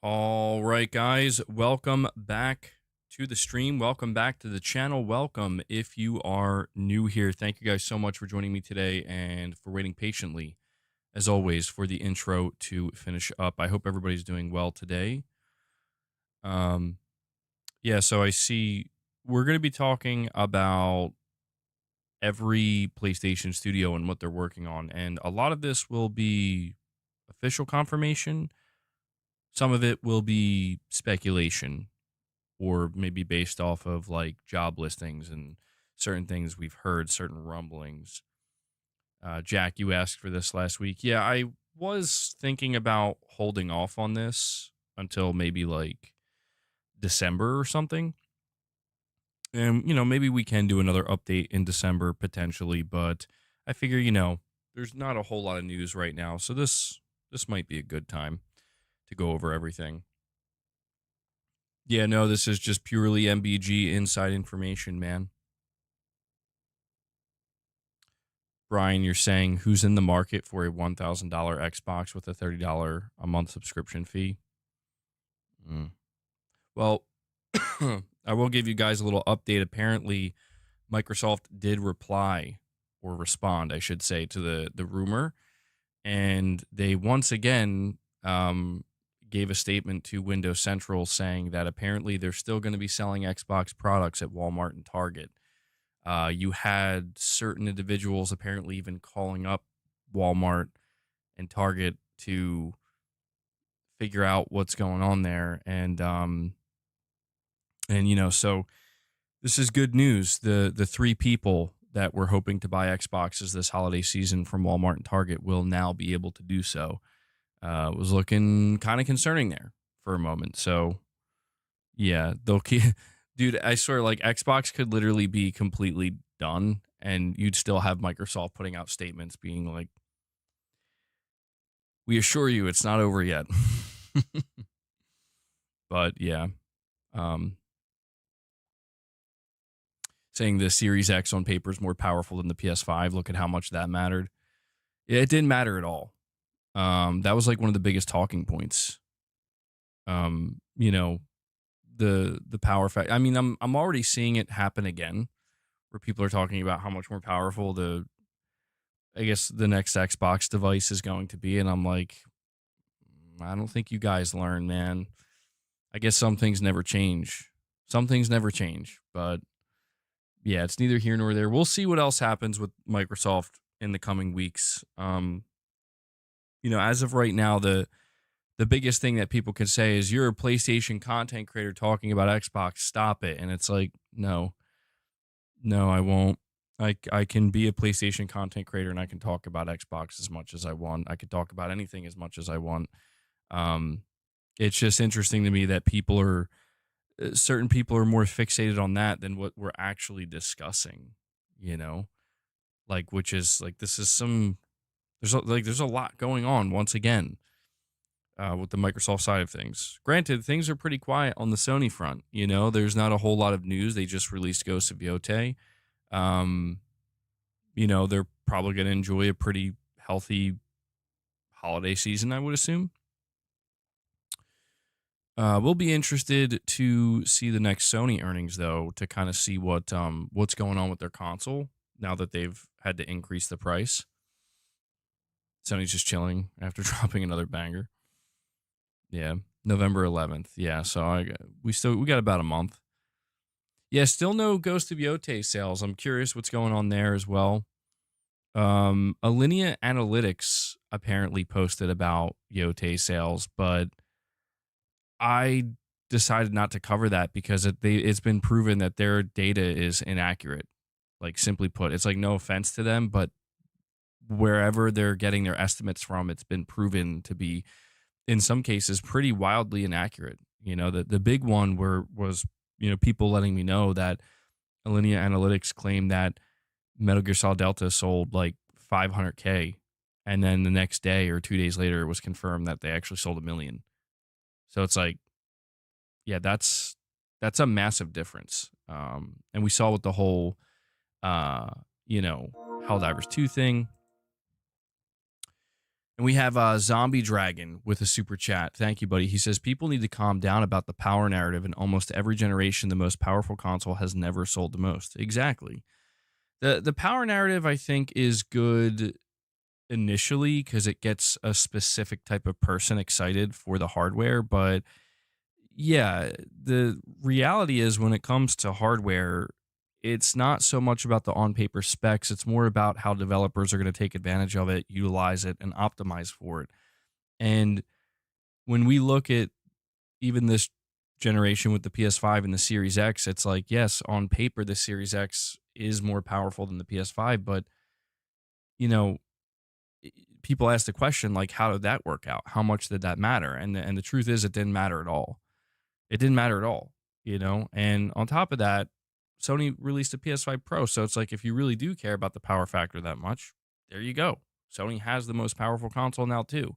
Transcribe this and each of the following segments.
All right, guys, welcome back to the stream. Welcome back to the channel. Welcome if you are new here. Thank you guys so much for joining me today and for waiting patiently, as always, for the intro to finish up. I hope everybody's doing well today. Um, yeah, so I see we're going to be talking about every PlayStation studio and what they're working on, and a lot of this will be official confirmation. Some of it will be speculation or maybe based off of like job listings and certain things we've heard, certain rumblings. Jack, you asked for this last week. Yeah, I was thinking about holding off on this until maybe like December or something. And, maybe we can do another update in December potentially, but I figure, there's not a whole lot of news right now. So this might be a good time to go over everything. Yeah, no, this is just purely MBG inside information, man. Brian, you're saying who's in the market for a $1,000 Xbox with a $30 a month subscription fee? Well, I will give you guys a little update. Apparently, Microsoft did reply or respond, I should say, to the rumor, and they once again gave a statement to Windows Central saying that apparently they're still going to be selling Xbox products at Walmart and Target. You had certain individuals apparently even calling up Walmart and Target to figure out what's going on there, so this is good news. The three people that were hoping to buy Xboxes this holiday season from Walmart and Target will now be able to do so. It was looking kind of concerning there for a moment. So yeah, they'll keep. Dude, I swear, like Xbox could literally be completely done, and you'd still have Microsoft putting out statements being like, "We assure you, it's not over yet." But yeah, um, saying the Series X on paper is more powerful than the PS5. Look at how much that mattered. It didn't matter at all. That was like one of the biggest talking points. Um, you know, the power fact. I mean, I'm already seeing it happen again, where people are talking about how much more powerful I guess the next Xbox device is going to be, and I'm like, I don't think you guys learn, man. I guess some things never change. Some things never change, but yeah, it's neither here nor there. We'll see what else happens with Microsoft in the coming weeks. As of right now, the biggest thing that people can say is you're a PlayStation content creator talking about Xbox. Stop it. And it's like, no, I won't. I can be a PlayStation content creator and I can talk about Xbox as much as I want. I can talk about anything as much as I want. Um, it's just interesting to me that certain people are more fixated on that than what we're actually discussing, you know, like, which is like, there's a lot going on once again with the Microsoft side of things. Granted, things are pretty quiet on the Sony front. There's not a whole lot of news. They just released Ghost of Yotei. They're probably going to enjoy a pretty healthy holiday season, I would assume. We'll be interested to see the next Sony earnings, though, to kind of see what's going on with their console now that they've had to increase the price. Sony's just chilling after dropping another banger. Yeah, November 11th. Yeah, so we got about a month. Yeah, still no Ghost of Yotei sales. I'm curious what's going on there as well. Alinea Analytics apparently posted about Yotei sales, but I decided not to cover that because it's been proven that their data is inaccurate. Like, simply put, it's like, no offense to them, but wherever they're getting their estimates from, it's been proven to be, in some cases, pretty wildly inaccurate. The big one was people letting me know that Alinea Analytics claimed that Metal Gear Solid Delta sold like 500K, and then the next day or 2 days later, it was confirmed that they actually sold 1 million. So it's like, yeah, that's a massive difference. And we saw with the whole, Helldivers 2 thing. And we have Zombie Dragon with a super chat. Thank you, buddy. He says people need to calm down about the power narrative. In almost every generation, the most powerful console has never sold the most. Exactly. The power narrative, I think, is good initially because it gets a specific type of person excited for the hardware. But yeah, the reality is when it comes to hardware, it's not so much about the on paper specs. It's more about how developers are going to take advantage of it, utilize it, and optimize for it. And when we look at even this generation with the PS5 and the Series X, it's like, yes, on paper, the Series X is more powerful than the PS5. But, you know, people ask the question, like, how did that work out? How much did that matter? And the truth is, it didn't matter at all. It didn't matter at all, you know? And on top of that, Sony released a PS5 Pro. So it's like, if you really do care about the power factor that much, there you go. Sony has the most powerful console now, too.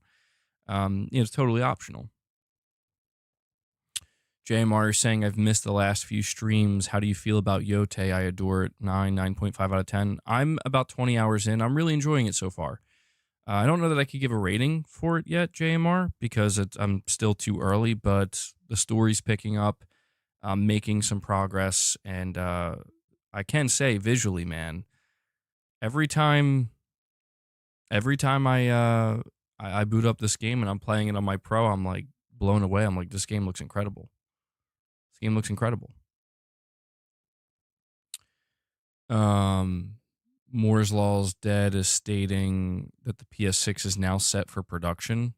It's totally optional. JMR is saying, I've missed the last few streams. How do you feel about Yote? I adore it. 9.5 out of 10. I'm about 20 hours in. I'm really enjoying it so far. I don't know that I could give a rating for it yet, JMR, because I'm still too early, but the story's picking up. I'm making some progress, and I can say visually, man, every time I boot up this game and I'm playing it on my Pro, I'm like blown away. I'm like, this game looks incredible. This game looks incredible. Moore's Law's Dead is stating that the PS6 is now set for production.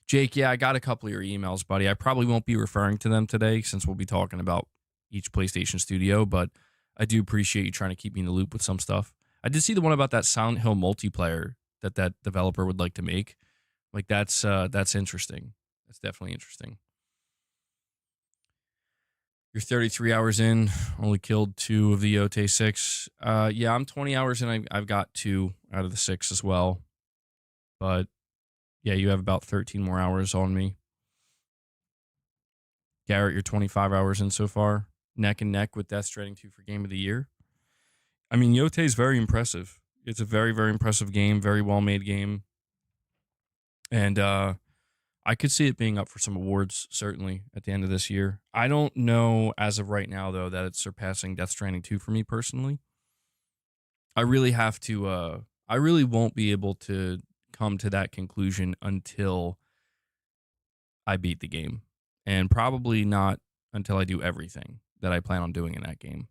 Jake, yeah, I got a couple of your emails, buddy. I probably won't be referring to them today since we'll be talking about each PlayStation studio, but I do appreciate you trying to keep me in the loop with some stuff. I did see the one about that Silent Hill multiplayer that developer would like to make. Like that's interesting. That's definitely interesting. You're 33 hours in, only killed 2 of the Yote 6. Yeah, I'm 20 hours in. I've got 2 out of the 6 as well. But yeah, you have about 13 more hours on me. Garrett, you're 25 hours in so far. Neck and neck with Death Stranding 2 for Game of the Year. I mean, Yote is very impressive. It's a very, very impressive game, very well-made game. And I could see it being up for some awards, certainly, at the end of this year. I don't know, as of right now, though, that it's surpassing Death Stranding 2 for me personally. I really have to, I really won't be able to come to that conclusion until I beat the game. And probably not until I do everything that I plan on doing in that game.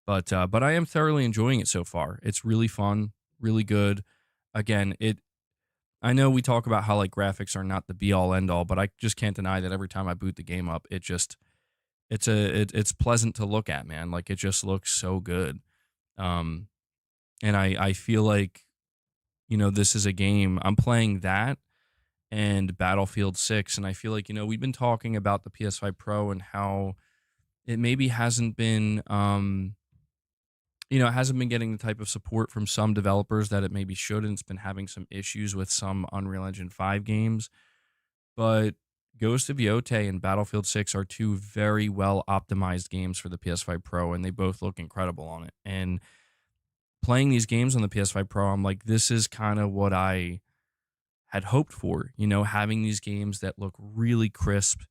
But I am thoroughly enjoying it so far. It's really fun, really good. Again, I know we talk about how like graphics are not the be all end all, but I just can't deny that every time I boot the game up, it's pleasant to look at, man. Like it just looks so good. And I feel like, this is a game I'm playing that and Battlefield 6, and I feel like, we've been talking about the PS5 Pro and how it maybe hasn't been it hasn't been getting the type of support from some developers that it maybe should, and it's been having some issues with some Unreal Engine 5 games. But Ghost of Yote and Battlefield 6 are 2 very well optimized games for the PS5 Pro, and they both look incredible on it. And playing these games on the PS5 Pro, I'm like, this is kind of what I had hoped for, having these games that look really crisp,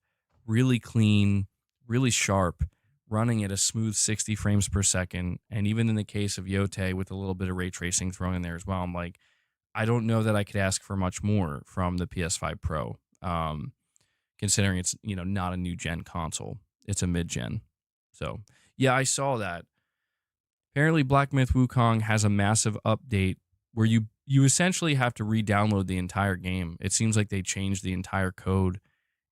really clean, really sharp, running at a smooth 60 frames per second. And even in the case of Yote with a little bit of ray tracing thrown in there as well, I'm like, I don't know that I could ask for much more from the PS5 Pro, considering it's, not a new gen console. It's a mid-gen. So, yeah, I saw that. Apparently, Black Myth Wukong has a massive update where you essentially have to re-download the entire game. It seems like they changed the entire code.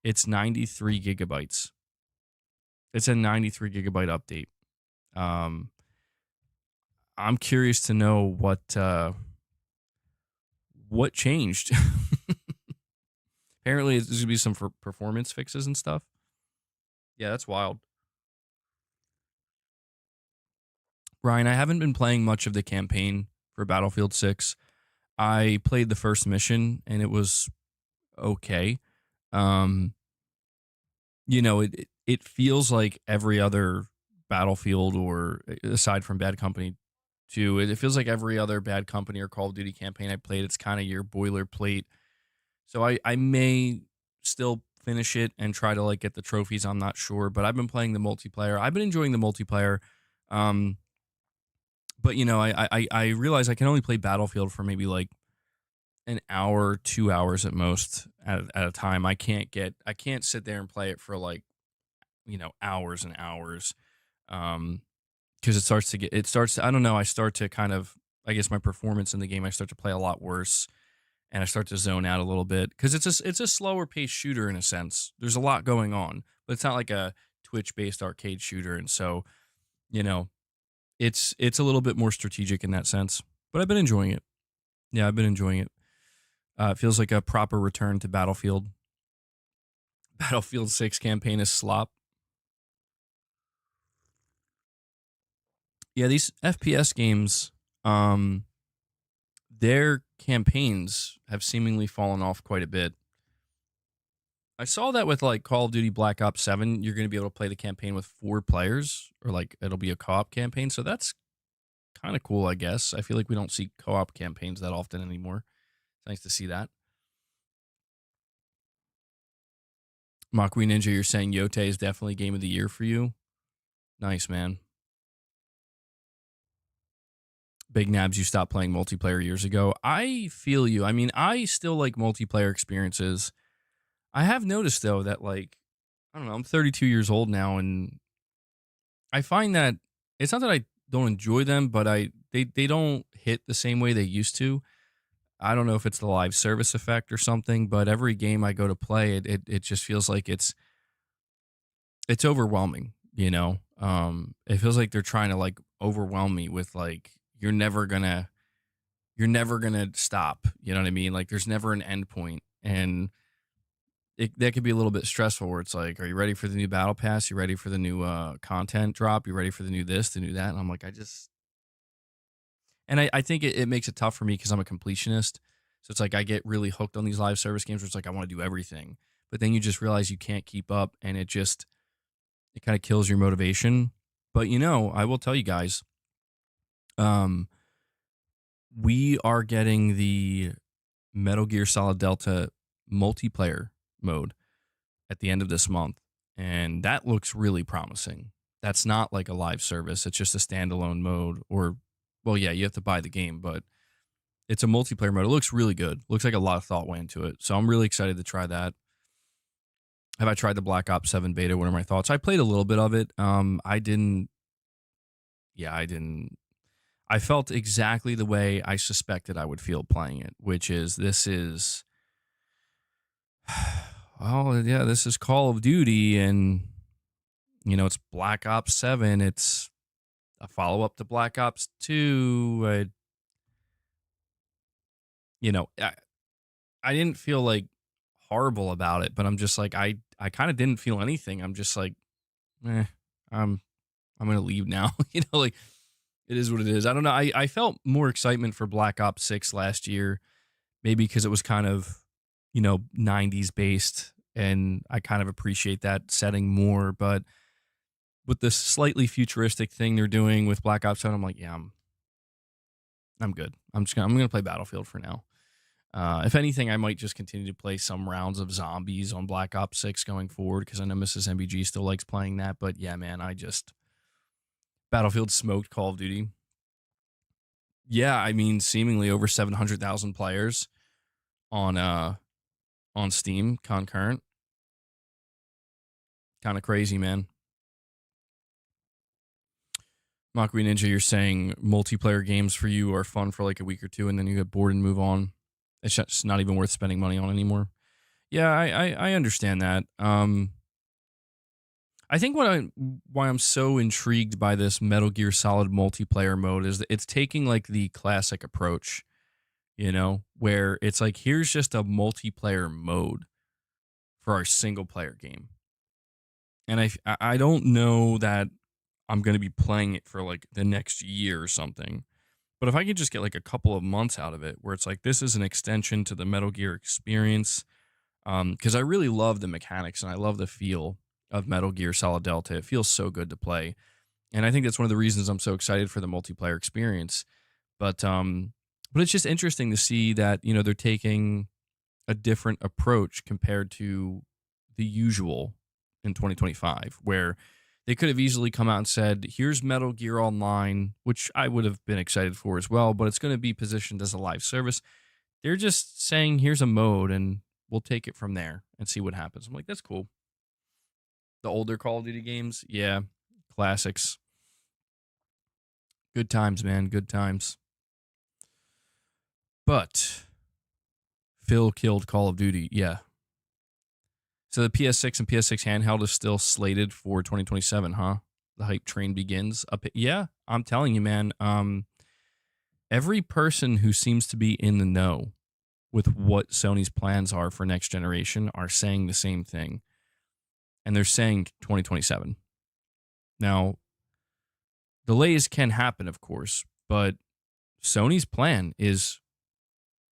It's 93 gigabytes. It's a 93 gigabyte update. I'm curious to know what changed. Apparently, there's going to be some performance fixes and stuff. Yeah, that's wild. Ryan, I haven't been playing much of the campaign for Battlefield 6. I played the first mission, and it was okay. It feels like every other Battlefield, or aside from Bad Company too. It feels like every other Bad Company or Call of Duty campaign I played, it's kind of your boilerplate. So I may still finish it and try to like get the trophies. I'm not sure, but I've been playing the multiplayer. I've been enjoying the multiplayer. Um, but you know, I realize I can only play Battlefield for maybe like an hour, 2 hours at most at a time. I can't sit there and play it for like, hours and hours. Um, because I don't know, I start to kind of, I guess my performance in the game, I start to play a lot worse and I start to zone out a little bit because it's a slower paced shooter in a sense. There's a lot going on, but it's not like a Twitch based arcade shooter. And so, you know, it's a little bit more strategic in that sense, but I've been enjoying it. Yeah, I've been enjoying it. It feels like a proper return to Battlefield. Battlefield 6 campaign is slop. Yeah, these FPS games, um, their campaigns have seemingly fallen off quite a bit. I saw that with like Call of Duty Black Ops 7, you're going to be able to play the campaign with 4 players, or like it'll be a co-op campaign. So that's kind of cool, I guess. I feel like we don't see co-op campaigns that often anymore. It's nice to see that. Makui Ninja, you're saying Yote is definitely game of the year for you. Nice, man. Big Nabs, you stopped playing multiplayer years ago. I feel you. I mean, I still like multiplayer experiences. I have noticed though that like, I don't know, I'm 32 years old now, and I find that it's not that I don't enjoy them, but they don't hit the same way they used to. I don't know if it's the live service effect or something, but every game I go to play, it just feels like it's overwhelming, you know? It feels like they're trying to like overwhelm me with like you're never gonna stop. You know what I mean? Like there's never an end point. And that could be a little bit stressful where it's like, are you ready for the new battle pass? You ready for the new content drop? You ready for the new this, the new that? And I'm like, I think it makes it tough for me because I'm a completionist. So it's like I get really hooked on these live service games where it's like I want to do everything. But then you just realize you can't keep up, and it kind of kills your motivation. But I will tell you guys, um, we are getting the Metal Gear Solid Delta multiplayer mode at the end of this month, and that looks really promising. That's not like a live service; it's just a standalone mode. Or, well, yeah, you have to buy the game, but it's a multiplayer mode. It looks really good. Looks like a lot of thought went into it, so I'm really excited to try that. Have I tried the Black Ops 7 beta? What are my thoughts? I played a little bit of it. I didn't. Yeah, I didn't. I felt exactly the way I suspected I would feel playing it, which is this is well, yeah, this is Call of Duty, and it's Black Ops 7. It's a follow up to Black Ops 2. I didn't feel like horrible about it, but I'm just like I kind of didn't feel anything. I'm just like, eh, I'm I'm gonna leave now. Like it is what it is. I don't know. I felt more excitement for Black Ops 6 last year, maybe because it was kind of 90s based, and I kind of appreciate that setting more. But with this slightly futuristic thing they're doing with Black Ops 7, I'm like, yeah, I'm good. I'm gonna play Battlefield for now. If anything, I might just continue to play some rounds of zombies on Black Ops 6 going forward because I know Mrs. MBG still likes playing that. But yeah, man, Battlefield smoked Call of Duty. Yeah, I mean, seemingly over 700,000 players on Steam concurrent. Kind of crazy, man. Makui Ninja, you're saying multiplayer games for you are fun for like a week or two, and then you get bored and move on. It's just not even worth spending money on anymore. Yeah, I understand that. I think why I'm so intrigued by this Metal Gear Solid multiplayer mode is that it's taking like the classic approach, where it's like here's just a multiplayer mode for our single player game. And I don't know that I'm going to be playing it for like the next year or something. But if I could just get like a couple of months out of it where it's like this is an extension to the Metal Gear experience, because I really love the mechanics and I love the feel of Metal Gear Solid Delta. It feels so good to play. And I think that's one of the reasons I'm so excited for the multiplayer experience. But but it's just interesting to see that, they're taking a different approach compared to the usual in 2025, where they could have easily come out and said, here's Metal Gear Online, which I would have been excited for as well, but it's going to be positioned as a live service. They're just saying, here's a mode and we'll take it from there and see what happens. I'm like, that's cool. The older Call of Duty games, yeah, classics. Good times, man, good times. But Phil killed Call of Duty, yeah. So the PS6 and PS6 handheld is still slated for 2027, huh? The hype train begins. Yeah, I'm telling you, man. Every person who seems to be in the know with what Sony's plans are for next generation are saying the same thing. And they're saying 2027. Now, delays can happen, of course, but Sony's plan is,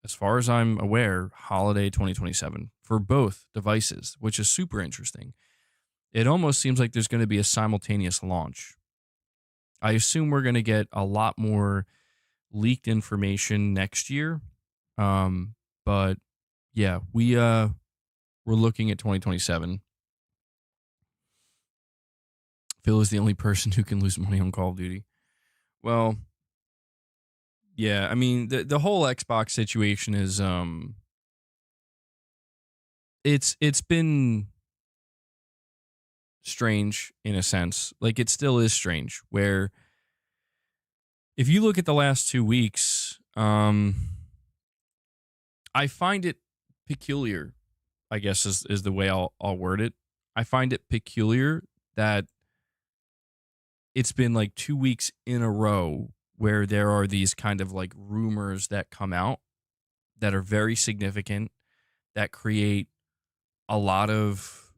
as far as I'm aware, holiday 2027 for both devices, which is super interesting. It almost seems like there's going to be a simultaneous launch. I assume we're going to get a lot more leaked information next year. But yeah, we're looking at 2027. Phil is the only person who can lose money on Call of Duty. Well, yeah, I mean the whole Xbox situation is it's been strange in a sense. Like it still is strange where if you look at the last 2 weeks, I find it peculiar, I guess is the way I'll word it. I find it peculiar that it's been like 2 weeks in a row where there are these kind of like rumors that come out that are very significant, that create a lot of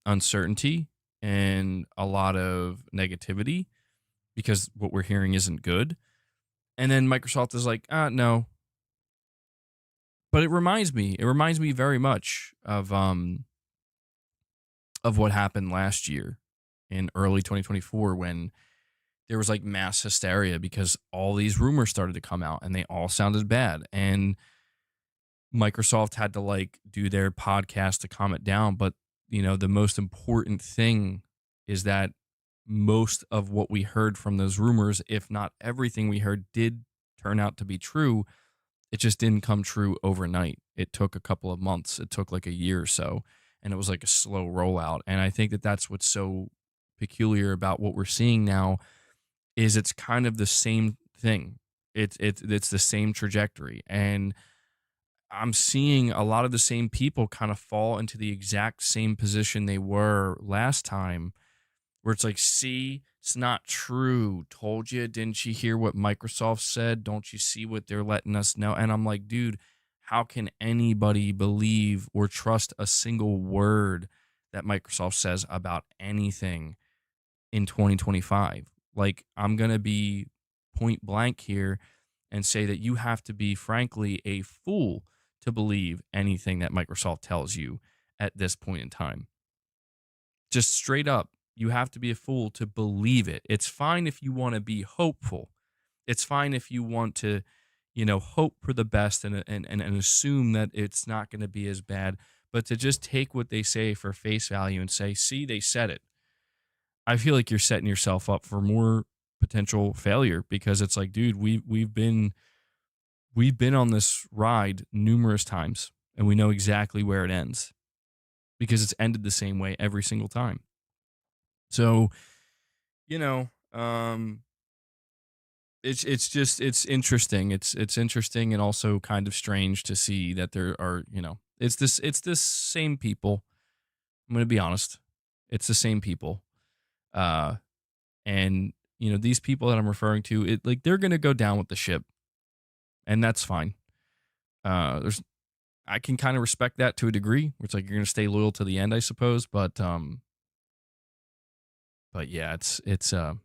uncertainty and a lot of negativity because what we're hearing isn't good. And then Microsoft is like, no. But it reminds me very much of what happened last year in early 2024 when there was like mass hysteria because all these rumors started to come out and they all sounded bad. And Microsoft had to like do their podcast to calm it down. But, the most important thing is that most of what we heard from those rumors, if not everything we heard, did turn out to be true. It just didn't come true overnight. It took a couple of months. It took like a year or so. And it was like a slow rollout. And I think that that's what's so peculiar about what we're seeing now is it's kind of the same thing. It's the same trajectory. And I'm seeing a lot of the same people kind of fall into the exact same position they were last time, where it's like, see, it's not true. Told you. Didn't you hear what Microsoft said? Don't you see what they're letting us know? And I'm like, dude, how can anybody believe or trust a single word that Microsoft says about anything in 2025? Like, I'm going to be point blank here and say that you have to be, frankly, a fool to believe anything that Microsoft tells you at this point in time. Just straight up, you have to be a fool to believe it. It's fine if you want to be hopeful. It's fine if you want to, hope for the best and assume that it's not going to be as bad. But to just take what they say for face value and say, see, they said it. I feel like you're setting yourself up for more potential failure because it's like, dude, we've been on this ride numerous times and we know exactly where it ends because it's ended the same way every single time. So, it's interesting. It's interesting and also kind of strange to see that there are, it's this same people. I'm going to be honest. It's the same people. And these people that I'm referring to, they're going to go down with the ship and that's fine. I can kind of respect that to a degree. It's like you're going to stay loyal to the end, I suppose. But yeah, it's I'm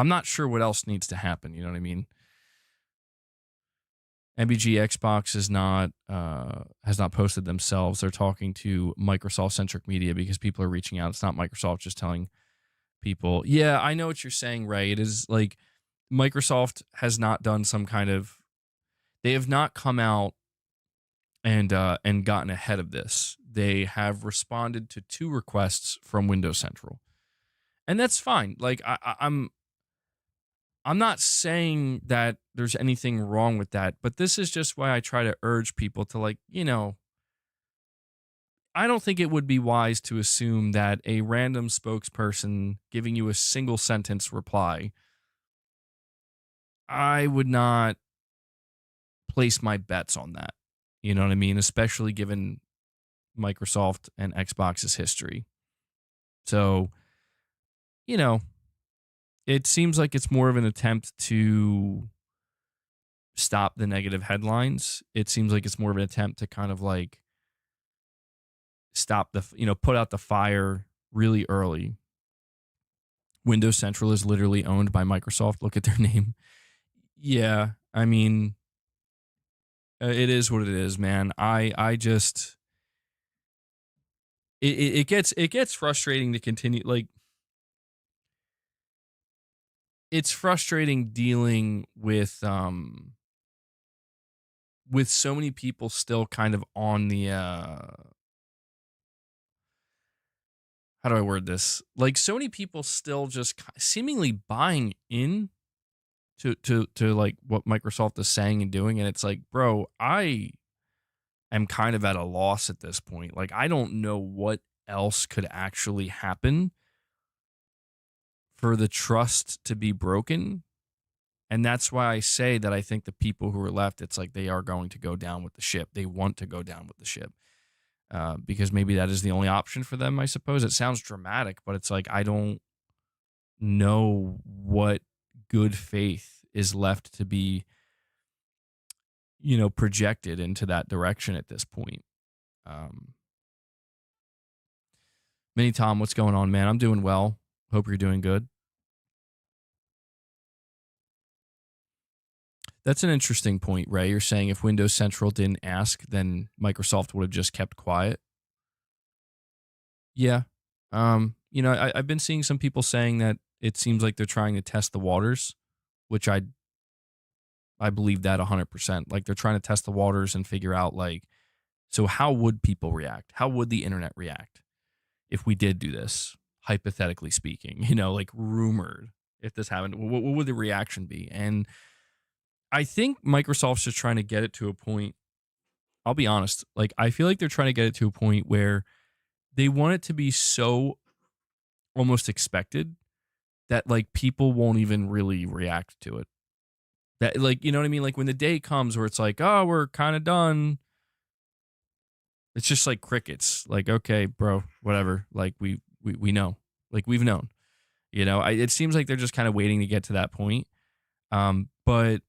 not sure what else needs to happen. You know what I mean? MBG Xbox is not has not posted themselves. They're talking to Microsoft centric media because people are reaching out. It's not Microsoft just telling people. Yeah, I know what you're saying, Ray. It is like Microsoft has not done some kind of they have not come out and gotten ahead of this. They have responded to two requests from Windows Central. And that's fine. Like I'm not saying that there's anything wrong with that, but this is just why I try to urge people to like, I don't think it would be wise to assume that a random spokesperson giving you a single sentence reply, I would not place my bets on that. You know what I mean? Especially given Microsoft and Xbox's history. So, you know, it seems like it's more of an attempt to stop the negative headlines. It seems like it's more of an attempt to kind of like stop put out the fire really early. Windows Central is literally owned by Microsoft. Look at their name. Yeah, I mean, it is what it is, man. I just it gets frustrating to continue. Like, it's frustrating dealing with so many people still kind of on the how do I word this? Like, so many people still just seemingly buying in to like what Microsoft is saying and doing, and it's like, bro, I am kind of at a loss at this point. Like, I don't know what else could actually happen for the trust to be broken. And that's why I say that I think the people who are left, it's like they are going to go down with the ship. They want to go down with the ship because maybe that is the only option for them, I suppose. It sounds dramatic, but it's like I don't know what good faith is left to be, projected into that direction at this point. Um, Mini Tom, what's going on, man? I'm doing well. Hope you're doing good. That's an interesting point, Ray. You're saying if Windows Central didn't ask, then Microsoft would have just kept quiet. Yeah. I've been seeing some people saying that it seems like they're trying to test the waters, which I believe that 100%. Like, they're trying to test the waters and figure out, like, so how would people react? How would the internet react if we did do this, hypothetically speaking? Like, rumored, if this happened, what would the reaction be? And I think Microsoft's just trying to get it to a point. I'll be honest. Like, I feel like they're trying to get it to a point where they want it to be so almost expected that like people won't even really react to it. That, like, you know what I mean? Like, when the day comes where it's like, oh, we're kind of done. It's just like crickets. Like, okay, bro, whatever. Like, we know. Like, we've known. It seems like they're just kind of waiting to get to that point. But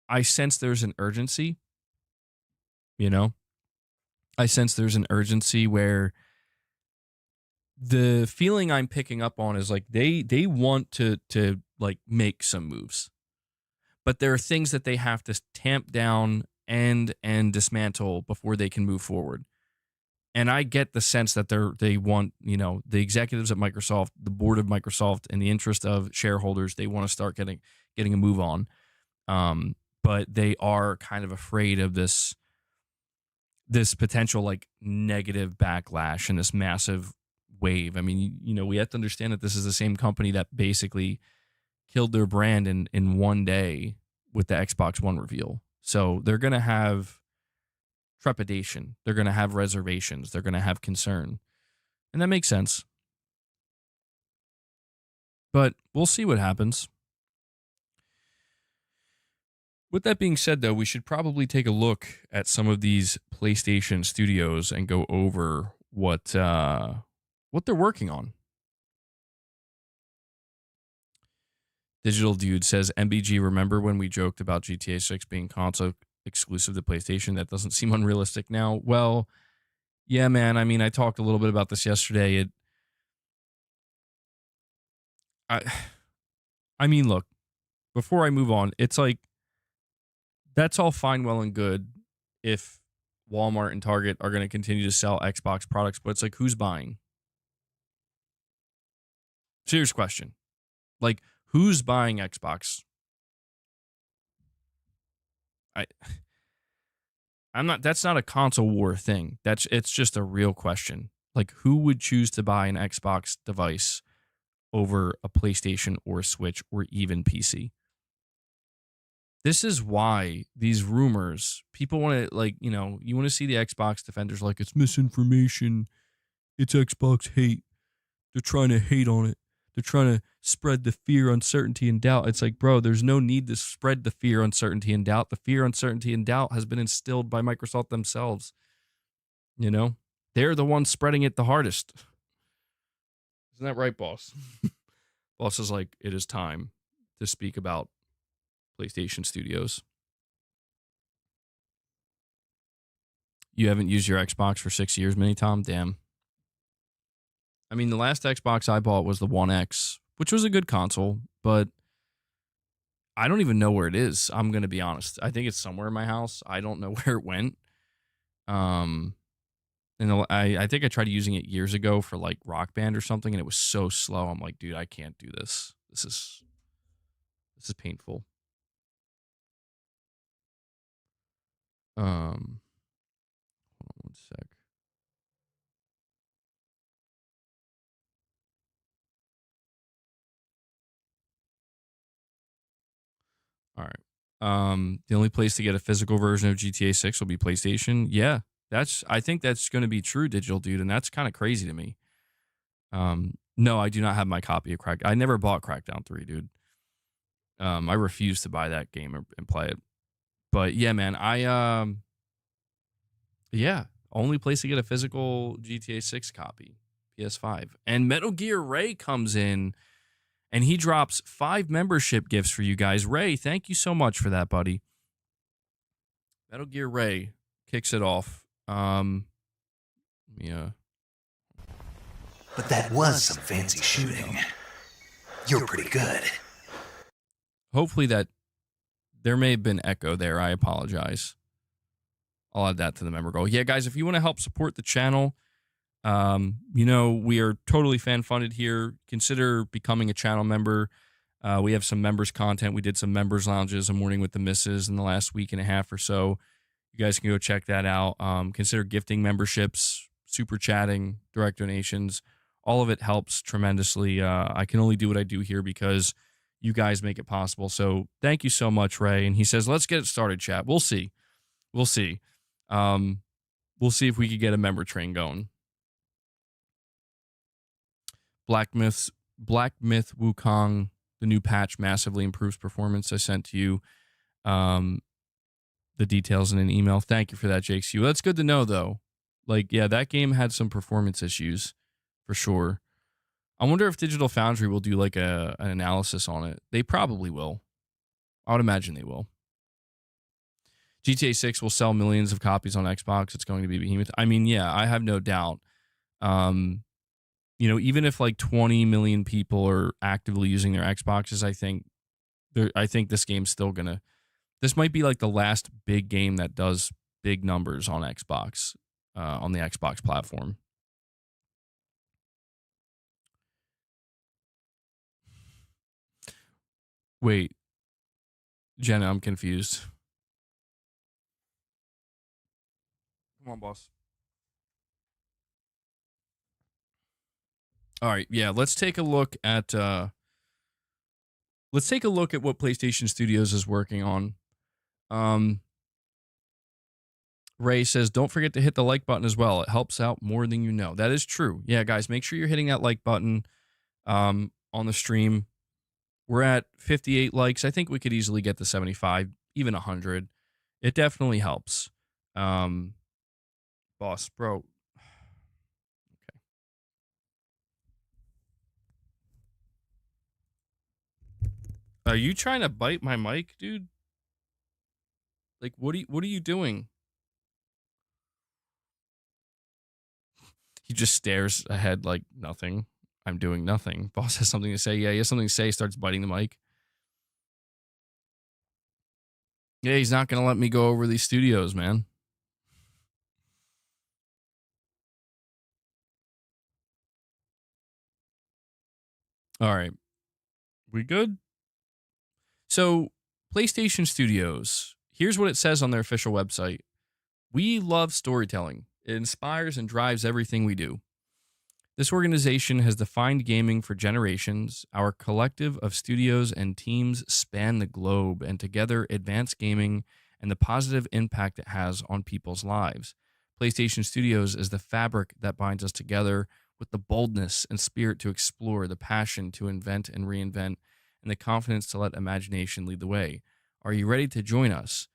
I sense there's an urgency. You know, I sense there's an urgency where the feeling I'm picking up on is like they want to like make some moves, but there are things that they have to tamp down and dismantle before they can move forward. And I get the sense that they want, the executives at Microsoft, the board of Microsoft, in the interest of shareholders, they want to start getting a move on. But they are kind of afraid of this potential like negative backlash and this massive wave. I mean, we have to understand that this is the same company that basically killed their brand in one day with the Xbox One reveal. So they're going to have trepidation. They're going to have reservations. They're going to have concern. And that makes sense. But we'll see what happens. With that being said, though, we should probably take a look at some of these PlayStation studios and go over what they're working on. Digital Dude says, MBG, remember when we joked about GTA 6 being console exclusive to PlayStation? That doesn't seem unrealistic now. Well, yeah, man. I mean, I talked a little bit about this yesterday. I, I mean, look, before I move on, it's like, that's all fine, well, and good if Walmart and Target are going to continue to sell Xbox products, but it's like, who's buying? Serious question. Like, who's buying Xbox? I I'm not that's not a console war thing. It's just a real question. Like, who would choose to buy an Xbox device over a PlayStation or a Switch or even PC? This is why these rumors, people want to, like, you want to see the Xbox defenders like it's misinformation, it's Xbox hate. They're trying to hate on it. They're trying to spread the fear, uncertainty, and doubt. It's like, bro, there's no need to spread the fear, uncertainty, and doubt. The fear, uncertainty, and doubt has been instilled by Microsoft themselves. You know, they're the ones spreading it the hardest. Isn't that right, boss? Boss is like, it is time to speak about PlayStation Studios. You haven't used your Xbox for 6 years, Mini Tom? Damn. I mean, the last Xbox I bought was the One X, which was a good console, but I don't even know where it is. I'm going to be honest. I think it's somewhere in my house. I don't know where it went. Um, and I think I tried using it years ago for like Rock Band or something, and it was so slow. I'm like, dude, I can't do this. This is painful. Hold on one sec. All right. The only place to get a physical version of GTA 6 will be PlayStation. Yeah, I think that's going to be true, digital dude, and that's kind of crazy to me. No, I do not have my copy of Crack. I never bought Crackdown 3, dude. I refuse to buy that game and play it. But yeah, man, yeah, only place to get a physical GTA 6 copy, PS5. And Metal Gear Ray comes in and he drops 5 membership gifts for you guys. Ray, thank you so much for that, buddy. Metal Gear Ray kicks it off. Yeah. But that was some fancy shooting. You're pretty good. Hopefully that there may have been echo there. I apologize. I'll add that to the member goal. Yeah, guys, if you want to help support the channel, we are totally fan funded here. Consider becoming a channel member. We have some members content. We did some members lounges, a morning with the missus in the last week and a half or so. You guys can go check that out. Consider gifting memberships, super chatting, direct donations. All of it helps tremendously. I can only do what I do here because you guys make it possible. So thank you so much, Ray. And he says, let's get it started, chat. We'll see. We'll see. We'll see if we could get a member train going. Black Myth Wukong, the new patch massively improves performance. I sent to you the details in an email. Thank you for that, Jake Sue. That's good to know, though. Like, yeah, that game had some performance issues for sure. I wonder if Digital Foundry will do like an analysis on it. They probably will. I would imagine they will. GTA 6 will sell millions of copies on Xbox. It's going to be behemoth. I mean, yeah, I have no doubt. Even if like 20 million people are actively using their Xboxes, I think this game's still gonna. This might be like the last big game that does big numbers on Xbox, on the Xbox platform. Wait, Jenna, I'm confused. Come on, boss. All right, yeah, let's take a look at what PlayStation Studios is working on. Ray says, don't forget to hit the like button as well. It helps out more than you know. That is true. Yeah, guys, make sure you're hitting that like button on the stream. We're at 58 likes. I think we could easily get to 75, even 100. It definitely helps. Boss, bro. Okay. Are you trying to bite my mic, dude? Like, what are you doing? He just stares ahead like nothing. I'm doing nothing. Boss has something to say. Yeah, he has something to say. Starts biting the mic. Yeah, he's not going to let me go over these studios, man. All right. We good? So, PlayStation Studios, here's what it says on their official website. We love storytelling. It inspires and drives everything we do. This organization has defined gaming for generations. Our collective of studios and teams span the globe and together advance gaming and the positive impact it has on people's lives. PlayStation Studios is the fabric that binds us together with the boldness and spirit to explore, the passion to invent and reinvent, and the confidence to let imagination lead the way. Are you ready to join us?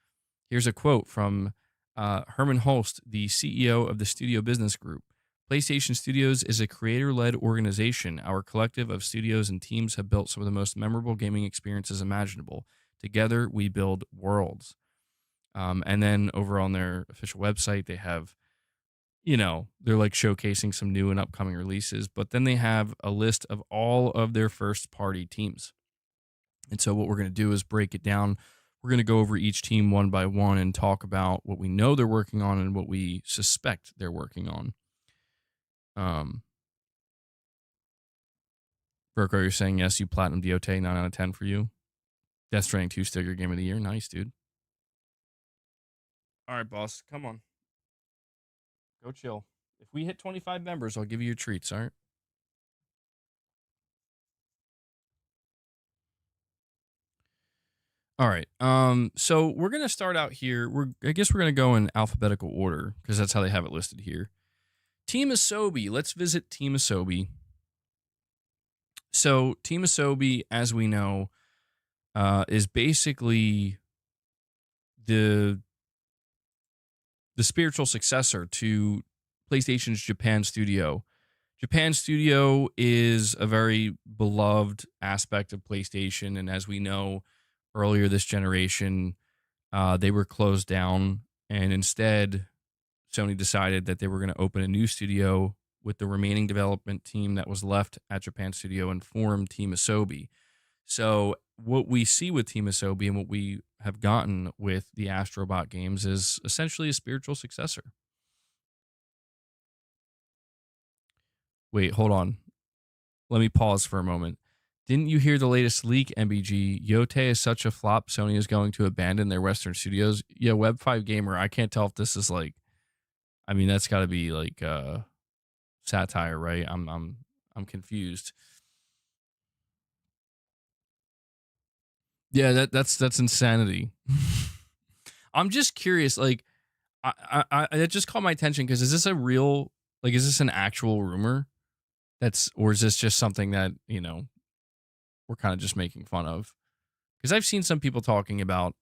Here's a quote from Herman Holst, the CEO of the Studio Business Group. PlayStation Studios is a creator led organization. Our collective of studios and teams have built some of the most memorable gaming experiences imaginable. Together, we build worlds. And then over on their official website, they have, they're like showcasing some new and upcoming releases, but then they have a list of all of their first party teams. And so, what we're going to do is break it down. We're going to go over each team one by one and talk about what we know they're working on and what we suspect they're working on. Burko, you're saying yes, you platinum DOT, 9 out of 10 for you. Death Stranding 2 sticker game of the year. Nice, dude. All right, boss. Come on. Go chill. If we hit 25 members, I'll give you your treats, all right? All right. So we're gonna start out here. I guess we're gonna go in alphabetical order because that's how they have it listed here. Team Asobi. Let's visit Team Asobi. So Team Asobi, as we know, is basically the spiritual successor to PlayStation's Japan Studio. Japan Studio is a very beloved aspect of PlayStation, and as we know, earlier this generation, they were closed down, and instead, Sony decided that they were going to open a new studio with the remaining development team that was left at Japan Studio and form Team Asobi. So what we see with Team Asobi and what we have gotten with the Astrobot games is essentially a spiritual successor. Wait, hold on. Let me pause for a moment. Didn't you hear the latest leak, MBG? Yote is such a flop, Sony is going to abandon their Western studios. Yeah, Web5 Gamer, I can't tell if this is like, I mean, that's got to be like satire, right? I'm confused. Yeah, that's insanity. I'm just curious, like, I it just caught my attention because is this a real, like, is this an actual rumor? Or is this just something that we're kind of just making fun of? Because I've seen some people talking about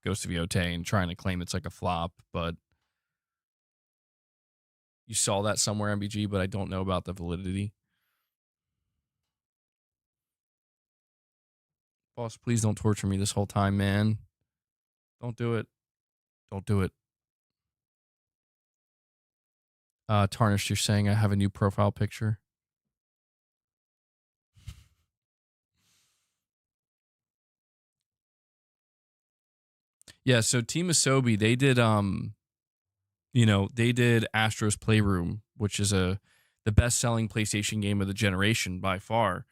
Ghost of Yote and trying to claim it's like a flop, but you saw that somewhere, MBG, but I don't know about the validity. Boss, please don't torture me this whole time, man. Don't do it. Don't do it. Tarnished, you're saying I have a new profile picture. Yeah, so Team Asobi, they did they did Astro's Playroom, which is the best-selling PlayStation game of the generation by far,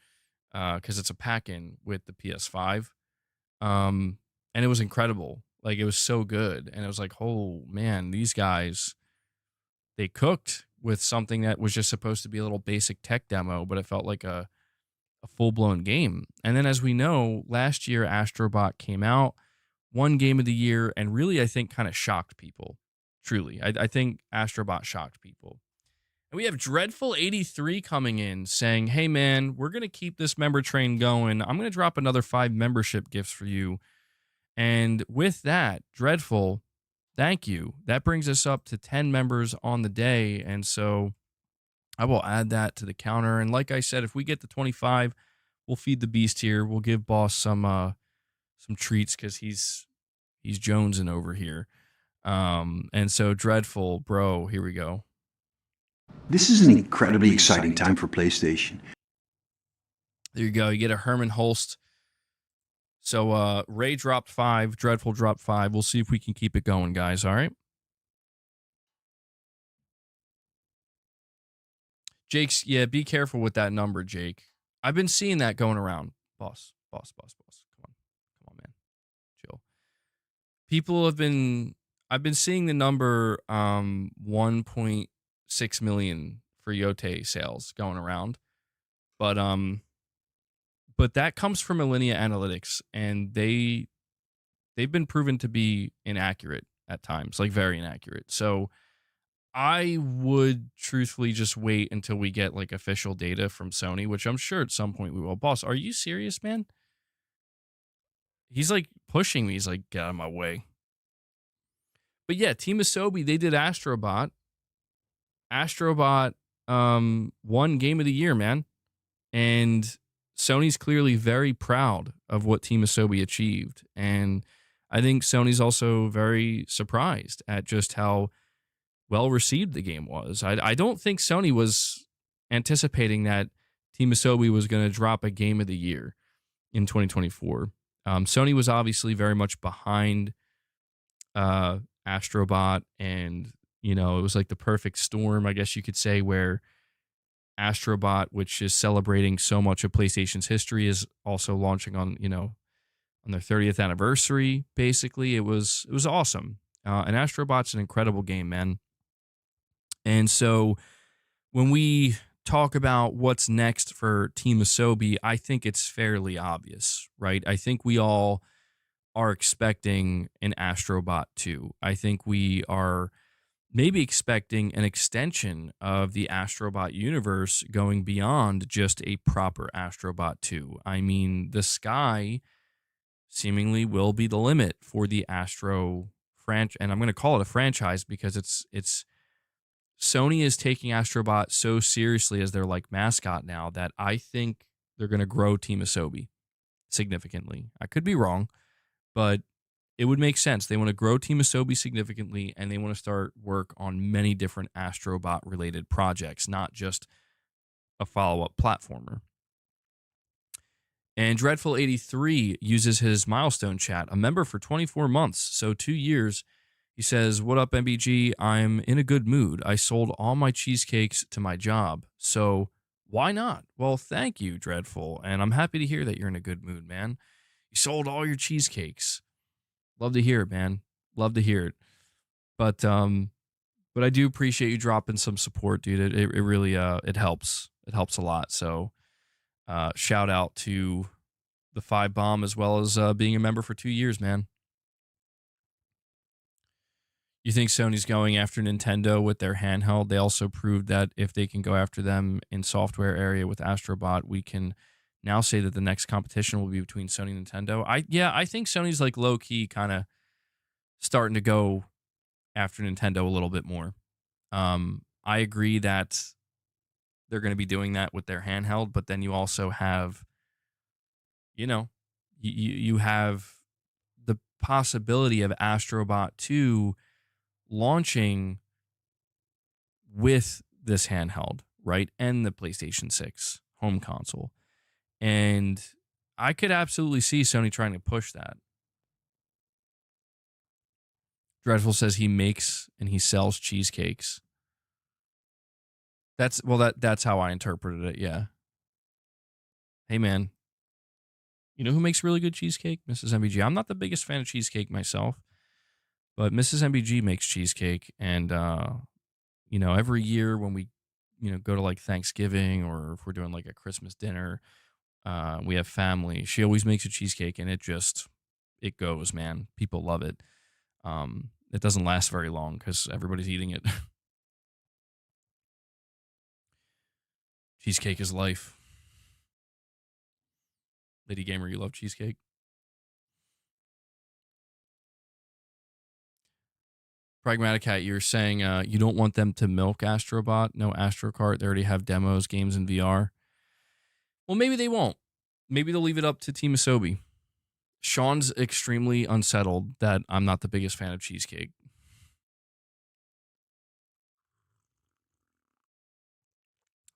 because it's a pack-in with the PS5. And it was incredible. Like, it was so good. And it was like, oh man, these guys, they cooked with something that was just supposed to be a little basic tech demo, but it felt like a full-blown game. And then, as we know, last year Astrobot came out, won game of the year, and really, I think, kind of shocked people. Truly, I think Astrobot shocked people. And we have Dreadful83 coming in saying, hey man, we're going to keep this member train going. I'm going to drop another 5 membership gifts for you. And with that, Dreadful, thank you. That brings us up to 10 members on the day. And so I will add that to the counter. And like I said, if we get to 25, we'll feed the beast here. We'll give boss some treats because he's jonesing over here. And so Dreadful, bro, here we go. This is an incredibly exciting time for PlayStation. There you go. You get a Herman Holst. So Ray dropped 5, Dreadful dropped 5. We'll see if we can keep it going, guys. All right. Jake's, yeah, be careful with that number, Jake. I've been seeing that going around. Boss. Come on, man. Chill. People have been I've been seeing the number 1.6 million for Yote sales going around. But that comes from Alinea Analytics, and they've been proven to be inaccurate at times, like very inaccurate. So I would truthfully just wait until we get like official data from Sony, which I'm sure at some point we will. Boss, are you serious, man? He's like pushing me. He's like, get out of my way. But yeah, Team Asobi, they did Astrobot. Astrobot won Game of the Year, man. And Sony's clearly very proud of what Team Asobi achieved. And I think Sony's also very surprised at just how well received the game was. I don't think Sony was anticipating that Team Asobi was going to drop a Game of the Year in 2024. Sony was obviously very much behind Astrobot, and it was like the perfect storm, I guess you could say, where Astrobot, which is celebrating so much of PlayStation's history, is also launching on on their 30th anniversary. Basically, it was awesome. And Astrobot's an incredible game, man. And so when we talk about what's next for Team Asobi, I think it's fairly obvious, right? I think we all are expecting an Astrobot 2. I think we are maybe expecting an extension of the Astrobot universe going beyond just a proper Astrobot 2. I mean, the sky seemingly will be the limit for the Astro franchise, and I'm going to call it a franchise because it's Sony is taking Astrobot so seriously as their like mascot now that I think they're going to grow Team Asobi significantly. I could be wrong, but it would make sense. They want to grow Team Asobi significantly, and they want to start work on many different Astrobot related projects, not just a follow-up platformer. And Dreadful83 uses his milestone chat, a member for 24 months, so 2 years. He says, "What up, MBG? I'm in a good mood. I sold all my cheesecakes to my job, so why not?" Well, thank you, Dreadful, and I'm happy to hear that you're in a good mood, man. You sold all your cheesecakes. Love to hear it, man. Love to hear it. But I do appreciate you dropping some support, dude. It really it helps. It helps a lot. So shout out to the 5 Bomb as well as being a member for 2 years, man. You think Sony's going after Nintendo with their handheld? They also proved that if they can go after them in software area with Astrobot, we can now say that the next competition will be between Sony and Nintendo. I think Sony's like low key kind of starting to go after Nintendo a little bit more. I agree that they're going to be doing that with their handheld, but then you also have, you have the possibility of Astrobot 2 launching with this handheld, right? And the PlayStation 6 home console. And I could absolutely see Sony trying to push that. Dreadful says he makes and he sells cheesecakes. That's how I interpreted it, yeah. Hey man, you know who makes really good cheesecake? Mrs. MBG. I'm not the biggest fan of cheesecake myself, but Mrs. MBG makes cheesecake, and every year when we go to like Thanksgiving or if we're doing like a Christmas dinner, we have family. She always makes a cheesecake, and it goes, man. People love it. It doesn't last very long because everybody's eating it. Cheesecake is life. Lady Gamer, you love cheesecake? Pragmatic Hat, you're saying you don't want them to milk Astrobot, no Astrocart. They already have demos, games in VR. Well, maybe they won't. Maybe they'll leave it up to Team Asobi. Sean's extremely unsettled that I'm not the biggest fan of cheesecake.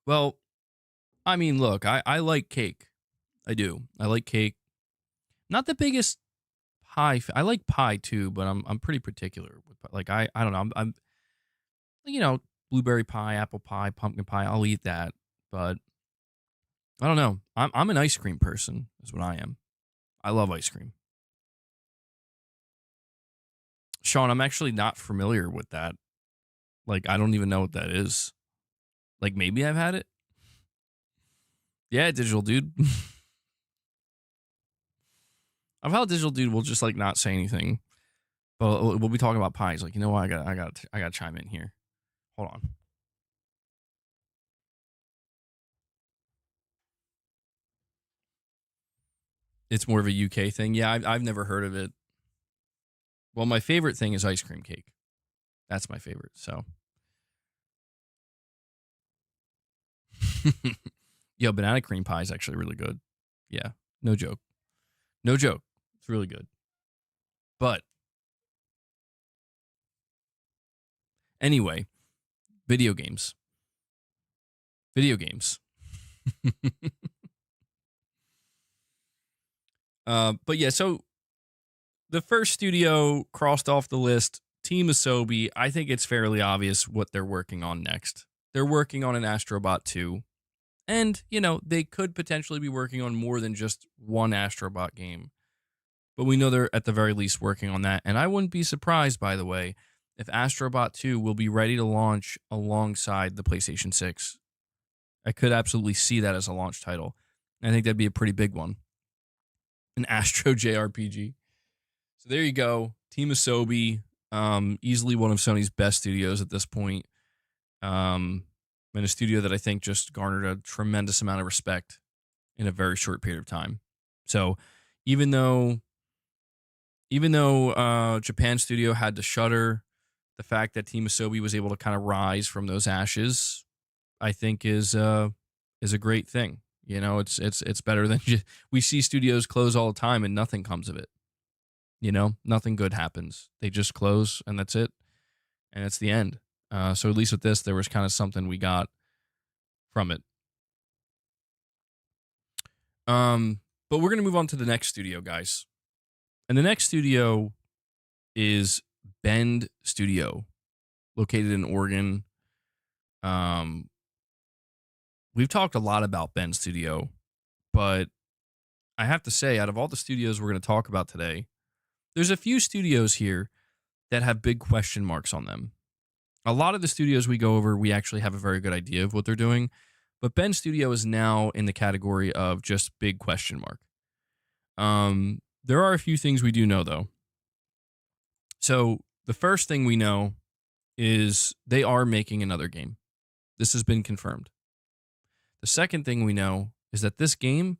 Well, I mean, look, I like cake. I do. I like cake. Not the biggest pie. I like pie too, but I'm pretty particular with like I don't know. I'm blueberry pie, apple pie, pumpkin pie. I'll eat that, but I don't know. I'm an ice cream person, is what I am. I love ice cream. Sean, I'm actually not familiar with that. Like, I don't even know what that is. Like, maybe I've had it. Yeah, digital dude. I've had digital dude will just like not say anything, but we'll be talking about pies. Like, you know what? I got to chime in here. Hold on. It's more of a UK thing. Yeah, I've never heard of it. Well, my favorite thing is ice cream cake. That's my favorite. So, yo, banana cream pie is actually really good. Yeah, no joke. No joke. It's really good. But anyway, video games. Video games. But yeah, so the first studio crossed off the list, Team Asobi. I think it's fairly obvious what they're working on next. They're working on an Astrobot 2. And, you know, they could potentially be working on more than just one Astrobot game. But we know they're at the very least working on that. And I wouldn't be surprised, by the way, if Astrobot 2 will be ready to launch alongside the PlayStation 6. I could absolutely see that as a launch title. I think that'd be a pretty big one. An Astro JRPG. So there you go. Team Asobi, easily one of Sony's best studios at this point. And a studio that I think just garnered a tremendous amount of respect in a very short period of time. So even though Japan Studio had to shutter, the fact that Team Asobi was able to kind of rise from those ashes, I think is a great thing. You know, it's better than we see studios close all the time and nothing comes of it. You know, nothing good happens. They just close and that's it, and it's the end. So at least with this, there was kind of something we got from it. But we're gonna move on to the next studio, guys, and the next studio is Bend Studio, located in Oregon. Um, we've talked a lot about Bend Studio, but I have to say, out of all the studios we're going to talk about today, there's a few studios here that have big question marks on them. A lot of the studios we go over, we actually have a very good idea of what they're doing, but Bend Studio is now in the category of just big question mark. There are a few things we do know though. So the first thing we know is they are making another game. This has been confirmed. The second thing we know is that this game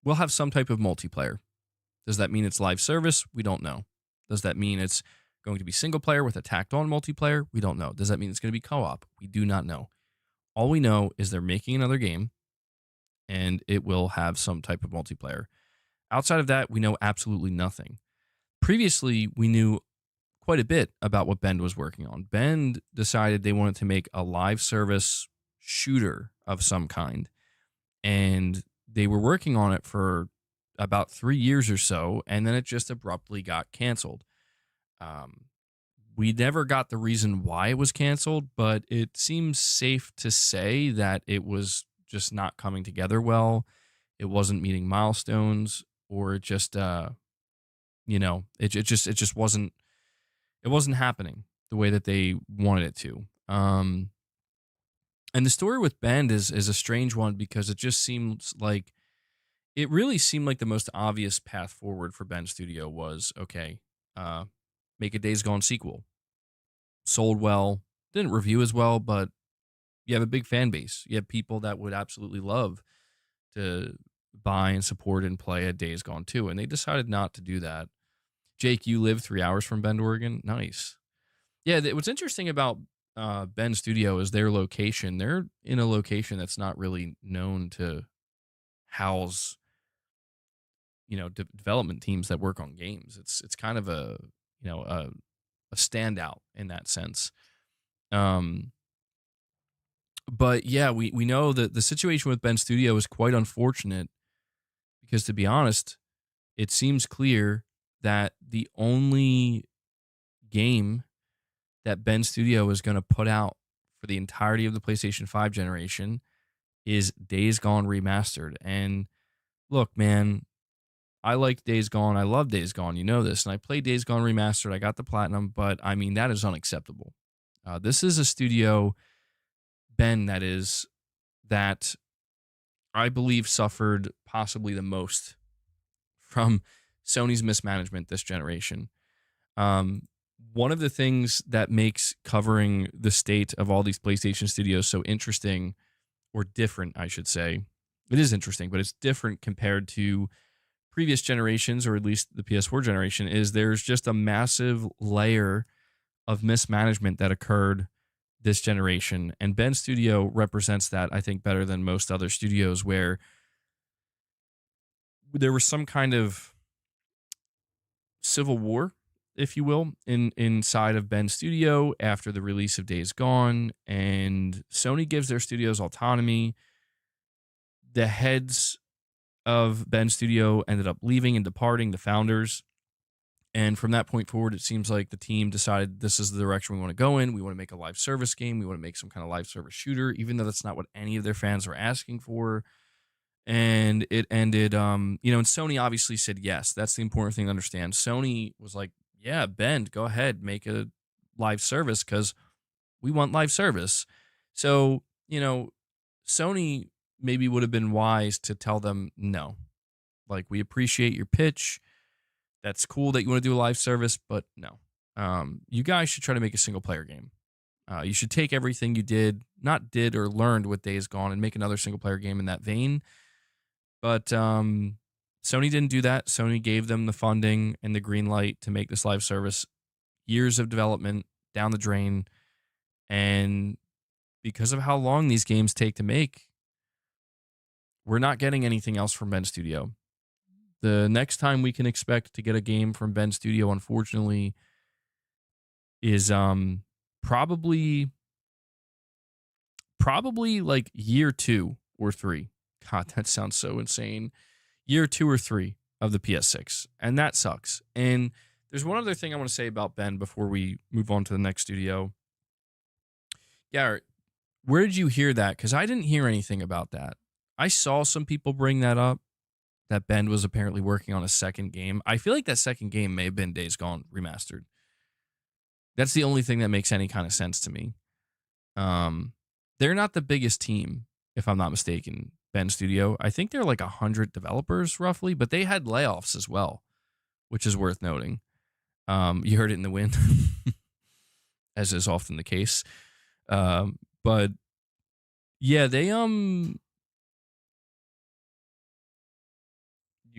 will have some type of multiplayer. Does that mean it's live service? We don't know. Does that mean it's going to be single player with a tacked on multiplayer? We don't know. Does that mean it's going to be co-op? We do not know. All we know is they're making another game and it will have some type of multiplayer. Outside of that, we know absolutely nothing. Previously, we knew quite a bit about what Bend was working on. Bend decided they wanted to make a live service shooter of some kind, and they were working on it for about 3 years or so, and then it just abruptly got canceled. We never got the reason why it was canceled, but it seems safe to say that it was just not coming together well. It wasn't meeting milestones, or it just, it just wasn't happening the way that they wanted it to. And the story with Bend is a strange one because it just seems like it really seemed like the most obvious path forward for Bend Studio was okay, make a Days Gone sequel. Sold well, didn't review as well, but you have a big fan base. You have people that would absolutely love to buy and support and play a Days Gone 2, and they decided not to do that. Jake, you live 3 hours from Bend, Oregon. Nice. Yeah, what's interesting about Bend Studio is their location. They're in a location that's not really known to house, development teams that work on games. It's kind of a standout in that sense. But yeah, we know that the situation with Bend Studio is quite unfortunate because, to be honest, it seems clear that the only game that Bend Studio is going to put out for the entirety of the PlayStation 5 generation is Days Gone Remastered. And look, man, I like Days Gone. I love Days Gone. You know this. And I played Days Gone Remastered. I got the platinum, but I mean, that is unacceptable. This is a studio, Ben, that I believe suffered possibly the most from Sony's mismanagement this generation. Um, One of the things that makes covering the state of all these PlayStation studios so interesting, or different, I should say, it is interesting, but it's different compared to previous generations, or at least the PS4 generation, is there's just a massive layer of mismanagement that occurred this generation. And Ben Studio represents that, I think, better than most other studios, where there was some kind of civil war, if you will, inside of Ben Studio after the release of Days Gone. And Sony gives their studios autonomy. The heads of Ben Studio ended up leaving and departing, the founders. And from that point forward, it seems like the team decided this is the direction we want to go in. We want to make a live service game. We want to make some kind of live service shooter, even though that's not what any of their fans were asking for. And it ended, and Sony obviously said yes. That's the important thing to understand. Sony was like, yeah, Ben, go ahead, make a live service because we want live service. So, Sony maybe would have been wise to tell them no. Like, we appreciate your pitch. That's cool that you want to do a live service, but no. You guys should try to make a single player game. You should take everything you did or learned with Days Gone, and make another single player game in that vein. But Sony didn't do that. Sony gave them the funding and the green light to make this live service. Years of development down the drain. And because of how long these games take to make, we're not getting anything else from Ben Studio. The next time we can expect to get a game from Ben Studio, unfortunately, is probably like year 2 or 3. God, that sounds so insane. Year 2 or 3 of the PS6. And that sucks. And there's one other thing I want to say about Ben before we move on to the next studio. Garrett, where did you hear that? Because I didn't hear anything about that. I saw some people bring that up, that Ben was apparently working on a second game. I feel like that second game may have been Days Gone Remastered. That's the only thing that makes any kind of sense to me. They're not the biggest team, if I'm not mistaken, Ben Studio. I think they're like 100 developers roughly, but they had layoffs as well, which is worth noting. You heard it in the wind, as is often the case. But yeah, they you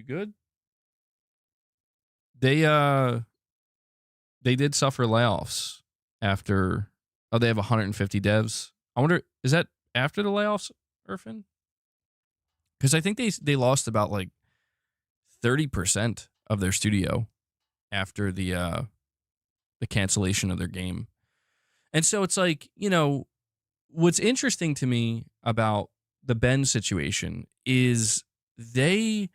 good? They did suffer layoffs after. Oh, they have 150 devs. I wonder, is that after the layoffs, Irfan? Because I think they lost about like 30% of their studio after the cancellation of their game. And so it's like, what's interesting to me about the Ben situation is they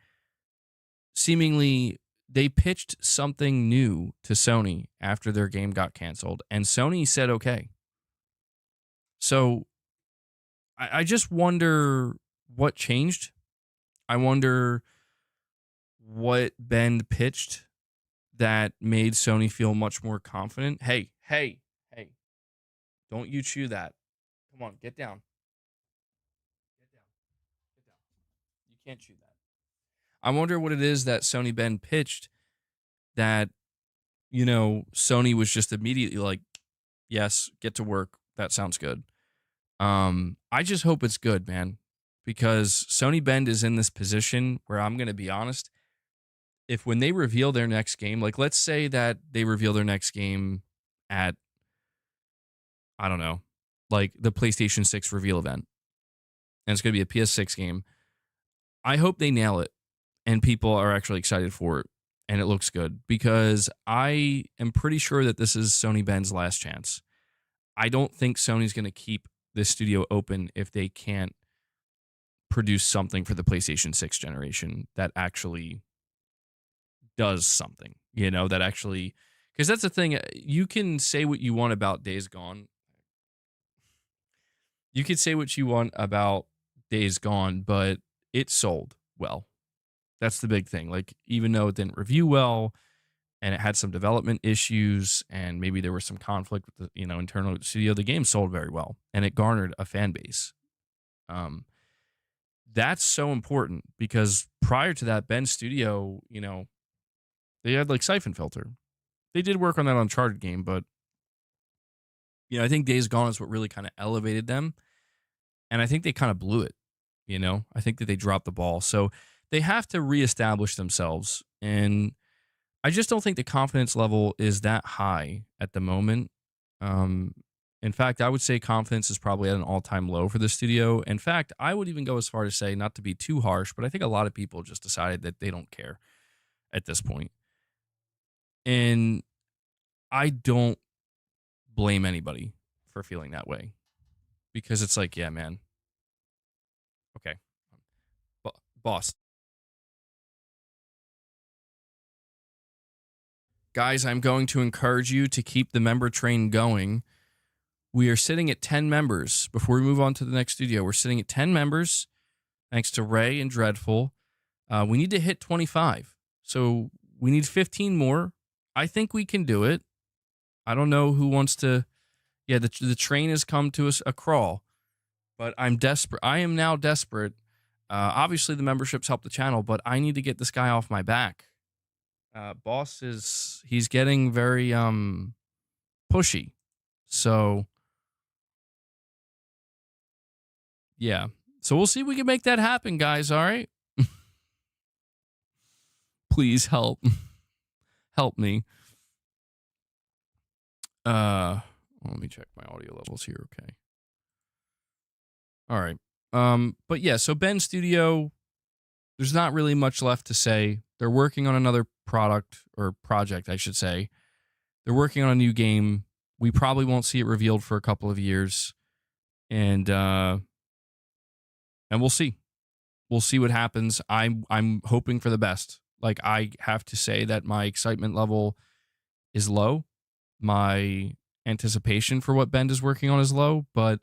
pitched something new to Sony after their game got canceled, and Sony said okay. So I just wonder what changed. I wonder what Ben pitched that made Sony feel much more confident. Hey, don't you chew that. Come on, get down. Get down. Get down. You can't chew that. I wonder what it is that Sony Ben pitched that, Sony was just immediately like, yes, get to work. That sounds good. I just hope it's good, man, because Sony Bend is in this position where I'm going to be honest. If when they reveal their next game, like let's say that they reveal their next game at, I don't know, like the PlayStation 6 reveal event, and it's going to be a PS6 game, I hope they nail it and people are actually excited for it and it looks good, because I am pretty sure that this is Sony Ben's last chance. I don't think Sony's going to keep this studio open if they can't produce something for the PlayStation 6 generation that actually does something, that actually, because that's the thing. You can say what you want about Days Gone. You could say what you want about Days Gone, but it sold well. That's the big thing. Like, even though it didn't review well and it had some development issues and maybe there was some conflict with the, internal studio, the game sold very well and it garnered a fan base. Um, that's so important because prior to that, Ben's studio, they had like Siphon Filter. They did work on that Uncharted game, but I think Days Gone is what really kind of elevated them. And I think they kind of blew it. I think that they dropped the ball. So they have to reestablish themselves. And I just don't think the confidence level is that high at the moment. In fact, I would say confidence is probably at an all-time low for the studio. In fact, I would even go as far to say, not to be too harsh, but I think a lot of people just decided that they don't care at this point. And I don't blame anybody for feeling that way because it's like, yeah, man. Okay. Boss. Guys, I'm going to encourage you to keep the member train going. We are sitting at 10 members. Before we move on to the next studio, we're sitting at 10 members, thanks to Ray and Dreadful. We need to hit 25. So we need 15 more. I think we can do it. I don't know who wants to. Yeah, the train has come to us a crawl, but I'm desperate. I am now desperate. Obviously, the memberships help the channel, but I need to get this guy off my back. Boss he's getting very pushy. So yeah. So we'll see if we can make that happen, guys, all right? Please help. Help me. Let me check my audio levels here, okay. All right. But yeah, so Ben Studio, there's not really much left to say. They're working on another product or project, I should say. They're working on a new game. We probably won't see it revealed for a couple of years. And we'll see. We'll see what happens. I'm hoping for the best. Like, I have to say that my excitement level is low. My anticipation for what Ben is working on is low, but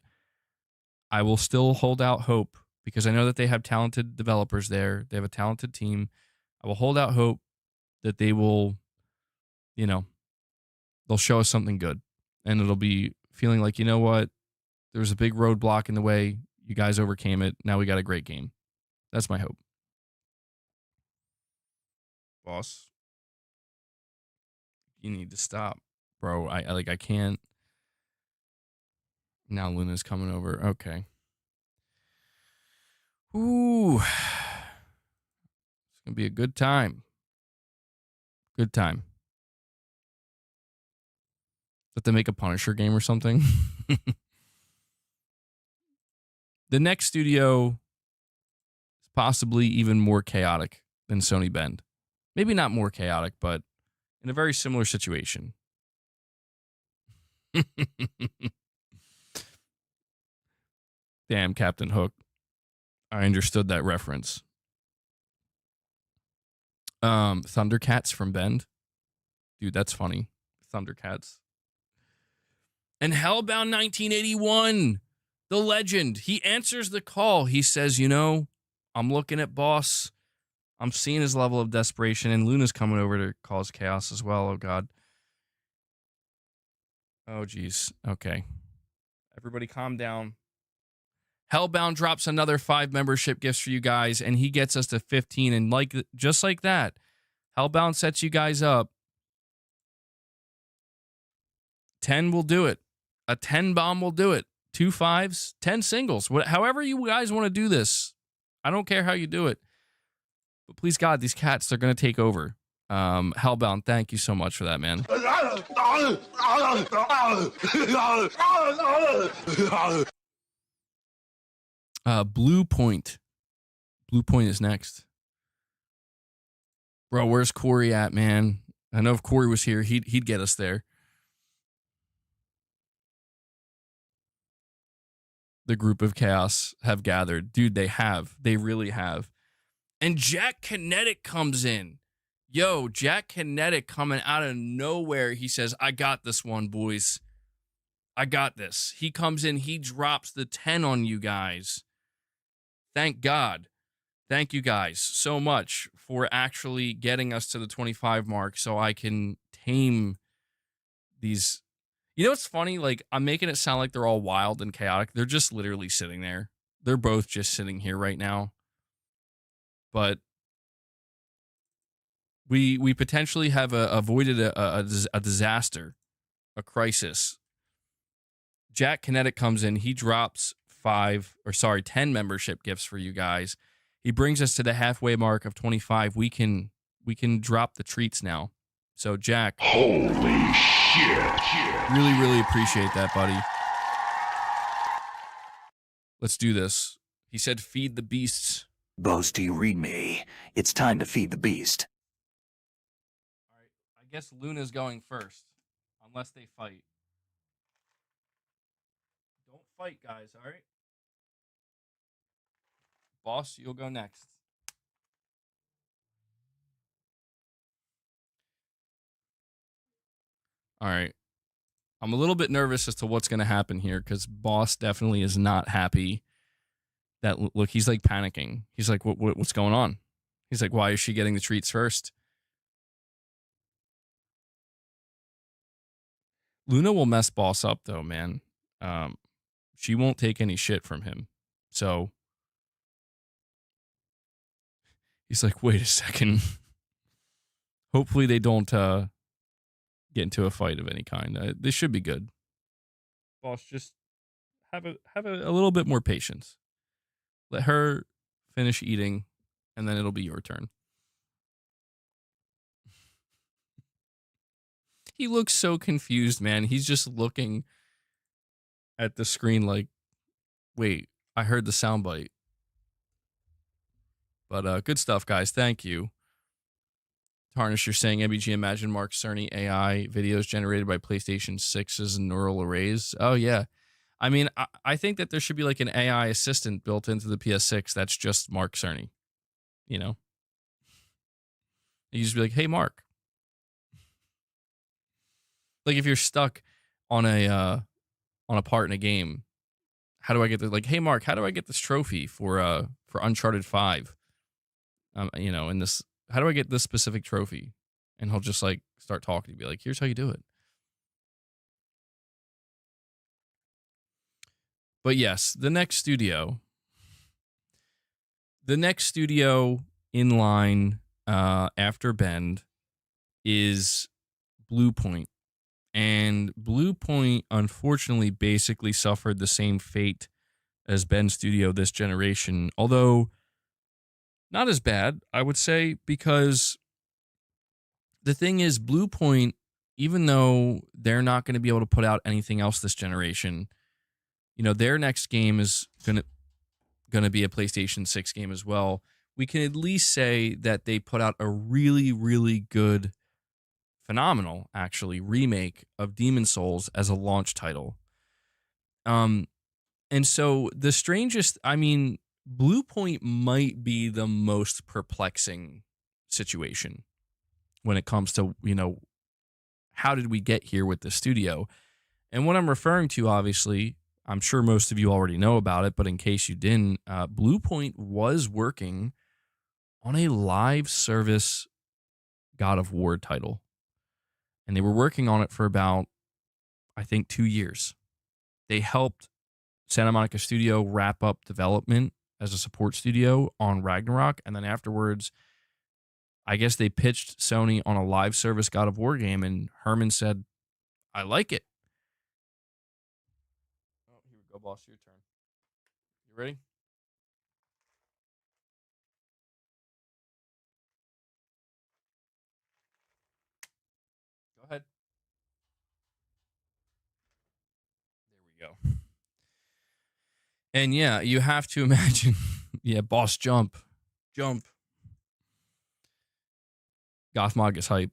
I will still hold out hope because I know that they have talented developers there. They have a talented team. I will hold out hope that they will, they'll show us something good. And it'll be feeling like, you know what? There was a big roadblock in the way. You guys overcame it. Now we got a great game. That's my hope. Boss, you need to stop, bro. I can't. Now Luna's coming over. Okay. Ooh. It's going to be a good time. Good time. Let them make a Punisher game or something. The next studio is possibly even more chaotic than Sony Bend. Maybe not more chaotic, but in a very similar situation. Damn, Captain Hook. I understood that reference. Thundercats from Bend. Dude, that's funny. Thundercats. And Hellbound 1981, the legend. He answers the call. He says, I'm looking at Boss. I'm seeing his level of desperation, and Luna's coming over to cause chaos as well. Oh, God. Oh, geez. Okay. Everybody calm down. Hellbound drops another 5 membership gifts for you guys, and he gets us to 15. And just like that, Hellbound sets you guys up. 10 will do it. A 10 bomb will do it. 2 5s, 10 singles. However you guys want to do this. I don't care how you do it. But please, God, these cats, they're going to take over. Hellbound, thank you so much for that, man. Blue Point. Blue Point is next. Bro, where's Corey at, man? I know if Corey was here, he'd get us there. The group of chaos have gathered. Dude, they have. They really have. And Jack Kinetic comes in. Yo, Jack Kinetic coming out of nowhere. He says, I got this one, boys. I got this. He comes in. He drops the 10 on you guys. Thank God. Thank you guys so much for actually getting us to the 25 mark so I can tame these. You know what's funny? Like, I'm making it sound like they're all wild and chaotic. They're just literally sitting there. They're both just sitting here right now. But we potentially have avoided a disaster, a crisis. Jack Kinetic comes in. He drops 10 membership gifts for you guys. He brings us to the halfway mark of 25. We can drop the treats now. So Jack, Holy shit. really, really appreciate that, buddy. Let's do this. He said, feed the beasts. Boast, do you read me? It's time to feed the beast. All right. I guess Luna's going first, unless they fight. Don't fight, guys, all right? Boss, you'll go next. All right. I'm a little bit nervous as to what's going to happen here because Boss definitely is not happy. That look, he's like panicking. He's like, what's going on? He's like, why is she getting the treats first? Luna will mess Boss up though, man. She won't take any shit from him. So he's like, wait a second. Hopefully they don't get into a fight of any kind. This should be good. Boss, just have a little bit more patience. Let her finish eating, and then it'll be your turn. He looks so confused, man. He's just looking at the screen like, wait, I heard the soundbite. But good stuff, guys. Thank you. Tarnish, you're saying MBG Imagine Mark Cerny AI videos generated by PlayStation 6's neural arrays. Oh, yeah. I mean, I think that there should be like an AI assistant built into the PS6 that's just Mark Cerny. You know? You just be like, hey, Mark. Like if you're stuck on a part in a game, how do I get the like, hey, Mark, how do I get this trophy for Uncharted 5? You know, in this, how do I get this specific trophy? And he'll just like start talking to me like, here's how you do it. But yes, the next studio in line after Bend is Blue Point. And Blue Point, unfortunately, basically suffered the same fate as Bend Studio this generation, although not as bad, I would say, because the thing is, Blue Point, even though they're not going to be able to put out anything else this generation, you know, their next game is gonna be a PlayStation 6 game as well. We can at least say that they put out a really, really good, phenomenal, actually, remake of Demon Souls as a launch title. And so the strangest, I mean, Blue Point might be the most perplexing situation when it comes to, you know, how did we get here with the studio? And what I'm referring to, obviously, I'm sure most of you already know about it, but in case you didn't, Blue Point was working on a live service God of War title. And they were working on it for about, I think, 2 years. They helped Santa Monica Studio wrap up development as a support studio on Ragnarok. And then afterwards, I guess they pitched Sony on a live service God of War game. And Herman said, I like it. Oh, here we go, boss. Your turn. You ready? Go ahead. There we go. And yeah, you have to imagine. Yeah, boss, jump. Gothmog gets hype.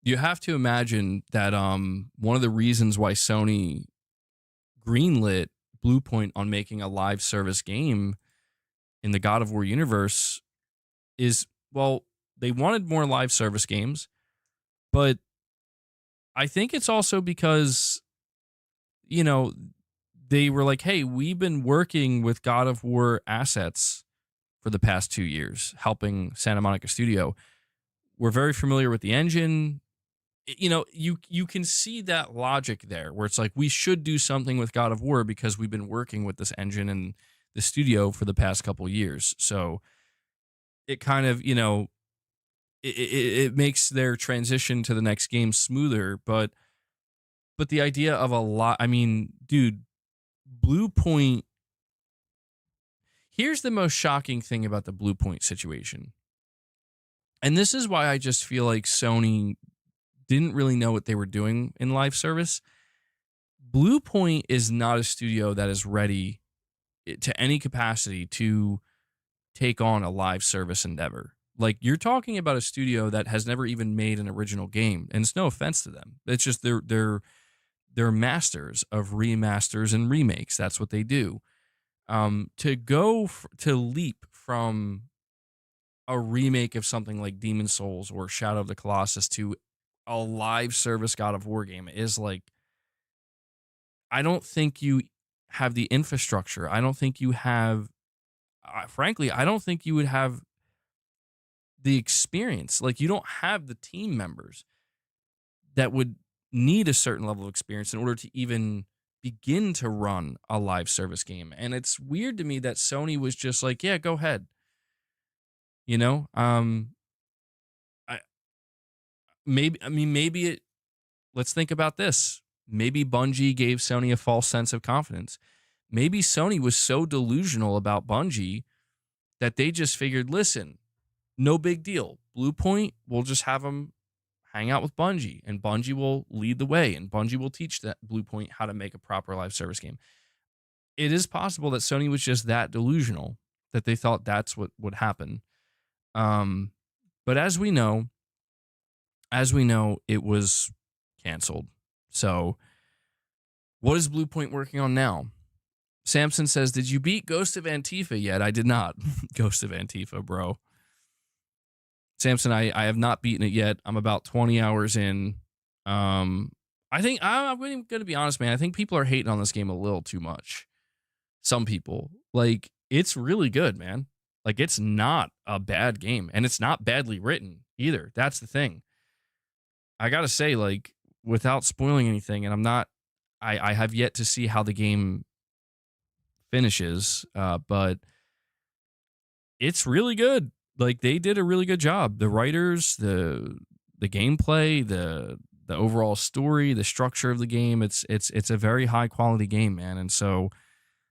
You have to imagine that one of the reasons why Sony greenlit Blue Point on making a live service game in the God of War universe is, well, they wanted more live service games, but I think it's also because, you know, they were like, hey, we've been working with God of War assets for the past 2 years, helping Santa Monica Studio. We're very familiar with the engine. You can see that logic there where it's like we should do something with God of War because we've been working with this engine and the studio for the past couple years. So it kind of, it makes their transition to the next game smoother, but the idea of a lot, I mean, dude, Blue Point, here's the most shocking thing about the Blue Point situation. And this is why I just feel like Sony didn't really know what they were doing in live service. Blue Point is not a studio that is ready to any capacity to take on a live service endeavor. Like, you're talking about a studio that has never even made an original game, and it's no offense to them. It's just they're masters of remasters and remakes. That's what they do. To leap from a remake of something like Demon Souls or Shadow of the Colossus to a live service God of War game is like, I don't think you have the infrastructure. I don't think you have, frankly, I don't think you would have the experience. Like, you don't have the team members that would need a certain level of experience in order to even begin to run a live service game. And it's weird to me that Sony was just like, yeah, go ahead. You know, I maybe it. Let's think about this. Maybe Bungie gave Sony a false sense of confidence. Maybe Sony was so delusional about Bungie that they just figured, listen, no big deal. Blue Point, we'll just have them hang out with Bungie, and Bungie will lead the way, and Bungie will teach that Blue Point how to make a proper live service game. It is possible that Sony was just that delusional that they thought that's what would happen. But as we know, it was canceled. So what is Blue Point working on now? Samson says, did you beat Ghost of Antifa yet? I did not. Ghost of Antifa, bro. Samson, I have not beaten it yet. I'm about 20 hours in. I think I'm going to be honest, man. I think people are hating on this game a little too much. Some people. Like, it's really good, man. Like, it's not a bad game, and it's not badly written either. That's the thing. I got to say, like, without spoiling anything, and I have yet to see how the game finishes, but it's really good. Like, they did a really good job. The writers, the gameplay, the overall story, the structure of the game, it's a very high quality game, man. And so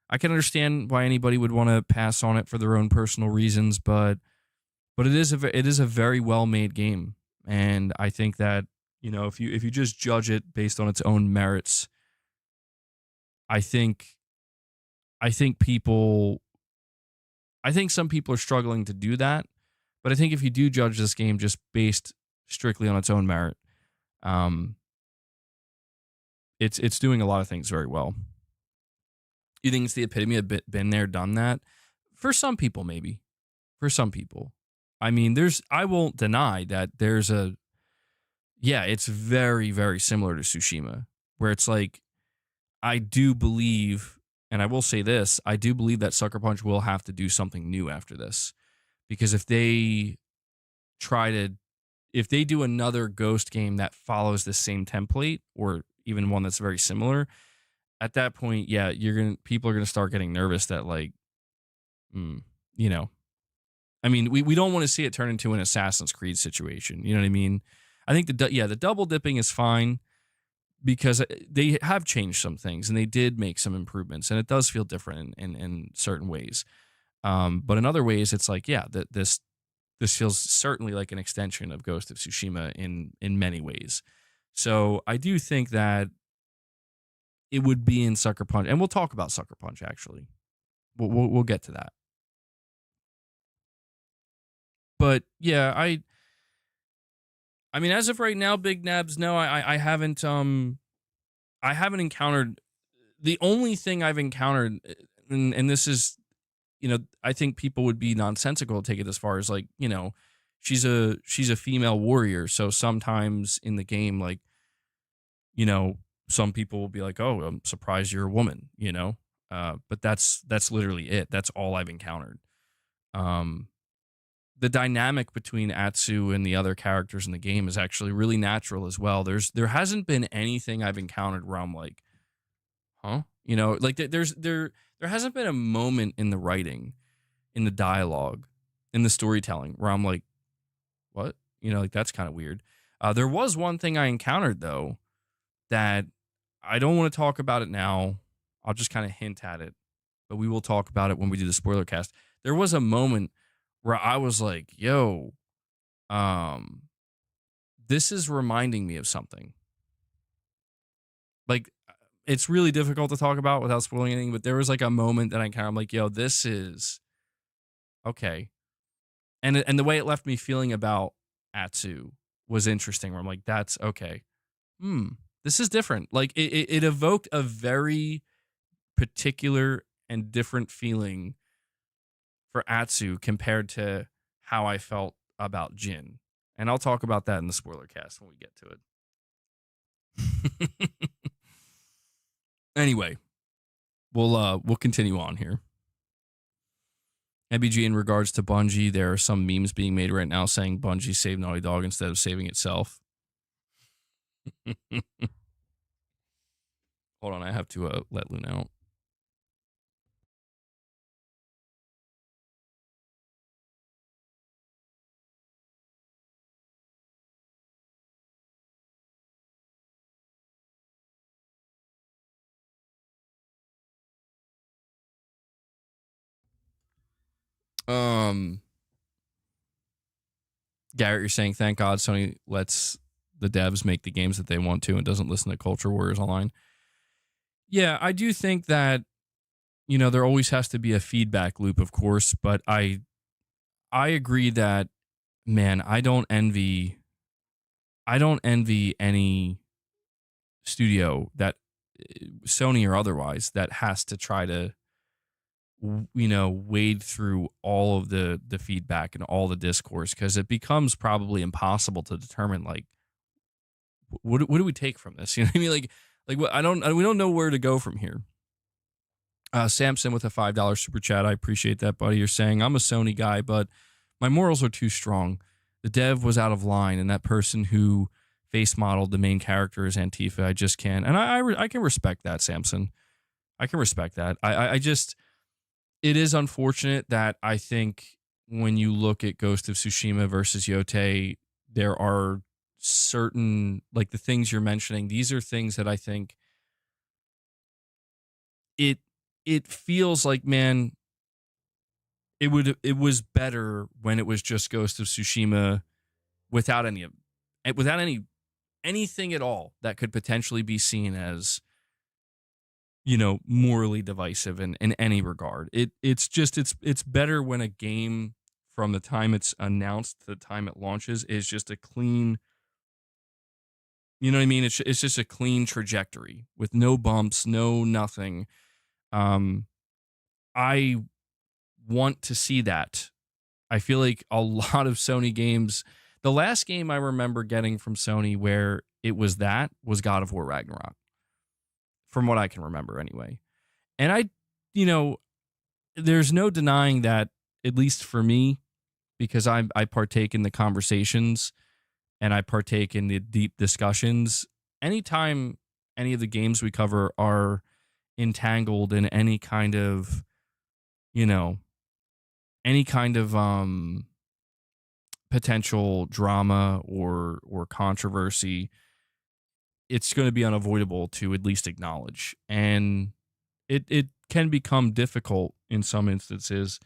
I can understand why anybody would want to pass on it for their own personal reasons, but it is a very well made game. And I think that, if you just judge it based on its own merits, I think some people are struggling to do that. But I think if you do judge this game just based strictly on its own merit, it's doing a lot of things very well. You think it's the epitome of been there, done that? For some people, maybe. For some people. I mean, I won't deny that it's very, very similar to Tsushima, where it's like, I do believe, and I will say this, I do believe that Sucker Punch will have to do something new after this. Because if they do another Ghost game that follows the same template, or even one that's very similar, at that point, yeah, people are gonna start getting nervous that, like, I mean, we don't want to see it turn into an Assassin's Creed situation. You know what I mean? I think the double dipping is fine because they have changed some things and they did make some improvements, and it does feel different in certain ways. But in other ways, it's like, yeah, this feels certainly like an extension of Ghost of Tsushima in many ways. So I do think that it would be in Sucker Punch, and we'll talk about Sucker Punch. Actually, we'll get to that. But yeah, I mean, as of right now, Big Nabs, no, I haven't encountered. The only thing I've encountered, and this is, I think people would be nonsensical to take it as far as, like, she's a female warrior. So sometimes in the game, like, some people will be like, "Oh, I'm surprised you're a woman," you know. But that's literally it. That's all I've encountered. Um, the dynamic between Atsu and the other characters in the game is actually really natural as well. There hasn't been anything I've encountered where I'm like, huh? You know, like there hasn't been a moment in the writing, in the dialogue, in the storytelling where I'm like, what? You know, like that's kind of weird. There was one thing I encountered though that I don't want to talk about it now. I'll just kind of hint at it, but we will talk about it when we do the spoiler cast. There was a moment where I was like, yo, um, this is reminding me of something. Like, it's really difficult to talk about without spoiling anything, but there was like a moment that I kind of like, yo, this is okay. And the way it left me feeling about Atsu was interesting, where I'm like, that's okay. This is different. Like it evoked a very particular and different feeling for Atsu compared to how I felt about Jin. And I'll talk about that in the spoiler cast when we get to it. Anyway, we'll continue on here. MBG, in regards to Bungie, there are some memes being made right now saying Bungie saved Naughty Dog instead of saving itself. Hold on, I have to let Luna out. Garrett, you're saying thank God Sony lets the devs make the games that they want to and doesn't listen to Culture Warriors Online. Yeah, I do think that, you know, there always has to be a feedback loop, of course, but I agree that, man, I don't envy any studio that, Sony or otherwise, that has to try to, you know, wade through all of the feedback and all the discourse, because it becomes probably impossible to determine, like, what do we take from this? You know what I mean? Like what, we don't know where to go from here. Samson with a $5 super chat. I appreciate that, buddy. You're saying I'm a Sony guy, but my morals are too strong. The dev was out of line, and that person who face modeled the main character is Antifa. I just can't, and I can respect that, Samson. I can respect that. I just, it is unfortunate that I think when you look at Ghost of Tsushima versus Yote, there are certain, like the things you're mentioning, these are things that I think it feels like, man, it was better when it was just Ghost of Tsushima without anything at all that could potentially be seen as, you know, morally divisive in any regard. It's better when a game, from the time it's announced to the time it launches, is just a clean, you know what I mean? It's just a clean trajectory with no bumps, no nothing. I want to see that. I feel like a lot of Sony games, the last game I remember getting from Sony where it was God of War Ragnarok, from what I can remember anyway. And you know, there's no denying that, at least for me, because I partake in the conversations and I partake in the deep discussions. Anytime any of the games we cover are entangled in any kind of, you know, any kind of potential drama or controversy, it's going to be unavoidable to at least acknowledge. And it can become difficult in some instances.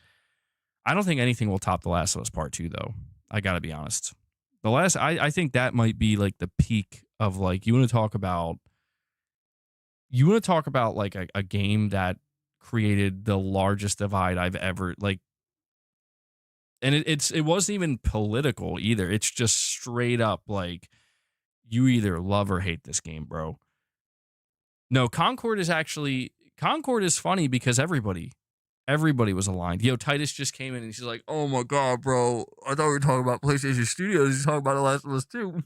I don't think anything will top The Last of Us Part 2, though. I got to be honest. I think that might be like the peak of, like, you want to talk about like a game that created the largest divide I've ever, like, and it wasn't even political either. It's just straight up like, you either love or hate this game, bro. No, Concord is funny because everybody was aligned. Yo, Titus just came in and she's like, "Oh my god, bro! I thought we were talking about PlayStation Studios. You're talking about The Last of Us 2."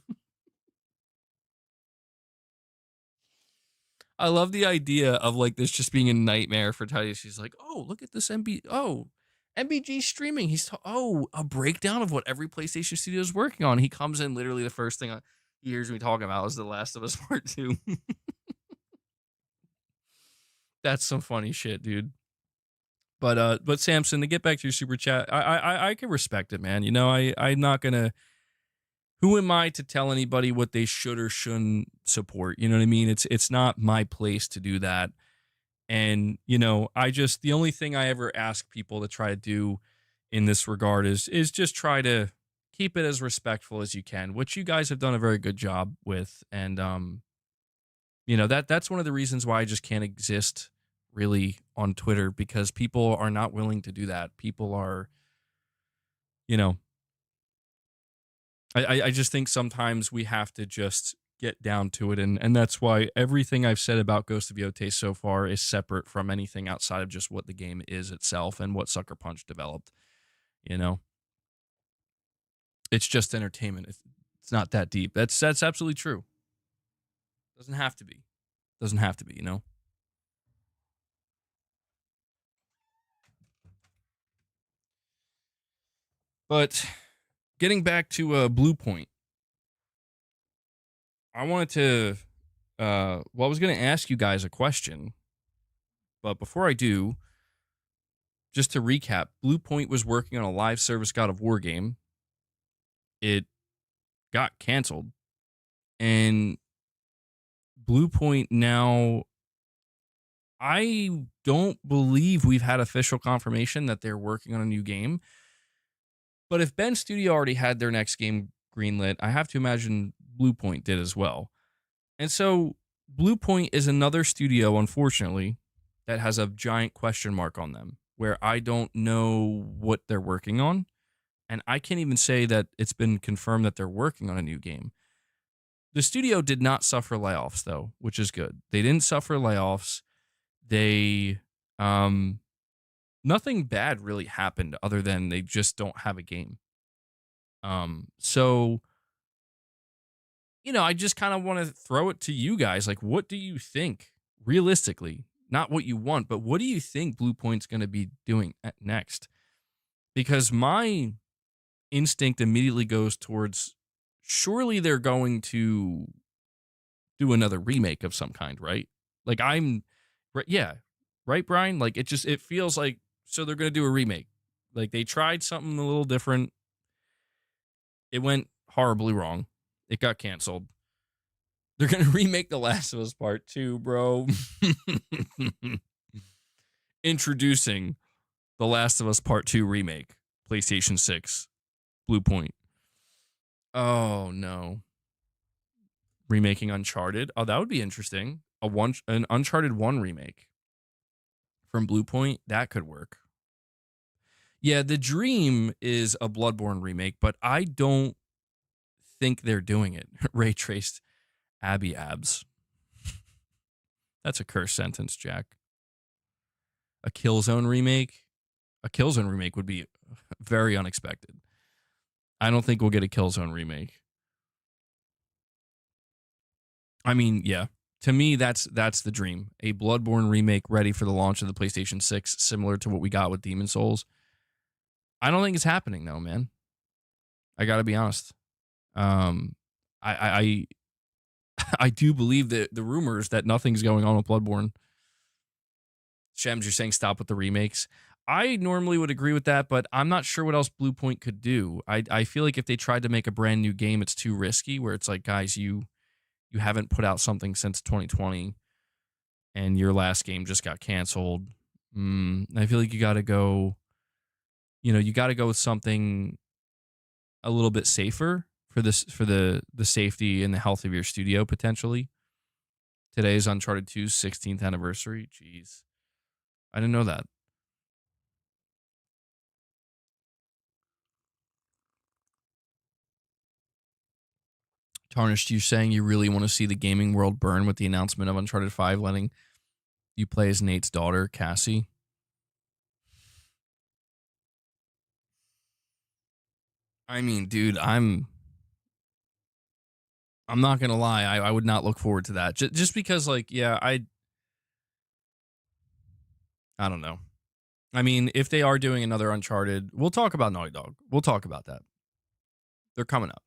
I love the idea of like this just being a nightmare for Tidy. She's like, "Oh, look at this MBG streaming. A breakdown of what every PlayStation studio is working on." He comes in, literally the first thing he hears me talking about is The Last of Us Part 2. That's some funny shit, dude. But Samson, to get back to your super chat, I can respect it, man. You know, I'm not gonna. Who am I to tell anybody what they should or shouldn't support? You know what I mean? It's not my place to do that. And, you know, the only thing I ever ask people to try to do in this regard is just try to keep it as respectful as you can, which you guys have done a very good job with. And you know, that's one of the reasons why I just can't exist really on Twitter, because people are not willing to do that. People are, you know, I just think sometimes we have to just get down to it, and that's why everything I've said about Ghost of Yote so far is separate from anything outside of just what the game is itself and what Sucker Punch developed. You know, it's just entertainment. It's not that deep. That's absolutely true. Doesn't have to be. Doesn't have to be. You know. But getting back to Blue Point, I wanted to. Well, I was going to ask you guys a question, but before I do, just to recap, Blue Point was working on a live service God of War game. It got canceled, and Blue Point now, I don't believe we've had official confirmation that they're working on a new game. But if Ben Studio already had their next game greenlit, I have to imagine Blue Point did as well. And so Blue Point is another studio, unfortunately, that has a giant question mark on them, where I don't know what they're working on. And I can't even say that it's been confirmed that they're working on a new game. The studio did not suffer layoffs, though, which is good. They didn't suffer layoffs. They, nothing bad really happened other than they just don't have a game. So, you know, I just kind of want to throw it to you guys. Like, what do you think, realistically? Not what you want, but what do you think Blue Point's going to be doing next? Because my instinct immediately goes towards, surely they're going to do another remake of some kind, right? Like yeah, right, Brian? Like it feels like, so they're going to do a remake. Like they tried something a little different. It went horribly wrong. It got canceled. They're going to remake The Last of Us Part 2, bro. Introducing The Last of Us Part 2 remake, PlayStation 6, Blue Point. Oh no. Remaking Uncharted. Oh, that would be interesting. An Uncharted 1 remake from Blue Point, that could work. Yeah, the dream is a Bloodborne remake, but I don't think they're doing it. Ray traced Abby Abs. That's a curse sentence, Jack. A Killzone remake? A Killzone remake would be very unexpected. I don't think we'll get a Killzone remake. I mean, yeah. To me, that's the dream. A Bloodborne remake ready for the launch of the PlayStation 6, similar to what we got with Demon Souls. I don't think it's happening though, man. I gotta be honest. I I do believe that the rumors that nothing's going on with Bloodborne. Shems, you're saying stop with the remakes. I normally would agree with that, but I'm not sure what else Blue Point could do. I feel like if they tried to make a brand new game, it's too risky. Where it's like, guys, you haven't put out something since 2020, and your last game just got canceled. I feel like you got to go. You know, you got to go with something a little bit safer for the safety and the health of your studio potentially. Today's Uncharted 2's 16th anniversary. Jeez. I didn't know that. Tarnished, you saying you really want to see the gaming world burn with the announcement of Uncharted 5 letting you play as Nate's daughter, Cassie? I mean, dude, I'm not gonna lie, I would not look forward to that. Just because, like, yeah, I don't know. I mean, if they are doing another Uncharted, we'll talk about Naughty Dog. We'll talk about that. They're coming up.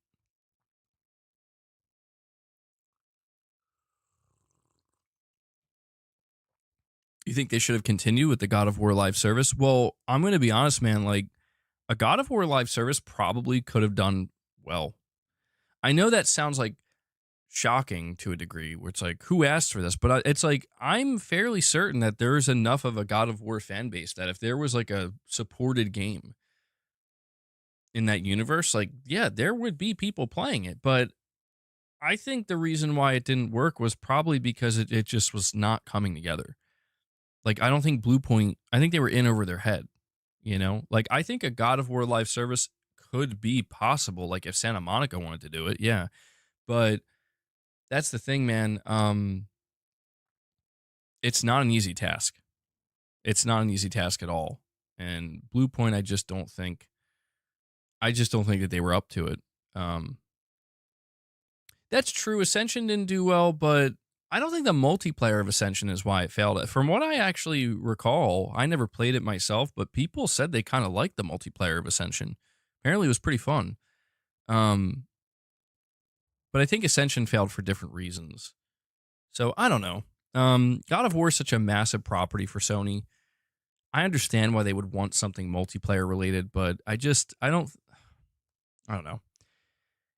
You think they should have continued with the God of War live service? Well, I'm going to be honest, man. Like, a God of War live service probably could have done well. I know that sounds like shocking to a degree, where it's like, who asked for this? But it's like, I'm fairly certain that there's enough of a God of War fan base that if there was like a supported game in that universe, like, yeah, there would be people playing it. But I think the reason why it didn't work was probably because it just was not coming together. Like, I don't think Blue Point, I think they were in over their head, you know? Like, I think a God of War live service could be possible, like if Santa Monica wanted to do it, yeah. But that's the thing, man. It's not an easy task. It's not an easy task at all. And Blue Point, I just don't think that they were up to it. That's true. Ascension didn't do well, but I don't think the multiplayer of Ascension is why it failed. From what I actually recall, I never played it myself, but people said they kind of liked the multiplayer of Ascension. Apparently, it was pretty fun. But I think Ascension failed for different reasons. So I don't know. God of War is such a massive property for Sony. I understand why they would want something multiplayer related, but I don't know.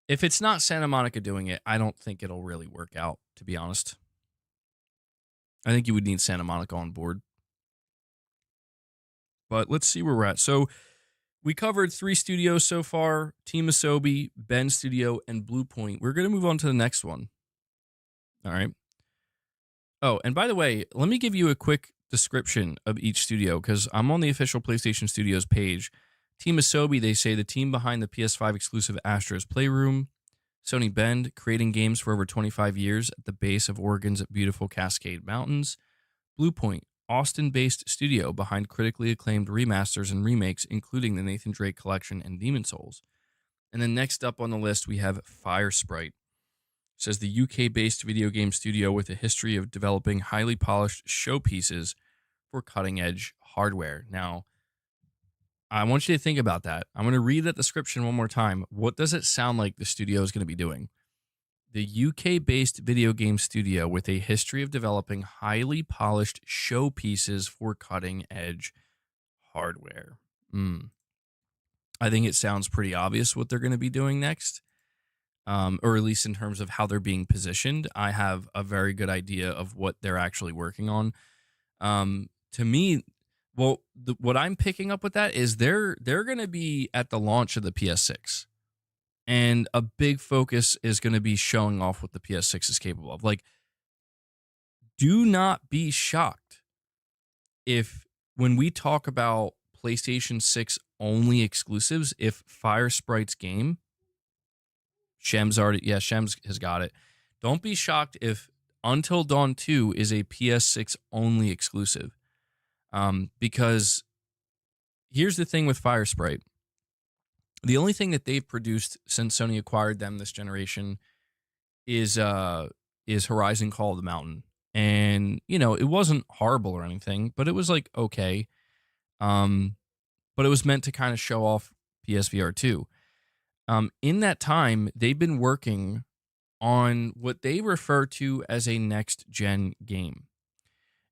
If it's not Santa Monica doing it, I don't think it'll really work out, to be honest. I think you would need Santa Monica on board. But let's see where we're at. So we covered 3 studios so far: Team Asobi, Bend Studio, and Blue Point. We're going to move on to the next one. All right. Oh, and by the way, let me give you a quick description of each studio, because I'm on the official PlayStation Studios page. Team Asobi, they say the team behind the PS5 exclusive Astro's Playroom. Sony Bend, creating games for over 25 years at the base of Oregon's beautiful Cascade Mountains. Blue Point, Austin-based studio behind critically acclaimed remasters and remakes, including the Nathan Drake Collection and Demon Souls. And then next up on the list, we have Firesprite. It says the UK-based video game studio with a history of developing highly polished showpieces for cutting-edge hardware. Now, I want you to think about that. I'm going to read that description one more time. What does it sound like the studio is going to be doing? The UK-based video game studio with a history of developing highly polished showpieces for cutting-edge hardware. I think it sounds pretty obvious what they're going to be doing next, or at least in terms of how they're being positioned. I have a very good idea of what they're actually working on. To me, well, what I'm picking up with that is they're going to be at the launch of the PS6. And a big focus is going to be showing off what the PS6 is capable of. Like, do not be shocked if, when we talk about PlayStation 6 only exclusives, if Firesprite's game, Shems has got it. Don't be shocked if Until Dawn 2 is a PS6 only exclusive. Because here's the thing with Firesprite. The only thing that they've produced since Sony acquired them this generation is Horizon Call of the Mountain. And, you know, it wasn't horrible or anything, but it was like okay. But it was meant to kind of show off PSVR 2. In that time, they've been working on what they refer to as a next-gen game.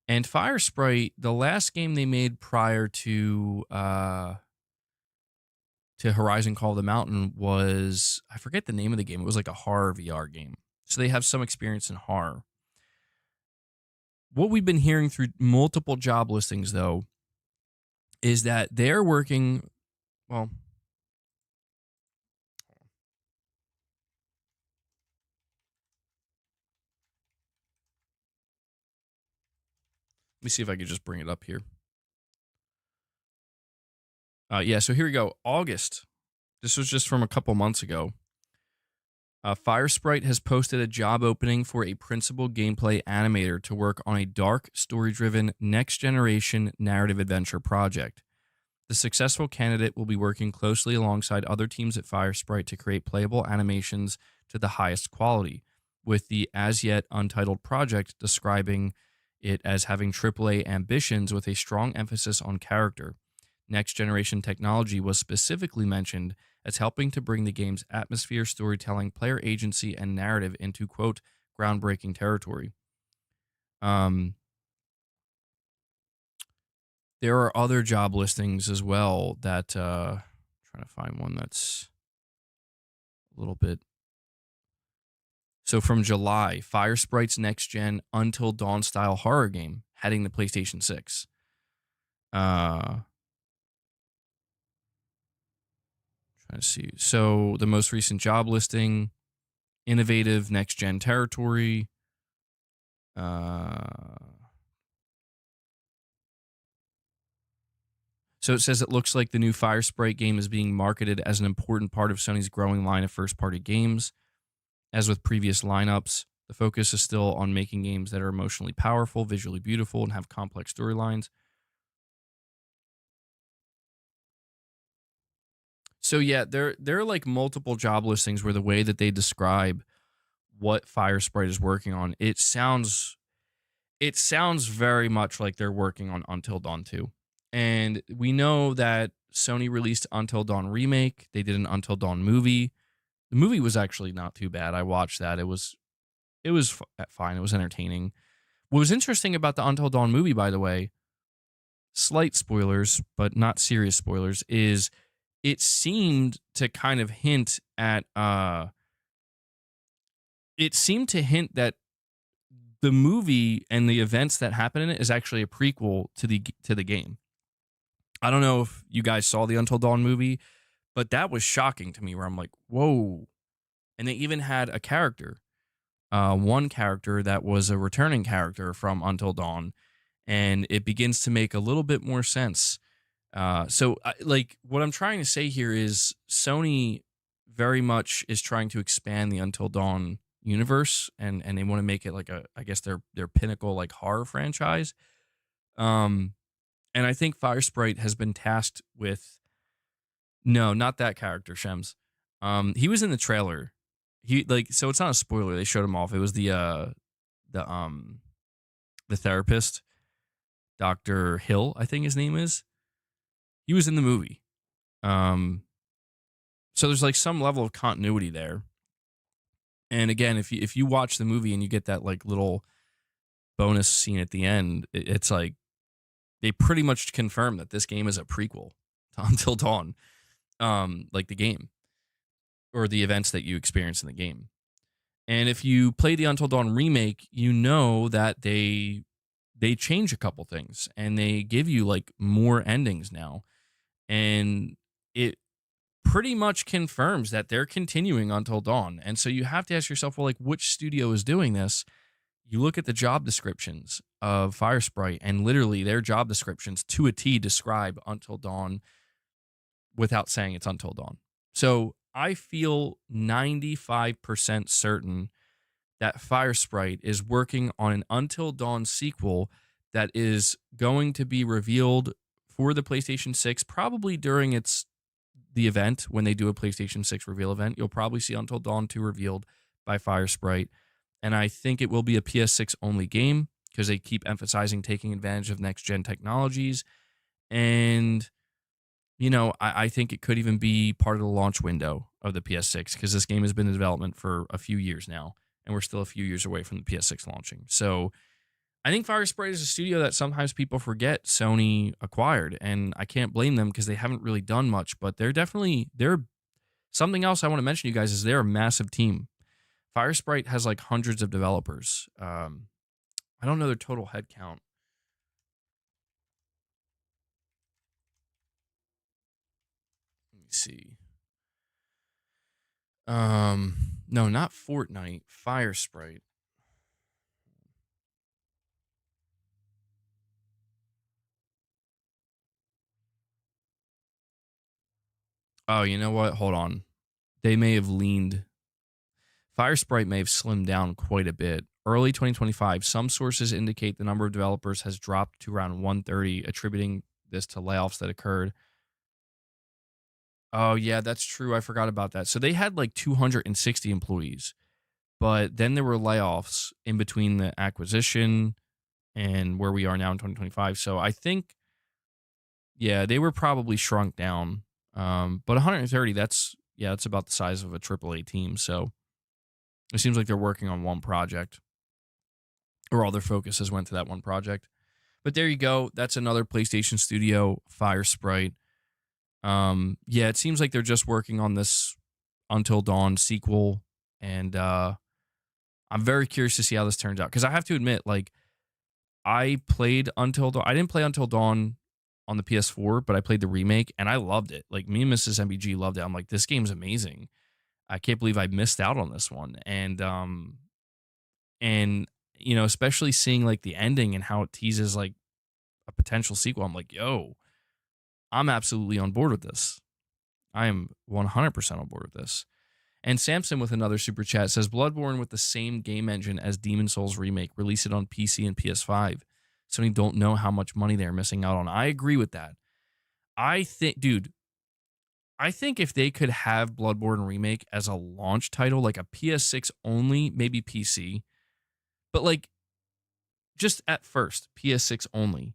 And Firesprite, the last game they made prior to Horizon Call of the Mountain was, I forget the name of the game. It was like a horror VR game. So they have some experience in horror. What we've been hearing through multiple job listings, though, is that they're working, well, let me see if I could just bring it up here. Yeah, so here we go. August. This was just from a couple months ago. Firesprite has posted a job opening for a principal gameplay animator to work on a dark, story-driven, next-generation narrative adventure project. The successful candidate will be working closely alongside other teams at Firesprite to create playable animations to the highest quality, with the as yet untitled project describing it as having AAA ambitions with a strong emphasis on character. Next generation technology was specifically mentioned as helping to bring the game's atmosphere, storytelling, player agency, and narrative into, quote, groundbreaking territory. Um, there are other job listings as well that, trying to find one that's a little bit. So from July, Firesprite's next gen Until Dawn style horror game heading to PlayStation 6. Uh, trying to see. So the most recent job listing, innovative next gen territory. So it says it looks like the new Firesprite game is being marketed as an important part of Sony's growing line of first party games. As with previous lineups, the focus is still on making games that are emotionally powerful, visually beautiful, and have complex storylines. So yeah, there are like multiple job listings where the way that they describe what Firesprite is working on, it sounds very much like they're working on Until Dawn 2. And we know that Sony released Until Dawn remake. They did an Until Dawn movie. The movie was actually not too bad. I watched that. It was fine. It was entertaining. What was interesting about the Until Dawn movie, by the way, slight spoilers, but not serious spoilers, is it seemed to kind of hint at it seemed to hint that the movie and the events that happen in it is actually a prequel to the game. I don't know if you guys saw the Until Dawn movie, but that was shocking to me where I'm like, whoa. And they even had a character, one character that was a returning character from Until Dawn, and it begins to make a little bit more sense. Like what I'm trying to say here is Sony very much is trying to expand the Until Dawn universe, and they want to make it like I guess their pinnacle like horror franchise. Um, and I think Firesprite has been tasked with no, not that character, Shems. He was in the trailer. He like so it's not a spoiler. They showed him off. It was the um the therapist, Dr. Hill, I think his name is. He was in the movie. Um, so there's like some level of continuity there. And again, if you watch the movie and you get that like little bonus scene at the end, it's like they pretty much confirm that this game is a prequel to Until Dawn, like the game or the events that you experience in the game. And if you play the Until Dawn remake, you know that they change a couple things and they give you like more endings now. And it pretty much confirms that they're continuing Until Dawn. And so you have to ask yourself, well, like, which studio is doing this? You look at the job descriptions of Firesprite, and literally their job descriptions to a T describe Until Dawn without saying it's Until Dawn. So I feel 95% certain that Firesprite is working on an Until Dawn sequel that is going to be revealed for the PlayStation 6, probably during the event when they do a PlayStation 6 reveal event. You'll probably see Until Dawn 2 revealed by Firesprite. And I think it will be a PS6 only game because they keep emphasizing taking advantage of next gen technologies. And, you know, I think it could even be part of the launch window of the PS6 because this game has been in development for a few years now. And we're still a few years away from the PS6 launching. So I think Firesprite is a studio that sometimes people forget Sony acquired. And I can't blame them because they haven't really done much. But they're something else I want to mention to you guys is they're a massive team. Firesprite has like hundreds of developers. I don't know their total head count. Let me see. No, not Fortnite. Firesprite. Oh, you know what? Hold on. They may have leaned. Firesprite may have slimmed down quite a bit. Early 2025, some sources indicate the number of developers has dropped to around 130, attributing this to layoffs that occurred Oh, yeah, that's true. I forgot about that. So they had like 260 employees, but then there were layoffs in between the acquisition and where we are now in 2025. So I think, yeah, they were probably shrunk down. But 130, that's about the size of a AAA team. So it seems like they're working on one project, or all their focus has went to that one project. But there you go. That's another PlayStation Studio Fire Sprite. Yeah, it seems like they're just working on this Until Dawn sequel, and I'm very curious to see how this turns out. Because I have to admit, like, I played Until Dawn. I didn't play Until Dawn on the PS4, but I played the remake, and I loved it. Like, me and Mrs. MBG loved it. I'm like, this game's amazing. I can't believe I missed out on this one. And especially seeing like the ending and how it teases like a potential sequel. I'm like, yo, I'm absolutely on board with this. I am 100% on board with this. And Samson with another super chat says Bloodborne with the same game engine as Demon Souls remake, release it on PC and PS5. Sony don't know how much money they're missing out on. I agree with that. I think, dude, I think if they could have Bloodborne remake as a launch title, like a PS6 only, maybe PC, but like just at first, PS6 only,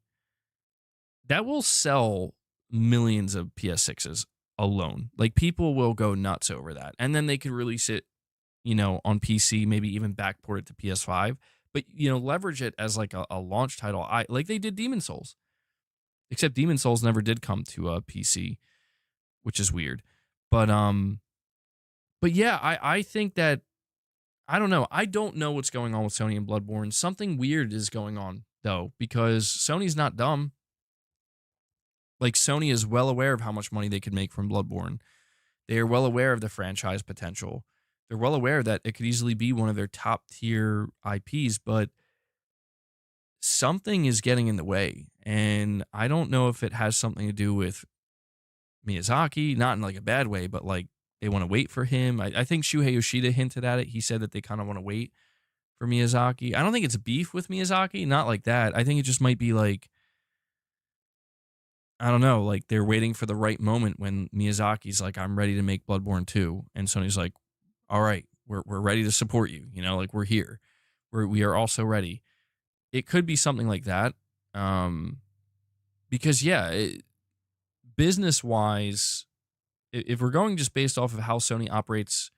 that will sell millions of PS6s alone. Like people will go nuts over that. And then they could release it, on PC, maybe even backport it to PS5. But leverage it as like a launch title. I like they did Demon Souls. Except Demon Souls never did come to a PC, which is weird. But yeah, I think that I don't know. I don't know what's going on with Sony and Bloodborne. Something weird is going on though, because Sony's not dumb. Like Sony is well aware of how much money they could make from Bloodborne. They are well aware of the franchise potential. They're well aware that it could easily be one of their top tier IPs, but something is getting in the way. And I don't know if it has something to do with Miyazaki, not in like a bad way, but like they want to wait for him. I think Shuhei Yoshida hinted at it. He said that they kind of want to wait for Miyazaki. I don't think it's beef with Miyazaki, not like that. I think it just might be like, I don't know, like they're waiting for the right moment when Miyazaki's like, I'm ready to make Bloodborne 2. And Sony's like, all right, we're ready to support you. Like we're here. We are also ready. It could be something like that. Because yeah, business wise, if we're going just based off of how Sony operates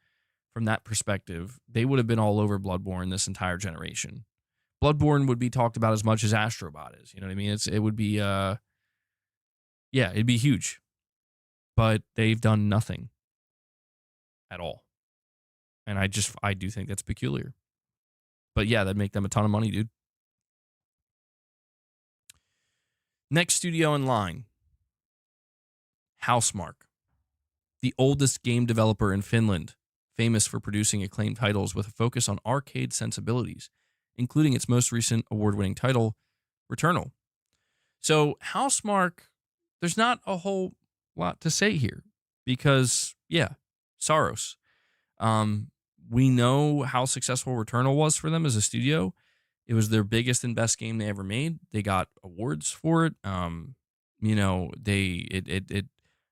from that perspective, they would have been all over Bloodborne this entire generation. Bloodborne would be talked about as much as Astrobot is. You know what I mean? It would be yeah, it'd be huge. But they've done nothing at all. And I do think that's peculiar. But yeah, that'd make them a ton of money, dude. Next studio in line, Housemark, the oldest game developer in Finland, famous for producing acclaimed titles with a focus on arcade sensibilities, including its most recent award-winning title, Returnal. So Housemark, there's not a whole lot to say here because, yeah, Saros. We know how successful Returnal was for them as a studio. It was their biggest and best game they ever made. They got awards for it. It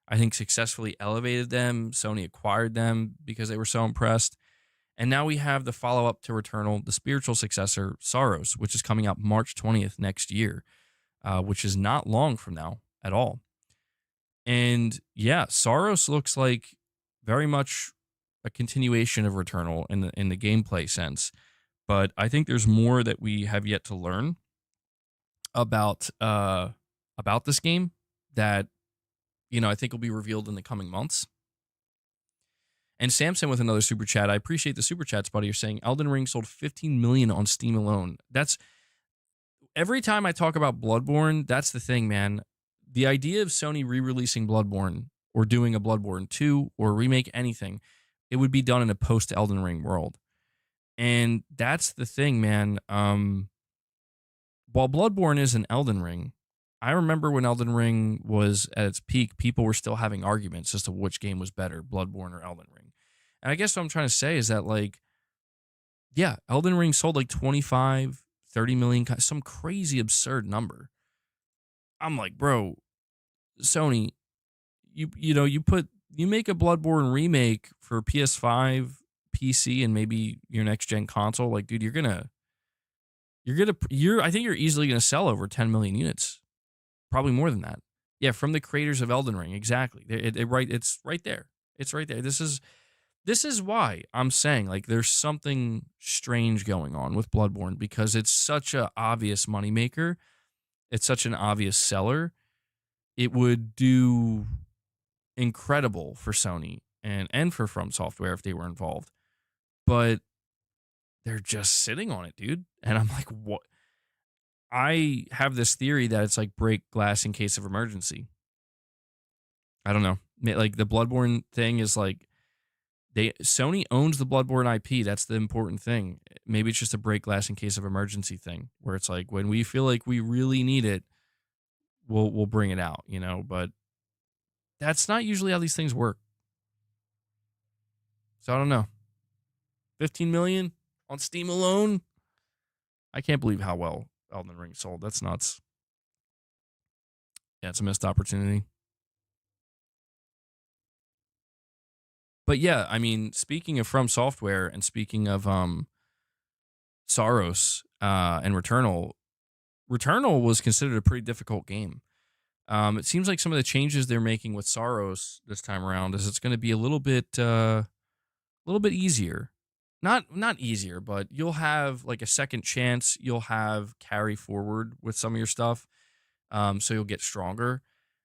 I think successfully elevated them. Sony acquired them because they were so impressed. And now we have the follow-up to Returnal, the spiritual successor, Saros, which is coming out March 20th next year, which is not long from now at all. And yeah, Saros looks like very much a continuation of Returnal in the gameplay sense. But I think there's more that we have yet to learn about this game that I think will be revealed in the coming months. And Samson with another super chat. I appreciate the super chats, buddy. You're saying Elden Ring sold 15 million on Steam alone. That's every time I talk about Bloodborne, that's the thing, man. The idea of Sony re-releasing Bloodborne or doing a Bloodborne 2 or remake anything, it would be done in a post-Elden Ring world. And that's the thing, man. While Bloodborne is an Elden Ring, I remember when Elden Ring was at its peak, people were still having arguments as to which game was better, Bloodborne or Elden Ring. And I guess what I'm trying to say is that, like, yeah, Elden Ring sold like 25, 30 million, some crazy absurd number. I'm like, bro, Sony, you put you make a Bloodborne remake for PS5, PC, and maybe your next gen console, like, dude, I think you're easily gonna sell over 10 million units, probably more than that. Yeah, from the creators of Elden Ring, exactly. It's right there. It's right there. This is why I'm saying, like, there's something strange going on with Bloodborne because it's such a obvious moneymaker. It's such an obvious seller. It would do incredible for Sony and for From Software if they were involved. But they're just sitting on it, dude. And I'm like, what? I have this theory that it's like break glass in case of emergency. I don't know. Like the Bloodborne thing is like Sony owns the Bloodborne IP. That's the important thing. Maybe it's just a break glass in case of emergency thing where it's like when we feel like we really need it, we'll bring it out, you know, but that's not usually how these things work. So I don't know. 15 million on Steam alone? I can't believe how well Elden Ring sold. That's nuts. Yeah, it's a missed opportunity. But yeah, I mean, speaking of From Software and speaking of Saros and Returnal was considered a pretty difficult game. It seems like some of the changes they're making with Saros this time around is it's going to be a little bit easier. Not easier, but you'll have like a second chance. You'll have carry forward with some of your stuff, so you'll get stronger.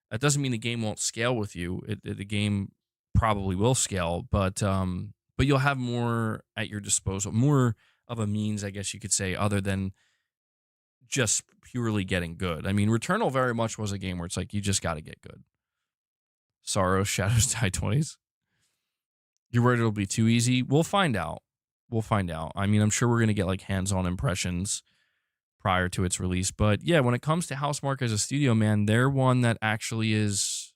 That doesn't mean the game won't scale with you. The game probably will scale, but you'll have more at your disposal, more of a means, I guess you could say, other than just purely getting good. I mean, Returnal very much was a game where it's like you just got to get good. Sorrows, Shadows Die Twice. You're worried it'll be too easy? We'll find out. I mean, I'm sure we're going to get like hands-on impressions prior to its release. But yeah, when it comes to Housemarque as a studio, man, they're one that actually is,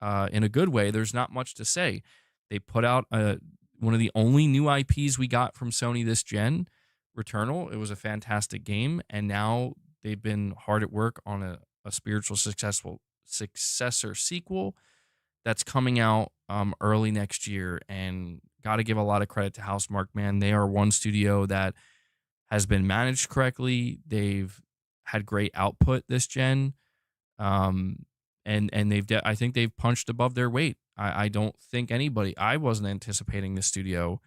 in a good way, there's not much to say. They put out one of the only new IPs we got from Sony this gen, Returnal. It was a fantastic game. And now they've been hard at work on a spiritual successor sequel that's coming out early next year, and got to give a lot of credit to Housemarque, man. They are one studio that has been managed correctly. They've had great output this gen, and I think they've punched above their weight. I don't think I wasn't anticipating this studio,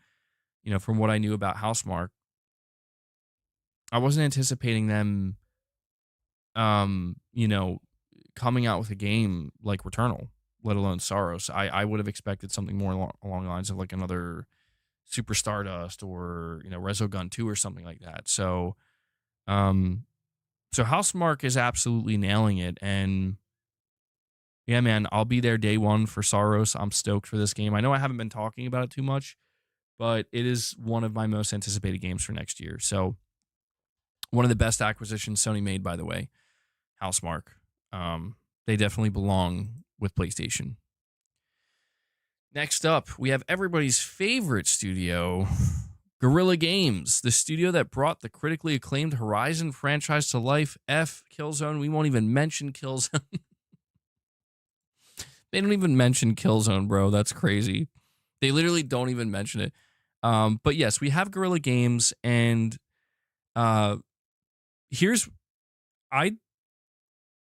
you know, from what I knew about Housemarque. I wasn't anticipating them, you know, coming out with a game like Returnal, let alone Saros. I would have expected something more along the lines of like another Super Stardust or, you know, Resogun 2 or something like that. So Housemarque is absolutely nailing it. And yeah, man, I'll be there day one for Saros. I'm stoked for this game. I know I haven't been talking about it too much, but it is one of my most anticipated games for next year. So one of the best acquisitions Sony made, by the way, Housemarque. They definitely belong with PlayStation. Next up, we have everybody's favorite studio, Guerrilla Games, the studio that brought the critically acclaimed Horizon franchise to life. Killzone. We won't even mention Killzone. They don't even mention Killzone, bro. That's crazy. They literally don't even mention it. But yes, we have Guerrilla Games, and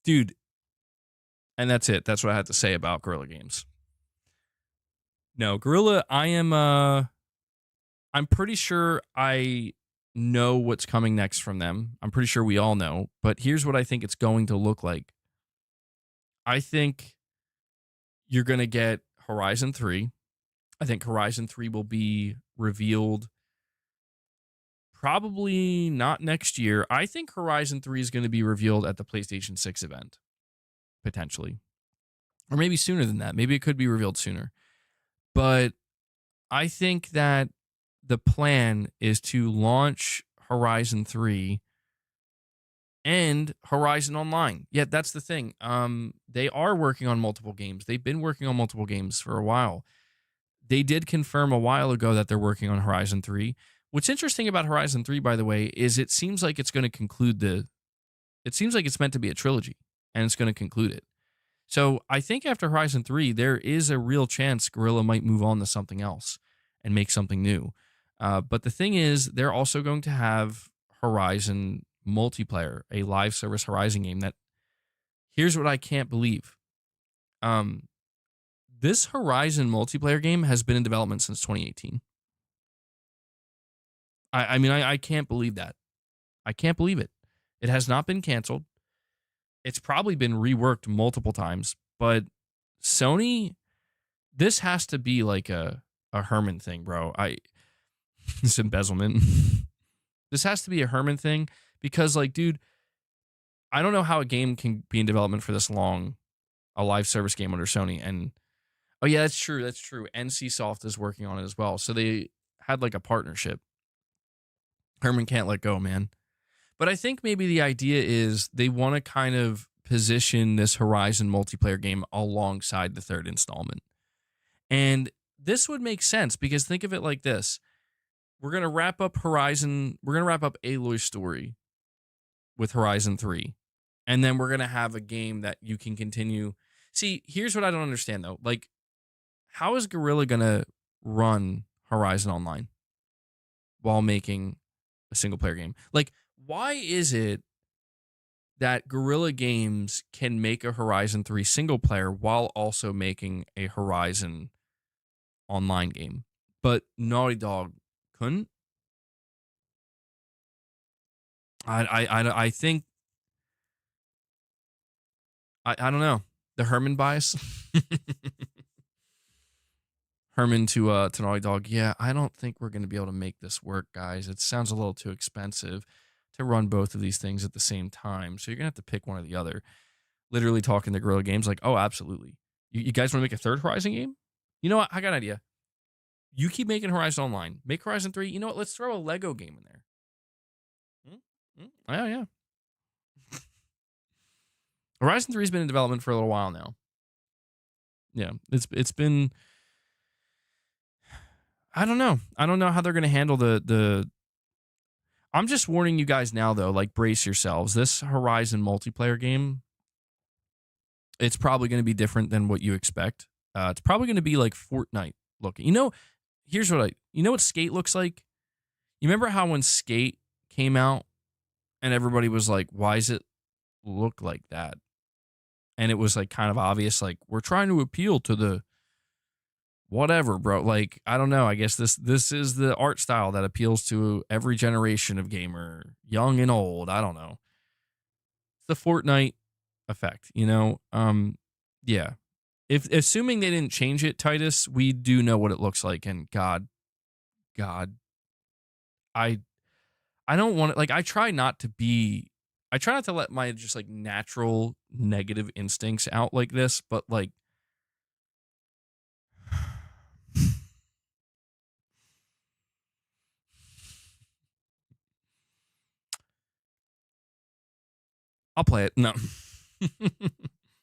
dude, and that's it. That's what I had to say about Guerrilla Games. No, Guerrilla, I'm pretty sure I know what's coming next from them. I'm pretty sure we all know, but here's what I think it's going to look like. I think you're going to get Horizon 3. I think Horizon 3 will be revealed probably not next year. I think Horizon 3 is going to be revealed at the PlayStation 6 event, potentially. Or maybe sooner than that. Maybe it could be revealed sooner. But I think that the plan is to launch Horizon 3 and Horizon Online. Yeah, that's the thing. They are working on multiple games. They've been working on multiple games for a while. They did confirm a while ago that they're working on Horizon 3. What's interesting about Horizon 3, by the way, is it seems like it's going to conclude it seems like it's meant to be a trilogy, and it's going to conclude it. So I think after Horizon 3, there is a real chance Gorilla might move on to something else and make something new. But the thing is, they're also going to have Horizon multiplayer, a live service Horizon game that, here's what I can't believe. Um, this Horizon multiplayer game has been in development since 2018. I mean, I can't believe that. I can't believe it. It has not been canceled. It's probably been reworked multiple times, but Sony, this has to be like a Herman thing, bro. This embezzlement. This has to be a Herman thing because, like, dude, I don't know how a game can be in development for this long, a live service game under Sony. And oh yeah, that's true. That's true. NC Soft is working on it as well, so they had like a partnership. Herman can't let go, man. But I think maybe the idea is they want to kind of position this Horizon multiplayer game alongside the third installment. And this would make sense because think of it like this. We're going to wrap up Horizon, we're going to wrap up Aloy's story with Horizon 3. And then we're going to have a game that you can continue. See, here's what I don't understand though. Like, how is Guerrilla going to run Horizon Online while making a single player game? Like, why is it that Guerrilla Games can make a Horizon 3 single player while also making a Horizon online game, but Naughty Dog couldn't? I think I don't know, the Herman bias. Herman to Naughty Dog. Yeah, I don't think we're going to be able to make this work, guys. It sounds a little too expensive to run both of these things at the same time. So you're going to have to pick one or the other. Literally talking to Guerrilla Games like, oh, absolutely. You guys want to make a third Horizon game? You know what? I got an idea. You keep making Horizon Online. Make Horizon 3. You know what? Let's throw a Lego game in there. Oh, yeah. Horizon 3 has been in development for a little while now. Yeah, it's been... I don't know. I don't know how they're going to handle the. I'm just warning you guys now, though. Like, brace yourselves. This Horizon multiplayer game, it's probably going to be different than what you expect. It's probably going to be like Fortnite looking. You know, here's what you know what Skate looks like? You remember how when Skate came out and everybody was like, why does it look like that? And it was like kind of obvious, like, we're trying to appeal to the whatever, bro. Like, I don't know. I guess this is the art style that appeals to every generation of gamer, young and old. I don't know. It's the Fortnite effect, you know? Yeah. If assuming they didn't change it, Titus, we do know what it looks like. And God, I don't want to, like, I try not to let my just like natural negative instincts out like this, but like I'll play it. No.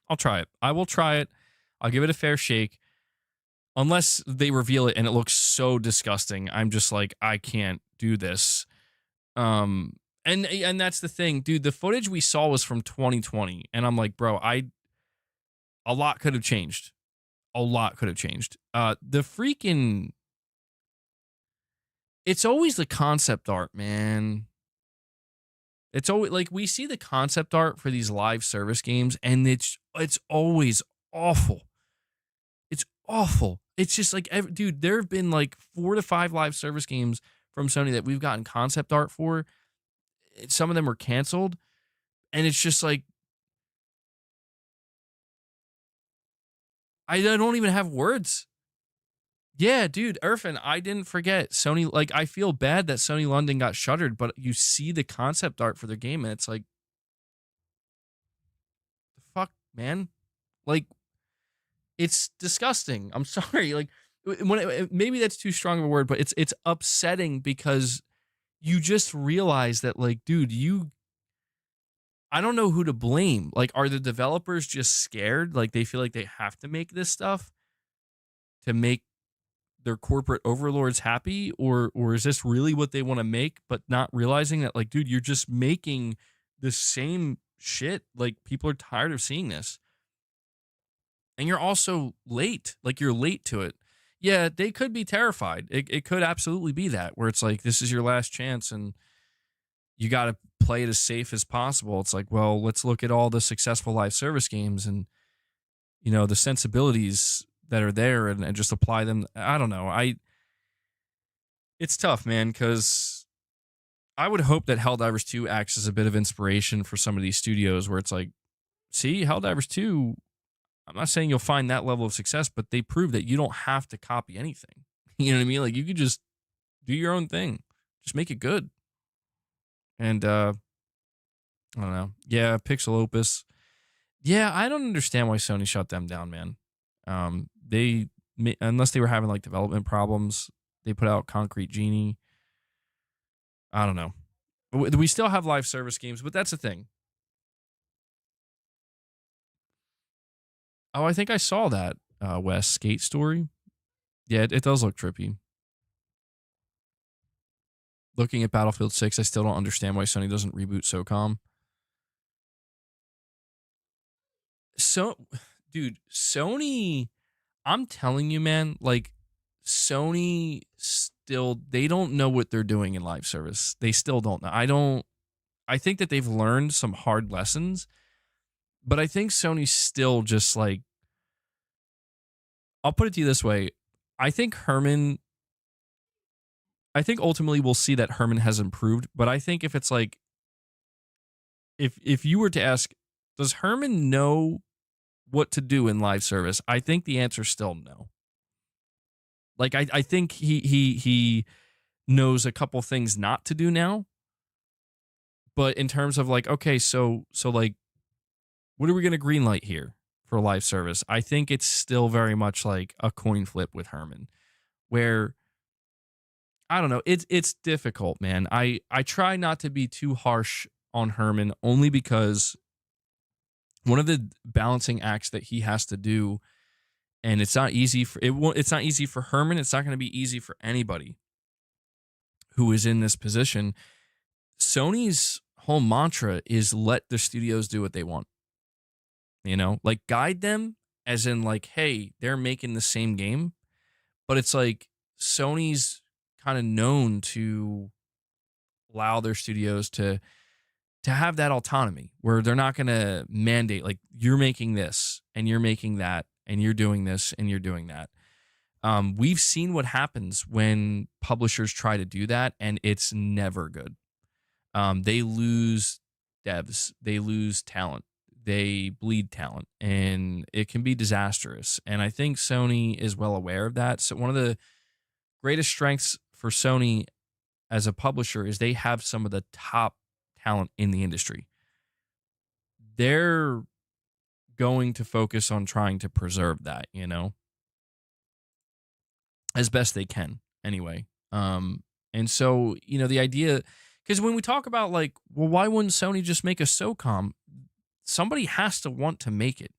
I'll try it. I will try it. I'll give it a fair shake. Unless they reveal it and it looks so disgusting, I'm just like, I can't do this. And that's the thing, dude. The footage we saw was from 2020, and I'm like, bro, a lot could have changed. A lot could have changed. The freaking, it's always the concept art, man. It's always like we see the concept art for these live service games, and it's always awful. It's awful. It's just like, dude, there have been like 4 to 5 live service games from Sony that we've gotten concept art for. Some of them were canceled, and it's just like, I don't even have words. Yeah, dude, Irfan, I didn't forget Sony. Like, I feel bad that Sony London got shuttered, but you see the concept art for their game, and it's like, the fuck, man. Like, it's disgusting. I'm sorry. Like, maybe that's too strong of a word, but it's upsetting because you just realize that, like, dude, I don't know who to blame. Like, are the developers just scared? Like, they feel like they have to make this stuff to make their corporate overlords happy, or is this really what they want to make, but not realizing that, like, dude, you're just making the same shit. Like, people are tired of seeing this. and you're also late. Like, you're late to it. Yeah, they could be terrified. It could absolutely be that, where it's like, this is your last chance and you got to play it as safe as possible. It's like, well, let's look at all the successful live service games and, the sensibilities that are there, and just apply them. I don't know. It's tough, man, because I would hope that Helldivers 2 acts as a bit of inspiration for some of these studios where it's like, see, Helldivers 2, I'm not saying you'll find that level of success, but they prove that you don't have to copy anything. You know what I mean? Like, you could just do your own thing. Just make it good. And I don't know. Yeah, Pixel Opus. Yeah, I don't understand why Sony shut them down, man. They unless they were having like development problems, they put out Concrete Genie. I don't know. We still have live service games, but that's the thing. Oh, I think I saw that West Skate Story. Yeah, it does look trippy. Looking at Battlefield 6, I still don't understand why Sony doesn't reboot SOCOM. So, dude, Sony, I'm telling you, man, like, Sony still, they don't know what they're doing in live service. They still don't know. I think that they've learned some hard lessons, but I think Sony's still just like, I'll put it to you this way. I think ultimately we'll see that Herman has improved, but I think if it's like, if you were to ask, does Herman know what to do in live service? I think the answer is still no. Like, I think he knows a couple things not to do now, but in terms of like, okay, so like, what are we going to greenlight here for live service? I think it's still very much like a coin flip with Herman, where I don't know, it's difficult, man. I try not to be too harsh on Herman, only because one of the balancing acts that he has to do, and it's not easy for it's not easy for Herman, it's not going to be easy for anybody who is in this position. Sony's whole mantra is let the studios do what they want. Like, guide them, as in like, hey, they're making the same game, but it's like Sony's kind of known to allow their studios to have that autonomy where they're not going to mandate, like, you're making this and you're making that and you're doing this and you're doing that. We've seen what happens when publishers try to do that, and it's never good. They lose devs, they lose talent, they bleed talent, and it can be disastrous. And I think Sony is well aware of that. So one of the greatest strengths for Sony as a publisher is they have some of the top talent in the industry. They're going to focus on trying to preserve that, as best they can anyway. And so, the idea, because when we talk about like, well, why wouldn't Sony just make a SOCOM? Somebody has to want to make it.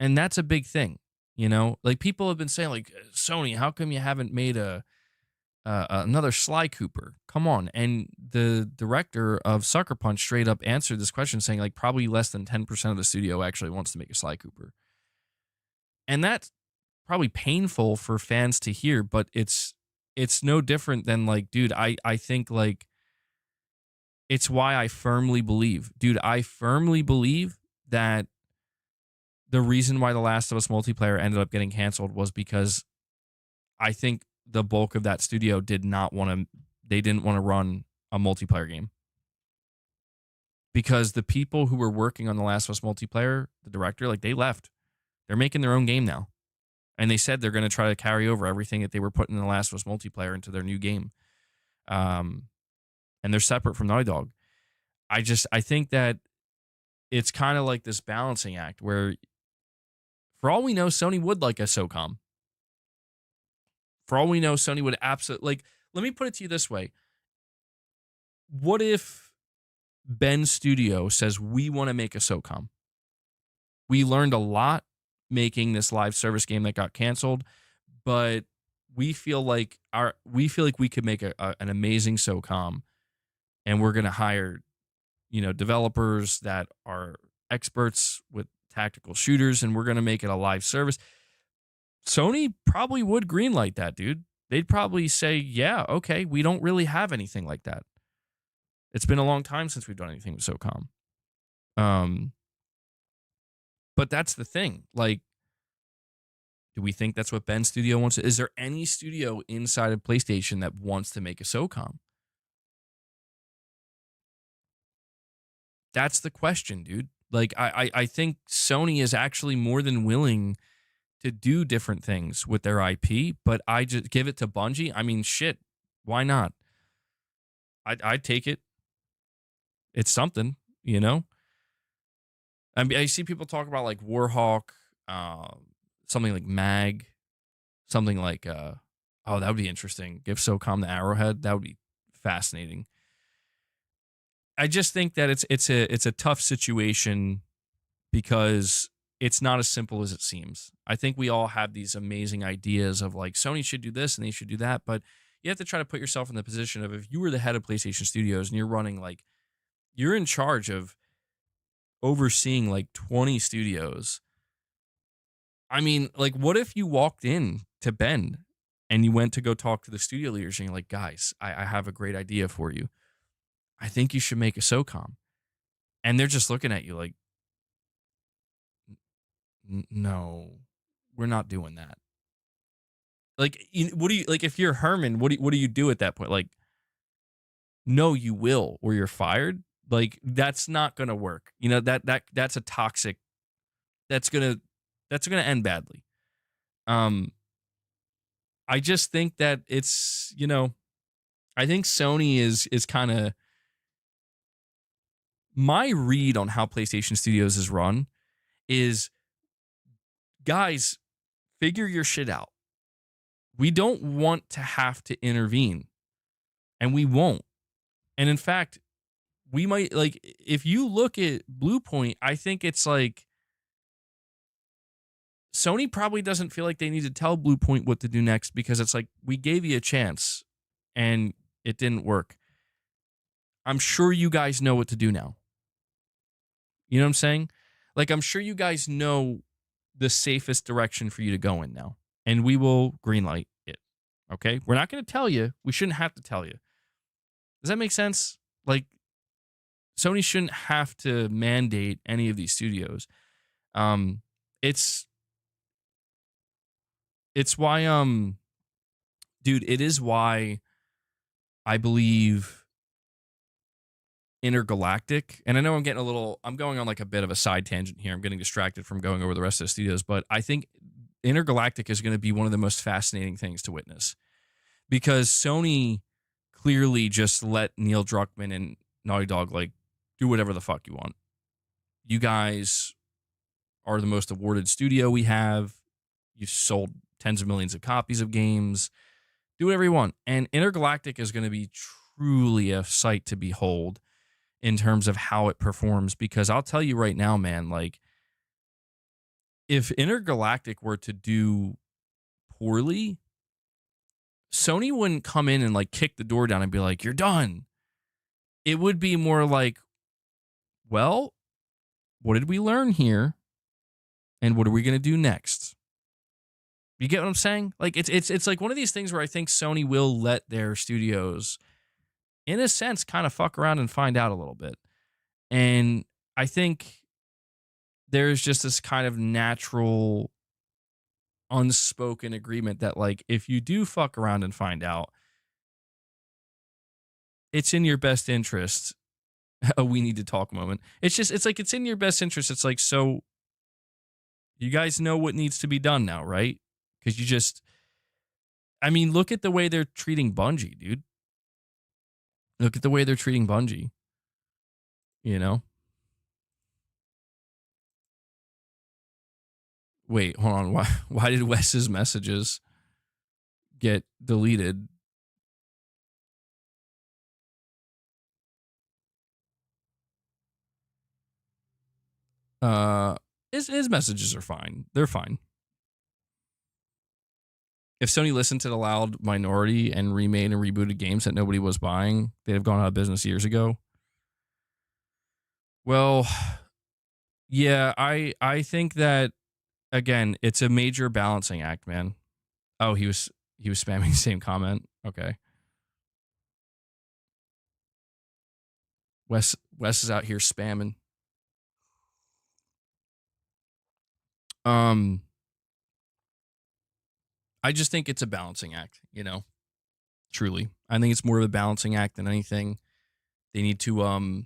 And that's a big thing, like, people have been saying like, Sony, how come you haven't made another Sly Cooper? Come on. And the director of Sucker Punch straight up answered this question saying like, probably less than 10% of the studio actually wants to make a Sly Cooper. And that's probably painful for fans to hear, but it's no different than like, dude, I think like, it's why I firmly believe that the reason why The Last of Us multiplayer ended up getting canceled was because I think the bulk of that studio didn't want to run a multiplayer game. Because the people who were working on The Last of Us multiplayer, the director, like, they left. They're making their own game now. And they said they're going to try to carry over everything that they were putting in The Last of Us multiplayer into their new game. And they're separate from Naughty Dog. I think that it's kind of like this balancing act where, for all we know, Sony would like a SOCOM. For all we know, Sony would absolutely, like, let me put it to you this way. What if Ben Studio says, we want to make a SOCOM? We learned a lot making this live service game that got canceled, but we feel like we could make an amazing SOCOM, and we're going to hire, developers that are experts with tactical shooters and we're going to make it a live service, Sony probably would greenlight that, dude. They'd probably say, yeah, okay, we don't really have anything like that. It's been a long time since we've done anything with SOCOM. But that's the thing. Like, do we think that's what Ben's studio wants? Is there any studio inside of PlayStation that wants to make a SOCOM? That's the question, dude. Like, I think Sony is actually more than willing to do different things with their IP, but I just give it to Bungie. I mean, shit, why not? I'd take it. It's something, you know? I mean, I see people talk about like Warhawk, something like Mag, something like, oh, that would be interesting. Give SOCOM the Arrowhead. That would be fascinating. I just think that it's a tough situation because it's not as simple as it seems. I think we all have these amazing ideas of like Sony should do this and they should do that, but you have to try to put yourself in the position of if you were the head of PlayStation Studios and you're running like you're in charge of overseeing like 20 studios. I mean, like what if you walked in to Ben and you went to go talk to the studio leaders and you're like, guys, I have a great idea for you. I think you should make a SOCOM. And they're just looking at you like, no, we're not doing that. Like, what do you, like, if you're Herman, what do you do at that point? Like, no, you will, or you're fired. Like, that's not going to work. You know, that's a toxic, that's going to end badly. I just think that it's, you know, I think Sony is kind of, my read on how PlayStation Studios is run is, guys, figure your shit out. We don't want to have to intervene, and we won't. And in fact, we might, like, if you look at Bluepoint, I think it's like Sony probably doesn't feel like they need to tell Bluepoint what to do next because it's like, we gave you a chance and it didn't work. I'm sure you guys know what to do now. You know what I'm saying? Like, I'm sure you guys know the safest direction for you to go in now, and we will greenlight it. Okay? We're not going to tell you. We shouldn't have to tell you. Does that make sense? Like, Sony shouldn't have to mandate any of these studios. It's why, dude, it is why I believe Intergalactic, and I know I'm going on like a bit of a side tangent here. I'm getting distracted from going over the rest of the studios, but I think Intergalactic is going to be one of the most fascinating things to witness because Sony clearly just let Neil Druckmann and Naughty Dog like do whatever the fuck you want. You guys are the most awarded studio we have. You've sold tens of millions of copies of games. Do whatever you want. And Intergalactic is going to be truly a sight to behold in terms of how it performs, because I'll tell you right now, man, like if Intergalactic were to do poorly, Sony wouldn't come in and like kick the door down and be like, you're done. It would be more like, well, what did we learn here? And what are we going to do next? You get what I'm saying? Like it's like one of these things where I think Sony will let their studios, in a sense, kind of fuck around and find out a little bit. And I think there's just this kind of natural, unspoken agreement that, like, if you do fuck around and find out, it's in your best interest. A we need to talk moment. It's like it's in your best interest. It's like, so you guys know what needs to be done now, right? Because I mean, look at the way they're treating Bungie, dude. Look at the way they're treating Bungie. You know? Wait, hold on. Why did Wes's messages get deleted? His messages are fine. They're fine. If Sony listened to the loud minority and remade and rebooted games that nobody was buying, they'd have gone out of business years ago. Well, Yeah, I think that again, it's a major balancing act, man. Oh, he was spamming the same comment. Okay. Wes is out here spamming. Um I just think it's a balancing act, truly. I think it's more of a balancing act than anything. They need to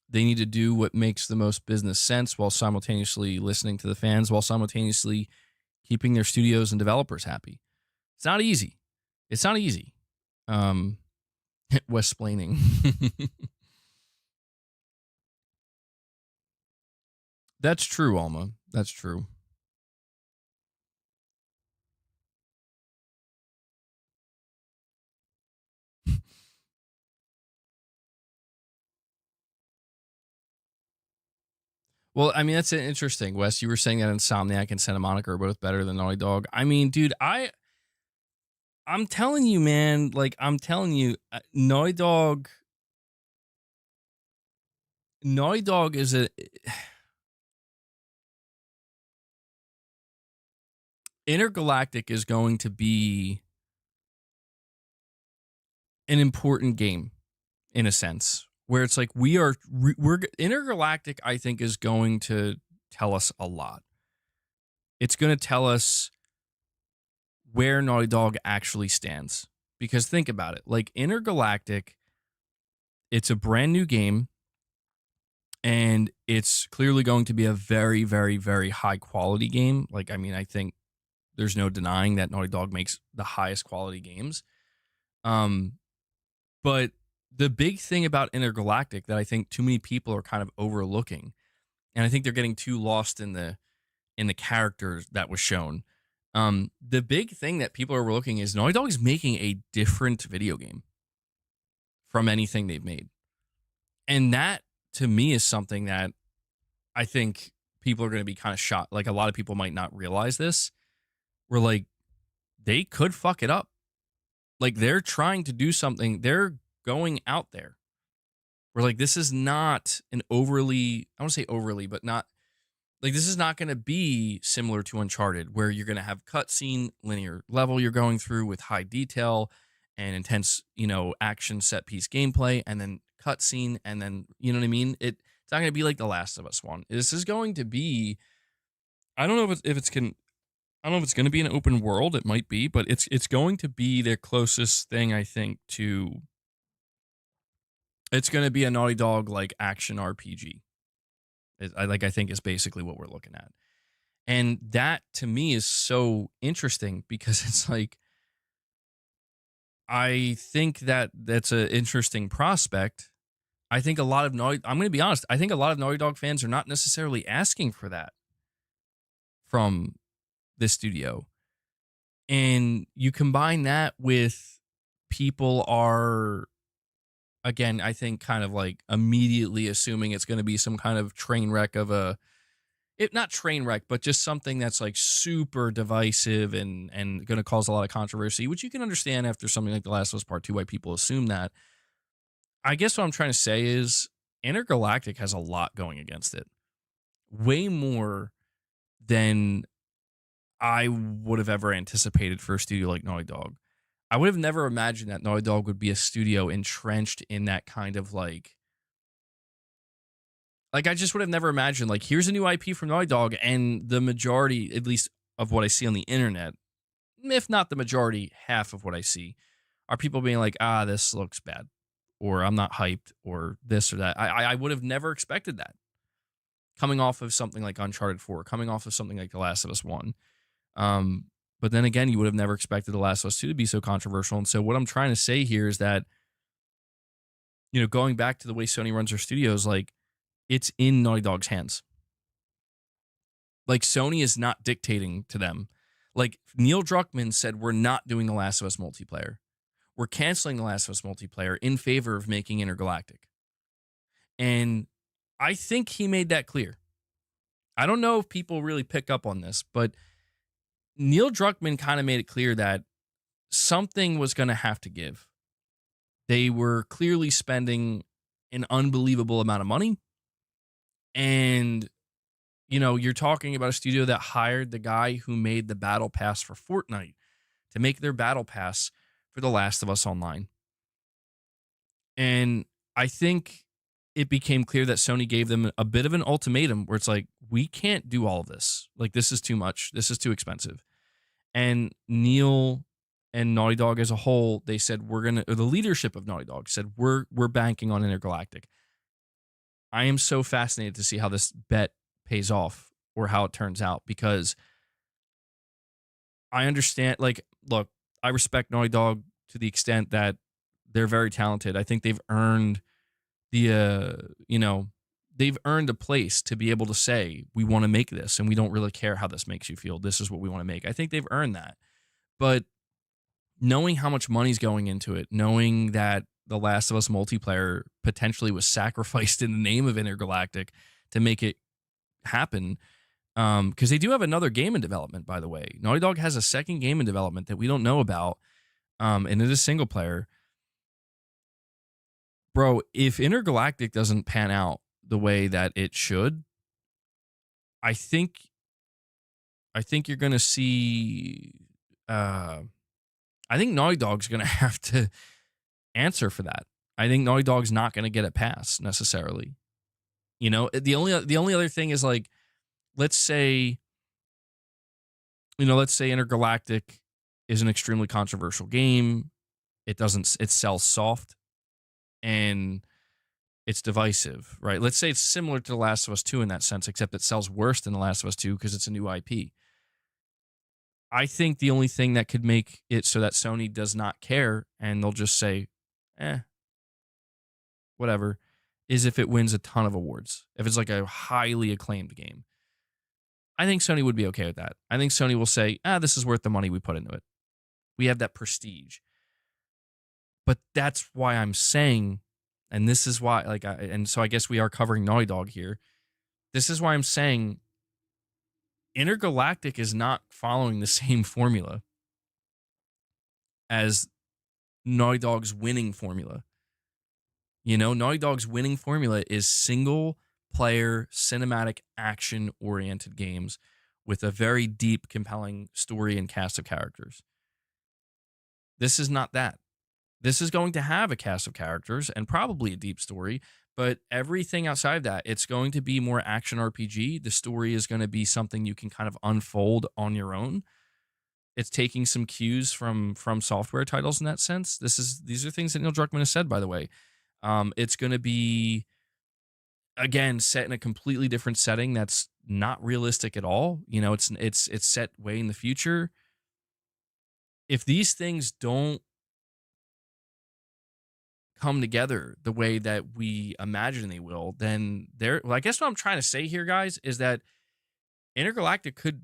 they need to do what makes the most business sense while simultaneously listening to the fans, while simultaneously keeping their studios and developers happy. It's not easy. It's not easy. Um West-splaining. That's true, Alma. That's true. Well, I mean, that's interesting, Wes. You were saying that Insomniac and Santa Monica are both better than Naughty Dog. I mean, dude, I'm telling you, man. Like, I'm telling you, Naughty Dog is a Intergalactic is going to be an important game in a sense, where it's like we're Intergalactic. I think is going to tell us a lot. It's going to tell us where Naughty Dog actually stands. Because think about it, like Intergalactic, it's a brand new game, and it's clearly going to be a very, very, very high quality game. Like, I mean, I think there's no denying that Naughty Dog makes the highest quality games. Um, but the big thing about Intergalactic that I think too many people are kind of overlooking, and I think they're getting too lost in the characters that was shown. The big thing that people are overlooking is Naughty Dog is making a different video game from anything they've made. And that to me is something that I think people are going to be kind of shocked. Like a lot of people might not realize this. We're like, they could fuck it up. Like they're trying to do something. They're going out there. We're like, this is not an overly, I don't say overly, but not like this is not going to be similar to Uncharted, where you're going to have cutscene, linear level you're going through with high detail and intense, action set piece gameplay, and then cutscene, and then you know what I mean. It's not going to be like The Last of Us one. This is going to be. I don't know if it's can. I don't know if it's going to be an open world. It might be, but it's going to be their closest thing, I think, to. It's going to be a Naughty Dog like action RPG. I think is basically what we're looking at. And that to me is so interesting because it's like, I think that that's an interesting prospect. I think a lot of I'm going to be honest, I think a lot of Naughty Dog fans are not necessarily asking for that from this studio. And you combine that with people are, again, I think kind of like immediately assuming it's going to be some kind of train wreck of not train wreck, but just something that's like super divisive and going to cause a lot of controversy, which you can understand after something like The Last of Us Part 2, why people assume that. I guess what I'm trying to say is Intergalactic has a lot going against it. Way more than I would have ever anticipated for a studio like Naughty Dog. I would have never imagined that Naughty Dog would be a studio entrenched in that kind of like I just would have never imagined, like, here's a new IP from Naughty Dog, and the majority, at least of what I see on the internet, if not the majority, half of what I see, are people being like, this looks bad, or I'm not hyped, or this or that. I would have never expected that. Coming off of something like Uncharted 4, coming off of something like The Last of Us 1. But then again, you would have never expected The Last of Us 2 to be so controversial. And so what I'm trying to say here is that, going back to the way Sony runs their studios, like, it's in Naughty Dog's hands. Like, Sony is not dictating to them. Like, Neil Druckmann said, we're not doing The Last of Us multiplayer. We're canceling The Last of Us multiplayer in favor of making Intergalactic. And I think he made that clear. I don't know if people really pick up on this, but Neil Druckmann kind of made it clear that something was going to have to give. They were clearly spending an unbelievable amount of money, and you're talking about a studio that hired the guy who made the battle pass for Fortnite to make their battle pass for The Last of Us Online. And I think it became clear that Sony gave them a bit of an ultimatum where it's like, we can't do all of this. Like, this is too much. This is too expensive. And Neil and Naughty Dog as a whole, they said, the leadership of Naughty Dog said, we're banking on Intergalactic. I am so fascinated to see how this bet pays off or how it turns out, because I understand, like, look, I respect Naughty Dog to the extent that they're very talented. I think they've earned they've earned a place to be able to say, we want to make this and we don't really care how this makes you feel. This is what we want to make. I think they've earned that. But knowing how much money's going into it, knowing that The Last of Us multiplayer potentially was sacrificed in the name of Intergalactic to make it happen, because they do have another game in development, by the way. Naughty Dog has a second game in development that we don't know about, and it is single player. Bro, if Intergalactic doesn't pan out the way that it should, I think you're gonna see. I think Naughty Dog's gonna have to answer for that. I think Naughty Dog's not gonna get a pass necessarily. The only other thing is, like, let's say Intergalactic is an extremely controversial game. It sells soft and it's divisive, right? Let's say it's similar to The Last of Us 2 in that sense, except it sells worse than The Last of Us 2 because it's a new IP. I think the only thing that could make it so that Sony does not care and they'll just say, whatever, is if it wins a ton of awards. If it's like a highly acclaimed game. I think Sony would be okay with that. I think Sony will say, this is worth the money we put into it. We have that prestige. But that's why I'm saying, and this is why, so I guess we are covering Naughty Dog here. This is why I'm saying Intergalactic is not following the same formula as Naughty Dog's winning formula. Naughty Dog's winning formula is single player, cinematic, action oriented games with a very deep, compelling story and cast of characters. This is not that. This is going to have a cast of characters and probably a deep story, but everything outside of that, it's going to be more action RPG. The story is going to be something you can kind of unfold on your own. It's taking some cues from software titles in that sense. These are things that Neil Druckmann has said, by the way. It's going to be, again, set in a completely different setting that's not realistic at all. It's set way in the future. If these things don't come together the way that we imagine they will, then I guess what I'm trying to say here, guys, is that Intergalactic could,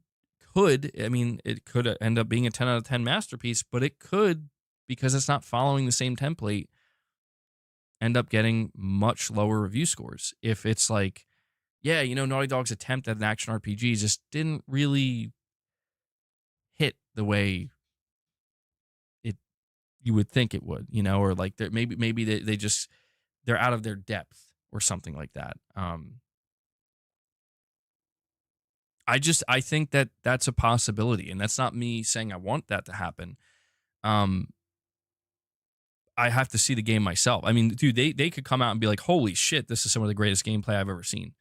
it could end up being a 10 out of 10 masterpiece, but it could, because it's not following the same template, end up getting much lower review scores. If it's like, Naughty Dog's attempt at an action RPG just didn't really hit the way you would think it would, or like maybe they're out of their depth or something like that. I think that that's a possibility, and that's not me saying I want that to happen. I have to see the game myself. I mean, dude, they could come out and be like, holy shit, this is some of the greatest gameplay I've ever seen.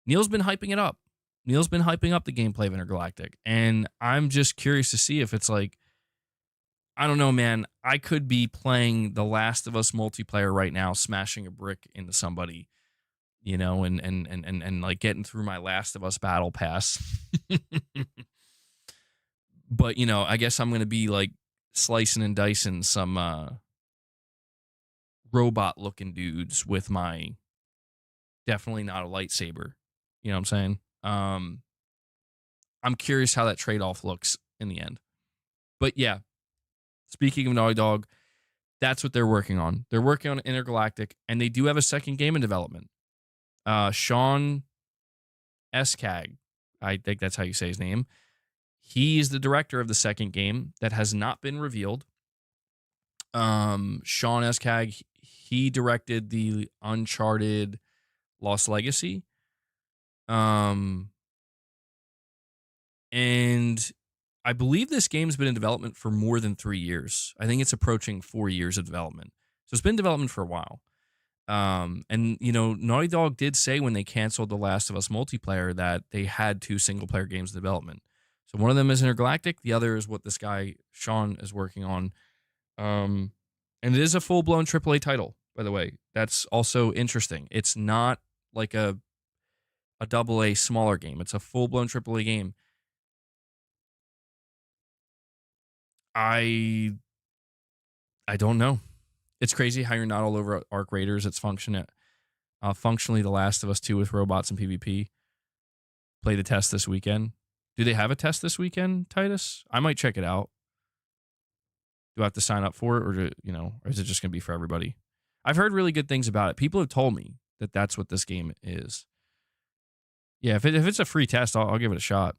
Neil's been hyping it up. Neil's been hyping up the gameplay of Intergalactic, and I'm just curious to see if it's like, I don't know, man. I could be playing The Last of Us multiplayer right now, smashing a brick into somebody, and like getting through my Last of Us battle pass. But, I guess I'm going to be like slicing and dicing some robot looking dudes with my definitely not a lightsaber. You know what I'm saying? I'm curious how that trade-off looks in the end. But yeah, speaking of Naughty Dog, that's what they're working on. They're working on Intergalactic, and they do have a second game in development. Sean Eskag, I think that's how you say his name. He's the director of the second game that has not been revealed. Sean Eskag, he directed the Uncharted Lost Legacy. Um, and I believe this game's been in development for more than 3 years. I think it's approaching 4 years of development. So it's been in development for a while. And Naughty Dog did say when they canceled The Last of Us multiplayer that they had 2 single player games in development. So one of them is Intergalactic, the other is what this guy Sean is working on. Um, and it is a full blown AAA title, by the way. That's also interesting. It's not like a double A smaller game. It's a full blown AAA game. I I don't know. It's crazy how you're not all over Arc Raiders. It's functionally The Last of Us 2 with robots and PvP. Play the test this weekend. Do they have a test this weekend, Titus? I might check it out. Do I have to sign up for it, or is it just gonna be for everybody? I've heard really good things about it. People have told me that that's what this game is. Yeah, if it's a free test, I'll give it a shot.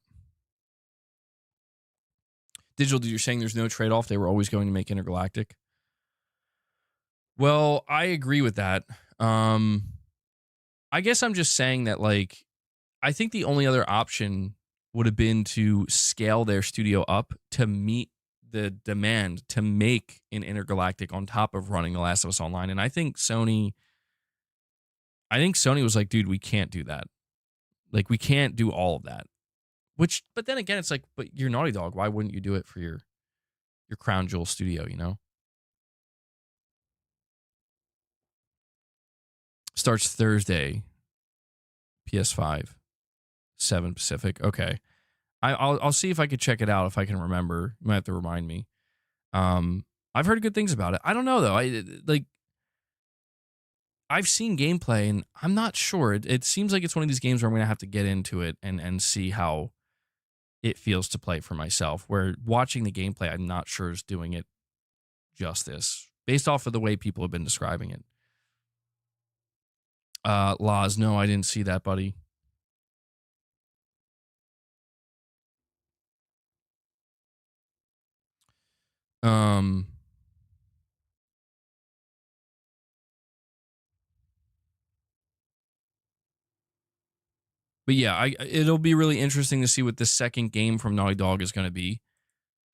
Digital, you're saying there's no trade off. They were always going to make Intergalactic. Well, I agree with that. I guess I'm just saying that, like, I think the only other option would have been to scale their studio up to meet the demand to make an Intergalactic on top of running The Last of Us Online. And I think Sony was like, dude, we can't do that. Like, we can't do all of that. But then again, it's like, but you're Naughty Dog. Why wouldn't you do it for your crown jewel studio, Starts Thursday, PS5, 7 Pacific. Okay. I'll see if I could check it out if I can remember. You might have to remind me. I've heard good things about it. I don't know though. I've seen gameplay and I'm not sure. It seems like it's one of these games where I'm gonna have to get into it and see how it feels to play for myself. Where watching the gameplay, I'm not sure is doing it justice based off of the way people have been describing it. Laws, no, I didn't see that, buddy. Um, but yeah, it'll be really interesting to see what this second game from Naughty Dog is going to be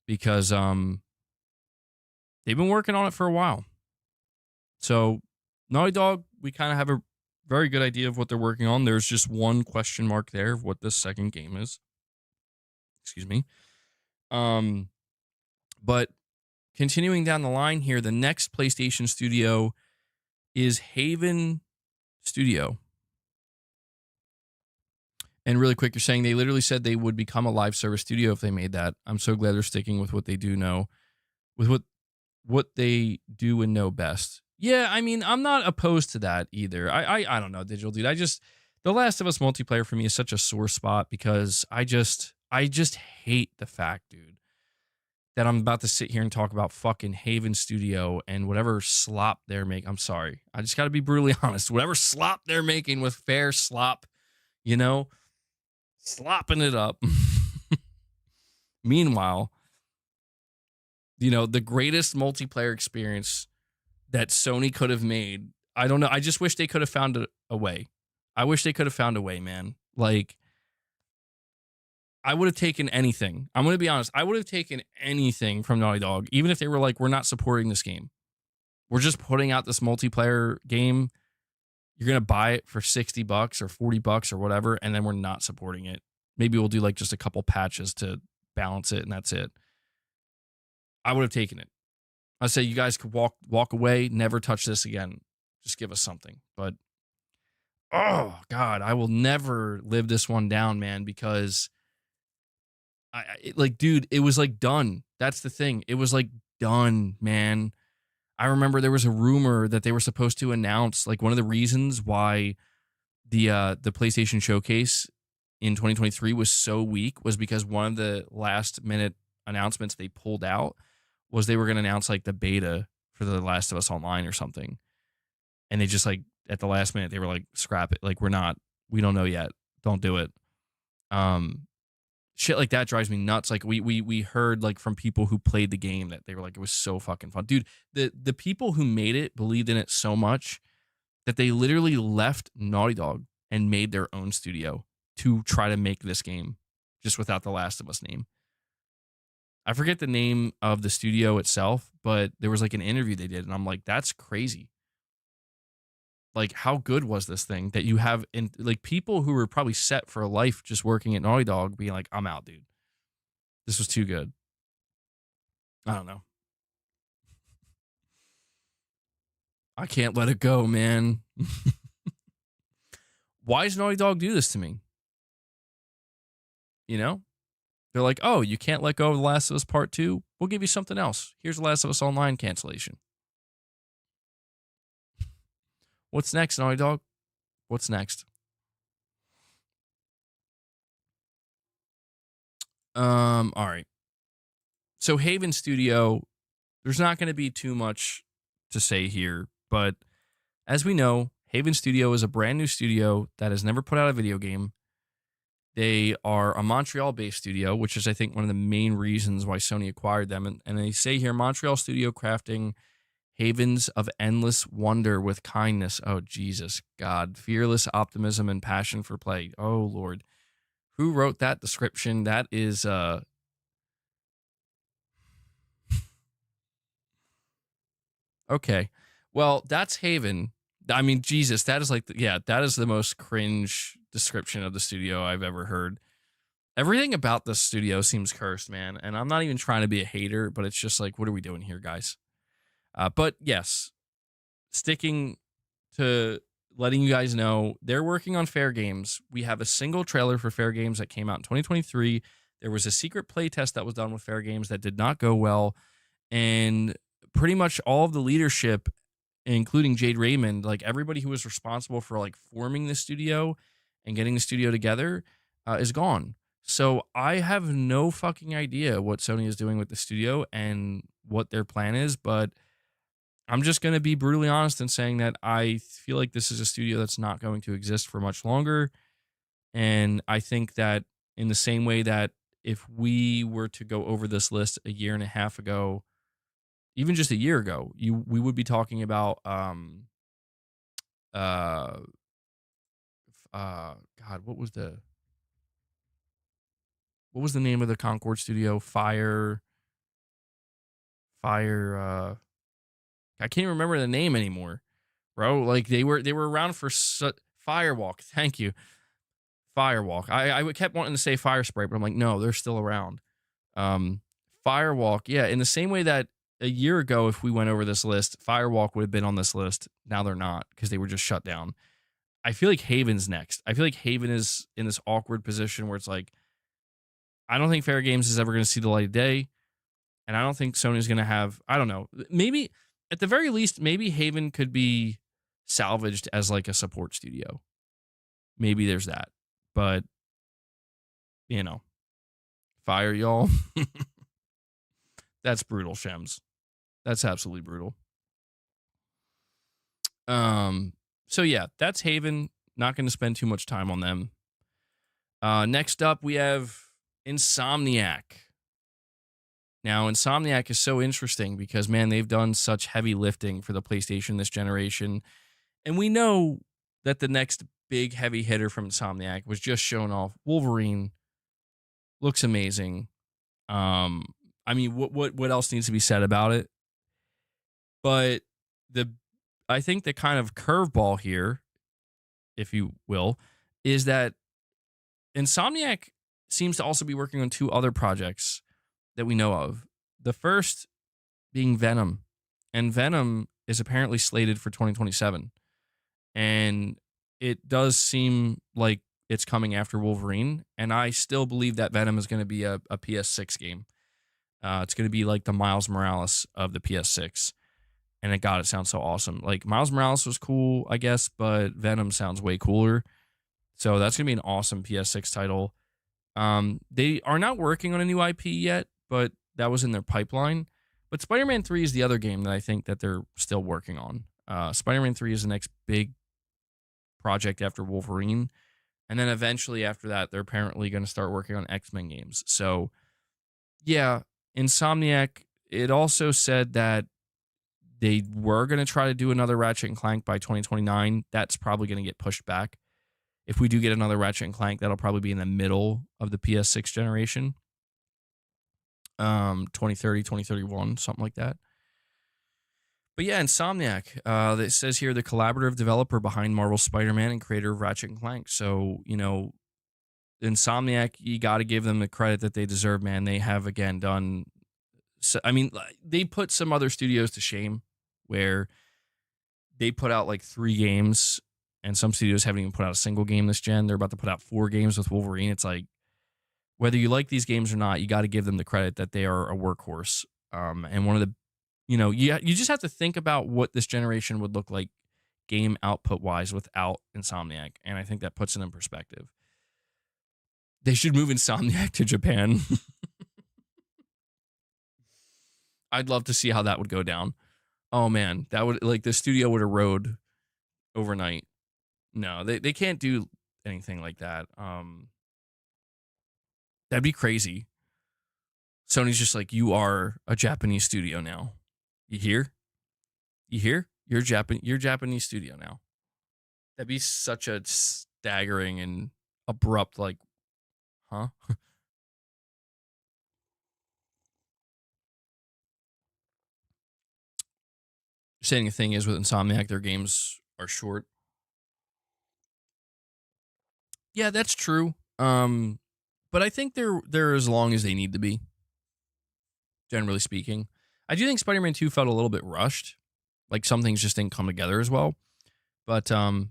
because they've been working on it for a while. So Naughty Dog, we kind of have a very good idea of what they're working on. There's just one question mark there of what this second game is. Excuse me. But continuing down the line here, the next PlayStation studio is Haven Studio. And really quick, you're saying they literally said they would become a live service studio if they made that. I'm so glad they're sticking with what they do know, with what they do and know best. Yeah, I mean, I'm not opposed to that either. I don't know, Digital Dude. The Last of Us multiplayer for me is such a sore spot because I just hate the fact, dude, that I'm about to sit here and talk about fucking Haven Studio and whatever slop they're making. I'm sorry. I just got to be brutally honest. Whatever slop they're making with fair slop, slopping it up. Meanwhile, the greatest multiplayer experience that Sony could have made. I don't know. I just wish they could have found a way. I wish they could have found a way, man. Like, I would have taken anything. I'm going to be honest. I would have taken anything from Naughty Dog, even if they were like, we're not supporting this game. We're just putting out this multiplayer game. You're going to buy it for $60 or $40 or whatever, and then we're not supporting it. Maybe we'll do like just a couple patches to balance it, and that's it. I would have taken it. I'd say you guys could walk away, never touch this again. Just give us something. But, oh, God, I will never live this one down, man, because, dude, it was like done. That's the thing. It was like done, man. I remember there was a rumor that they were supposed to announce, like, one of the reasons why the PlayStation Showcase in 2023 was so weak was because one of the last minute announcements they pulled out was they were going to announce like the beta for The Last of Us Online or something. And they just like at the last minute, they were like, scrap it. Like, we don't know yet. Don't do it. Shit like that drives me nuts. Like we heard like from people who played the game that they were like, it was so fucking fun. Dude, the people who made it believed in it so much that they literally left Naughty Dog and made their own studio to try to make this game just without the Last of Us name. I forget the name of the studio itself, but there was like an interview they did, and I'm like, that's crazy. Like, how good was this thing that you have in like people who were probably set for a life just working at Naughty Dog being like, I'm out, dude. This was too good. I don't know. I can't let it go, man. Why does Naughty Dog do this to me? You know? They're like, oh, you can't let go of The Last of Us Part 2? We'll give you something else. Here's The Last of Us Online cancellation. What's next, Naughty Dog? What's next? All right. So Haven Studio, there's not going to be too much to say here, but as we know, Haven Studio is a brand new studio that has never put out a video game. They are a Montreal-based studio, which is, I think, one of the main reasons why Sony acquired them. And they say here, Montreal studio crafting havens of endless wonder with kindness. Oh, Jesus, God. Fearless optimism and passion for play. Oh, Lord. Who wrote that description? That is... Okay. Well, that's Haven. I mean, Jesus, that is like, that is the most cringe description of the studio I've ever heard. Everything about this studio seems cursed, man. And I'm not even trying to be a hater, but it's just like, what are we doing here, guys? But yes, sticking to letting you guys know, they're working on Fair Games. We have a single trailer for Fair Games that came out in 2023. There was a secret playtest that was done with Fair Games that did not go well. And pretty much all of the leadership, including Jade Raymond, like everybody who was responsible for like forming the studio and getting the studio together is gone. So I have no fucking idea what Sony is doing with the studio and what their plan is, but I'm just going to be brutally honest in saying that I feel like this is a studio that's not going to exist for much longer. And I think that in the same way that if we were to go over this list a year and a half ago, even just a year ago, we would be talking about God, what was the name of the Concord studio? Fire I can't remember the name anymore, bro. Like they were around for Firewalk. Thank you. Firewalk. I kept wanting to say Fire Sprite, but I'm like, no, they're still around. Firewalk. Yeah. In the same way that a year ago, if we went over this list, Firewalk would have been on this list. Now they're not because they were just shut down. I feel like Haven's next. I feel like Haven is in this awkward position where it's like, I don't think Fair Games is ever going to see the light of day. And I don't think Sony's going to have, I don't know, maybe at the very least, maybe Haven could be salvaged as like a support studio. Maybe there's that. But, you know, fire y'all. That's brutal, Shems. That's absolutely brutal. So yeah, that's Haven. Not going to spend too much time on them. Next up, we have Insomniac. Now, Insomniac is so interesting because, man, they've done such heavy lifting for the PlayStation this generation. And we know that the next big heavy hitter from Insomniac was just shown off. Wolverine looks amazing. I mean, what else needs to be said about it? But I think the kind of curveball here, if you will, is that Insomniac seems to also be working on two other projects that we know of. The first being Venom. And Venom is apparently slated for 2027. And it does seem like it's coming after Wolverine. And I still believe that Venom is going to be a PS6 game. It's going to be like the Miles Morales of the PS6. And God, it sounds so awesome. Like Miles Morales was cool, I guess, but Venom sounds way cooler. So that's going to be an awesome PS6 title. They are not working on a new IP yet, but that was in their pipeline. But Spider-Man 3 is the other game that I think that they're still working on. Spider-Man 3 is the next big project after Wolverine. And then eventually after that, they're apparently going to start working on X-Men games. So, yeah, Insomniac, it also said that they were going to try to do another Ratchet and Clank by 2029. That's probably going to get pushed back. If we do get another Ratchet and Clank, that'll probably be in the middle of the PS6 generation. 2030, 2031, something like that. But yeah, Insomniac. It says here the collaborative developer behind Marvel's Spider-Man and creator of Ratchet and Clank. So, Insomniac, you got to give them the credit that they deserve, man. They have again done. So, I mean, they put some other studios to shame, where they put out like 3 games, and some studios haven't even put out a single game this gen. They're about to put out 4 games with Wolverine. It's like, whether you like these games or not, you got to give them the credit that they are a workhorse. And one of the, you just have to think about what this generation would look like game output wise without Insomniac. And I think that puts it in perspective. They should move Insomniac to Japan. I'd love to see how that would go down. Oh man, that would, like, the studio would erode overnight. No, they can't do anything like that. That'd be crazy. Sony's just like, you are a Japanese studio now. You hear? You hear? You're Japanese studio now. That'd be such a staggering and abrupt, like, huh? Saying the thing is, with Insomniac, their games are short. Yeah, that's true. But I think they're as long as they need to be, generally speaking. I do think Spider-Man 2 felt a little bit rushed. Like, some things just didn't come together as well. But I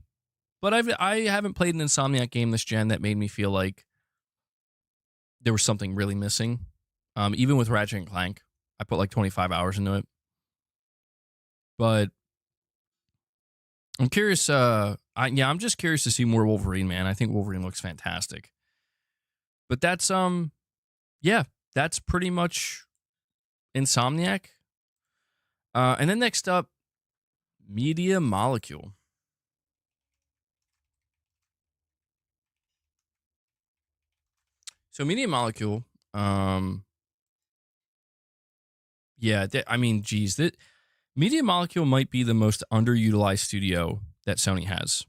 haven't played an Insomniac game this gen that made me feel like there was something really missing. Even with Ratchet and Clank, I put like 25 hours into it. But I'm curious. I'm just curious to see more Wolverine, man. I think Wolverine looks fantastic. But that's that's pretty much Insomniac. And then next up, Media Molecule. So Media Molecule, Media Molecule might be the most underutilized studio that Sony has.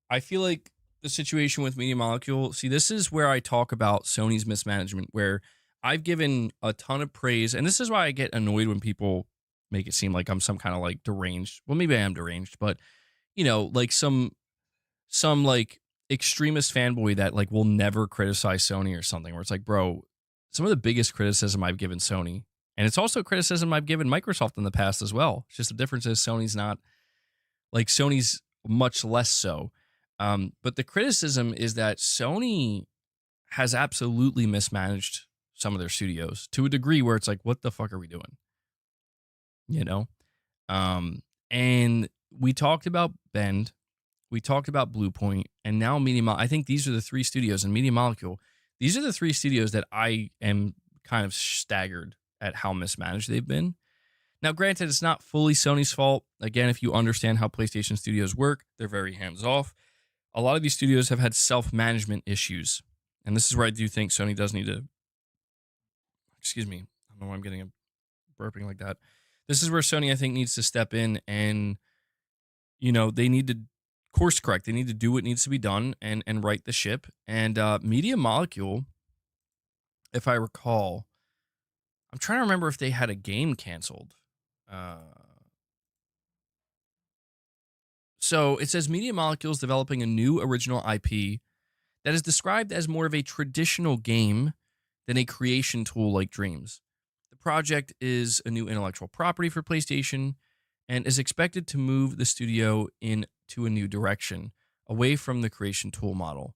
I feel like the situation with Media Molecule, see, this is where I talk about Sony's mismanagement, where I've given a ton of praise, and this is why I get annoyed when people make it seem like I'm some kind of like deranged. Well, maybe I am deranged, but like some like extremist fanboy that like will never criticize Sony or something, where it's like, bro, some of the biggest criticism I've given Sony, and it's also criticism I've given Microsoft in the past as well. It's just the difference is Sony's much less so. But the criticism is that Sony has absolutely mismanaged some of their studios to a degree where it's like, what the fuck are we doing? And we talked about Bend, we talked about Bluepoint, and now I think these are the 3 studios in Media Molecule. These are the 3 studios that I am kind of staggered at how mismanaged they've been. Now, granted, it's not fully Sony's fault. Again, if you understand how PlayStation studios work, they're very hands-off. A lot of these studios have had self-management issues. And this is where I do think Sony does need to... Excuse me. I don't know why I'm getting a burping like that. This is where Sony, I think, needs to step in and, they need to course correct. They need to do what needs to be done and right the ship. And Media Molecule, if I recall, I'm trying to remember if they had a game canceled. So it says Media Molecule is developing a new original IP that is described as more of a traditional game than a creation tool like Dreams. The project is a new intellectual property for PlayStation and is expected to move the studio into a new direction, away from the creation tool model.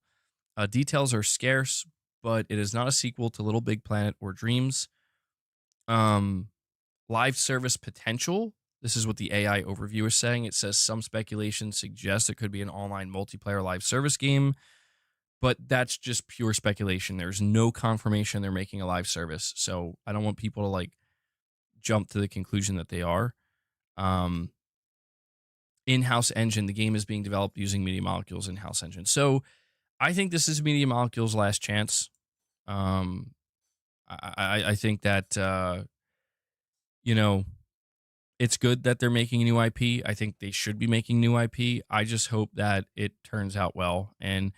Details are scarce, but it is not a sequel to Little Big Planet or Dreams. Live service potential. This is what the AI overview is saying. It says some speculation suggests it could be an online multiplayer live service game, but that's just pure speculation. There's no confirmation they're making a live service, so I don't want people to like jump to the conclusion that they are. In-house engine. The game is being developed using Media Molecule's in-house engine. So I think this is Media Molecule's last chance. I think that it's good that they're making a new IP. I think they should be making new IP. I just hope that it turns out well. And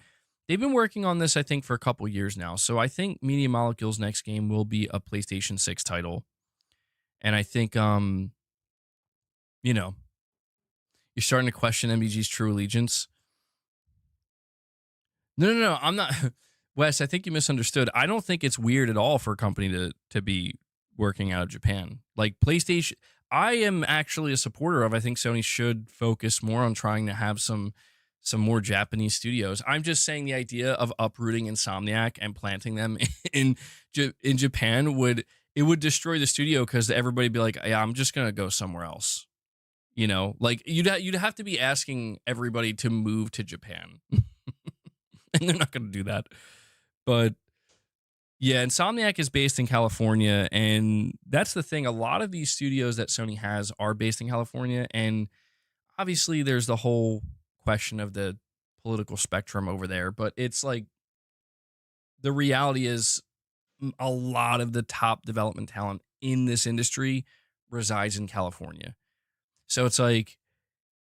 they've been working on this, I think, for a couple years now. So I think Media Molecule's next game will be a PlayStation 6 title. And I think, you know, you're starting to question MBG's true allegiance. No. I'm not. Wes, I think you misunderstood. I don't think it's weird at all for a company to be working out of Japan. Like PlayStation, I am actually a supporter of. I think Sony should focus more on trying to have some more Japanese studios. I'm just saying the idea of uprooting Insomniac and planting them in Japan would destroy the studio because everybody'd be like, yeah, I'm just gonna go somewhere else. You know, like you'd have to be asking everybody to move to Japan, and they're not gonna do that. But yeah, Insomniac is based in California, and that's the thing. A lot of these studios that Sony has are based in California, and obviously there's the whole question of the political spectrum over there. But it's like the reality is a lot of the top development talent in this industry resides in California. So it's like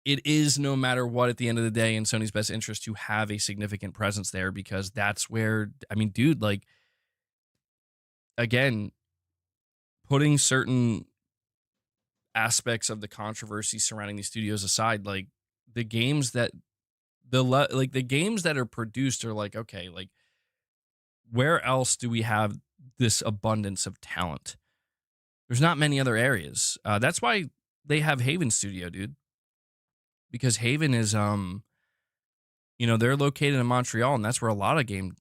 it is no matter what at the end of the day in Sony's best interest to have a significant presence there because that's where, I mean, dude, like, again, putting certain aspects of the controversy surrounding these studios aside, like the games that the games that are produced are like, okay, like where else do we have this abundance of talent? There's not many other areas. That's why they have Haven Studio, dude. Because Haven is they're located in Montreal, and that's where a lot of game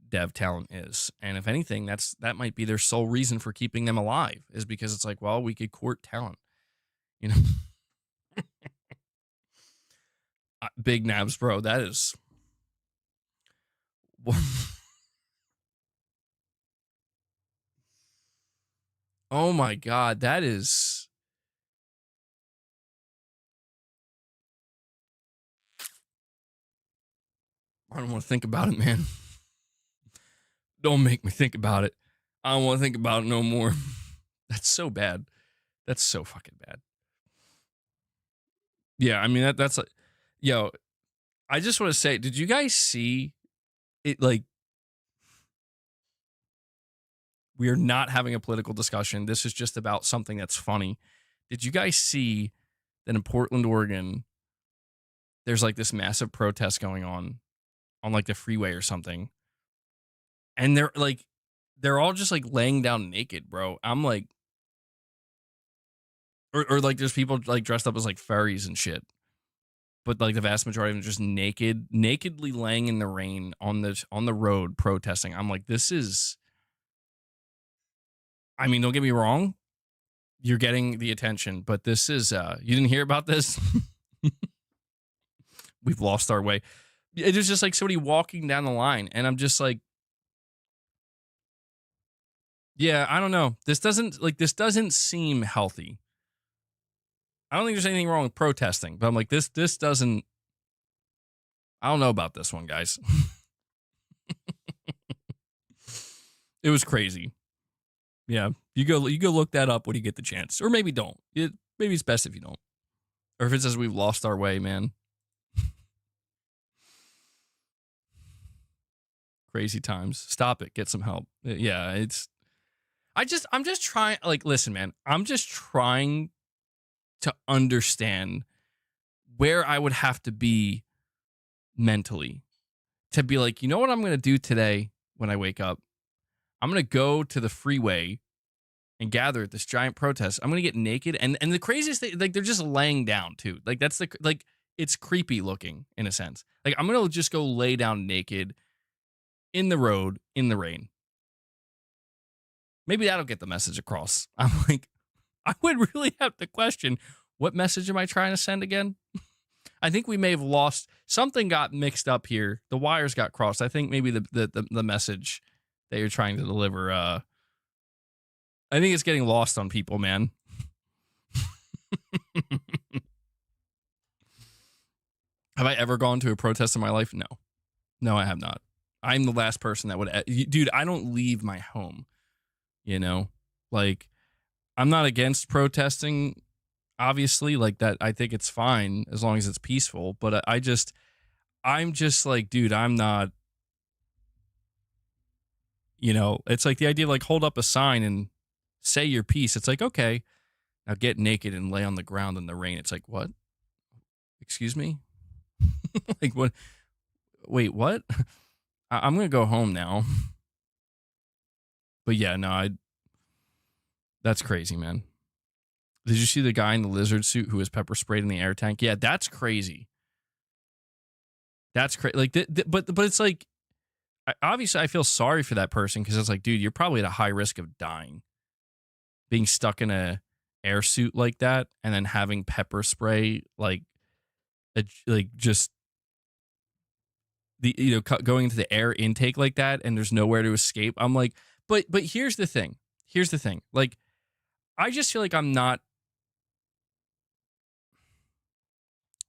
dev talent is. And if anything, that might be their sole reason for keeping them alive, is because it's like, well, we could court talent. You know. Big Nabs, bro. That is oh my god, that is I don't want to think about it, man. Don't make me think about it. I don't want to think about it no more. That's so bad. That's so fucking bad. Yeah, I mean that's like, yo, I just want to say, did you guys see it? Like, we are not having a political discussion. This is just about something that's funny. Did you guys see that in Portland, Oregon, there's like this massive protest going on like the freeway or something? And they're all just like laying down naked, bro. I'm like, or like there's people like dressed up as like furries and shit. But like the vast majority of them just nakedly laying in the rain on the road protesting. I'm like, this is, I mean, don't get me wrong, you're getting the attention, but this is you didn't hear about this? We've lost our way. It was just like somebody walking down the line, and I'm just like, yeah, I don't know. This doesn't seem healthy. I don't think there's anything wrong with protesting, but I'm like, this doesn't, I don't know about this one, guys. It was crazy. Yeah, you go look that up when you get the chance, or maybe don't. Maybe it's best if you don't, or if it says we've lost our way, man. Crazy times. Stop it. Get some help. Yeah, I'm just trying. Like, listen, man. I'm just trying to understand where I would have to be mentally to be like, you know what I'm going to do today when I wake up? I'm going to go to the freeway and gather at this giant protest. I'm going to get naked. And the craziest thing, like, they're just laying down too. Like, that's it's creepy looking in a sense. Like, I'm going to just go lay down naked in the road in the rain. Maybe that'll get the message across. I'm like, I would really have to question, what message am I trying to send again? I think we may have lost, something got mixed up here. The wires got crossed. I think maybe the message that you're trying to deliver, I think it's getting lost on people, man. Have I ever gone to a protest in my life? No. No, I have not. I'm the last person that would, dude, I don't leave my home, you know? Like, I'm not against protesting. obviously, like that. I think it's fine as long as it's peaceful. But I'm just like, dude, I'm not. It's like the idea of like hold up a sign and say your piece. It's like, okay, now get naked and lay on the ground in the rain. It's like, what? Excuse me? Like, what? Wait, what? I'm going to go home now. But yeah, no, that's crazy, man. Did you see the guy in the lizard suit who was pepper sprayed in the air tank? Yeah, that's crazy. That's crazy. Like, but it's like, obviously, I feel sorry for that person because it's like, dude, you're probably at a high risk of dying, being stuck in a air suit like that, and then having pepper spray like just the going into the air intake like that, and there's nowhere to escape. I'm like, but here's the thing. Here's the thing. Like, I just feel like I'm not.